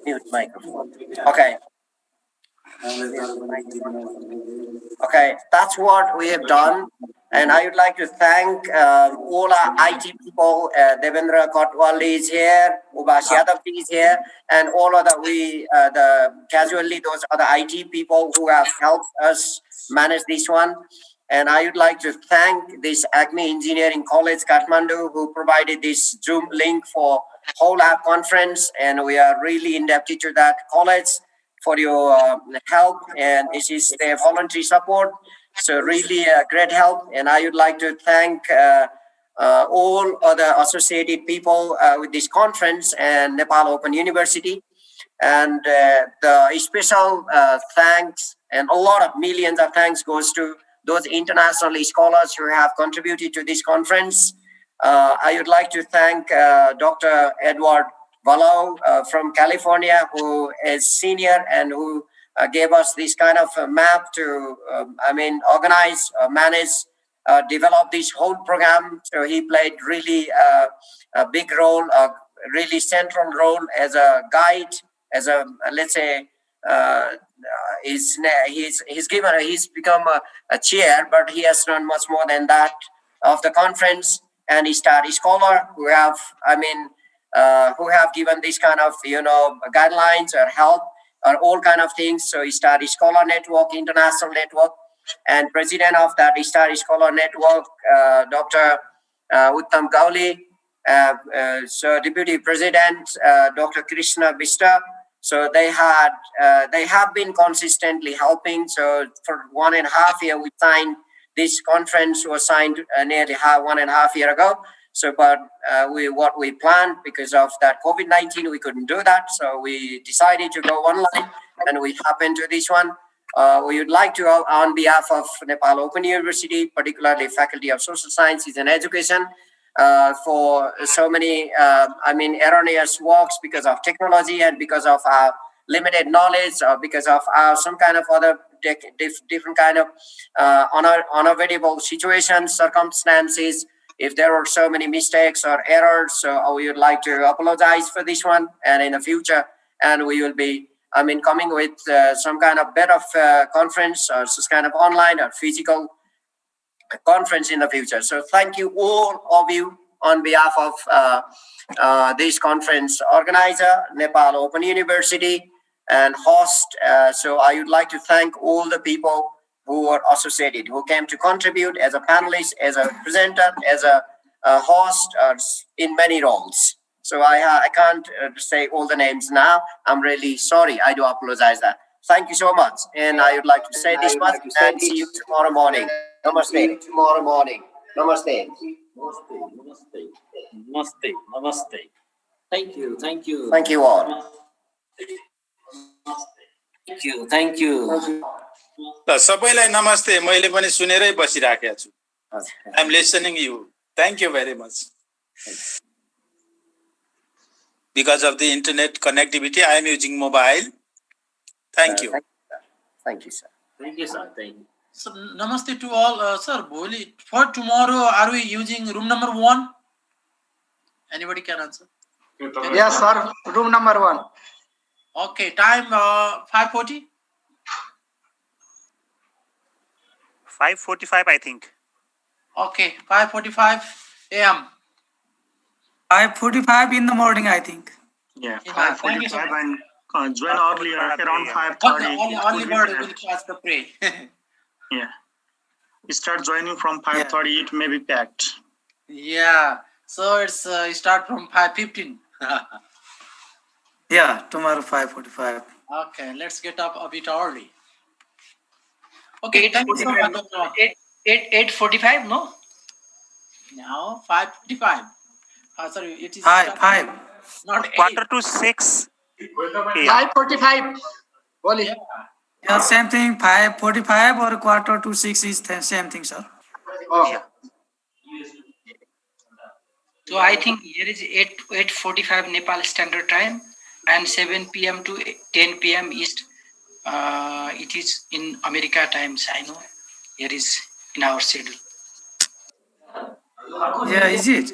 Mute microphone. Okay. Okay, that's what we have done. And I would like to thank all our IT people. Devendra Kotwal is here, Ubas Yadav is here, and all of casually those are the IT people who have helped us manage this one. And I would like to thank this Acme Engineering College, Kathmandu, who provided this Zoom link for whole app conference. And we are really indebted to that college for your help, and this is their voluntary support. So really great help. And I would like to thank all other associated people with this conference and Nepal Open University. And the special thanks and a lot of millions of thanks goes to those international scholars who have contributed to this conference. I would like to thank Dr. Edward Valao from California, who is senior and who gave us this kind of map to, organize, manage, develop this whole program. So he played really a big role, a really central role as a guide, as a, let's say, he's become a chair, but he has done much more than that of the conference. And he started scholar who have, who have given this kind of, guidelines or help or all kind of things. So he started Scholar Network, International Network, and president of that started Scholar Network, Dr. Uttam Gauli. So deputy president, Dr. Krishna Bista. So they have been consistently helping. So for 1.5 years, we signed this conference was signed nearly 1.5 years ago. So, but what we planned because of that COVID-19, we couldn't do that. So we decided to go online, and we happened to this one. We would like to, on behalf of Nepal Open University, particularly Faculty of Social Sciences and Education, for so many, erroneous works because of technology and because of our limited knowledge, or because of some kind of other different kind of unavoidable situations, circumstances. If there are so many mistakes or errors, so we would like to apologize for this one, and in the future, and we will be, coming with some kind of better conference or some kind of online or physical conference in the future. So thank you all of you on behalf of this conference organizer, Nepal Open University, and host. So I would like to thank all the people who were associated, who came to contribute as a panelist, as a presenter, as a host, in many roles. So I can't say all the names now. I'm really sorry. I do apologize that. Thank you so much. And I would like to say this much, and see you tomorrow morning. Namaste. Tomorrow morning. Namaste. Namaste. Namaste. Thank you. Thank you. Thank you all. Thank you. Thank you. त सबैलाई नमस्ते. मैले पनि सुनेरै बसिराखेको छु. I am listening you. Thank you very much. Because of the internet connectivity, I am using mobile. Thank you. Thank you, sir. Thank you, sir. Thank you. So, namaste to all. Sir, for tomorrow, are we using room number 1? Anybody can answer? Yes, sir. Room number 1. Okay, time 5:40? 5:45, I think. Okay, 5:45 a.m. 5:45 in the morning, I think. Yeah, Yeah, thank you so 5:45 much. and join earlier around 5:30. Only bird will catch the prey. Yeah. Start joining from 5:30, it may be packed. Yeah, so it's start from 5:15. Yeah, tomorrow 5:45. Okay, let's get up a bit early. Okay, thank you so much, Dr. Rana. 8:45, no? Now 5:55. Sorry, it is 5. not 8. Quarter to 6. 5:45. Boli. Yeah, same thing. 5:45 or quarter to 6 is the same thing, sir. Oh. So I think here is 8:45 Nepal Standard Time and 7 p.m. to 10 p.m. East. It is in America times. I know here is in our schedule. Yeah, is it?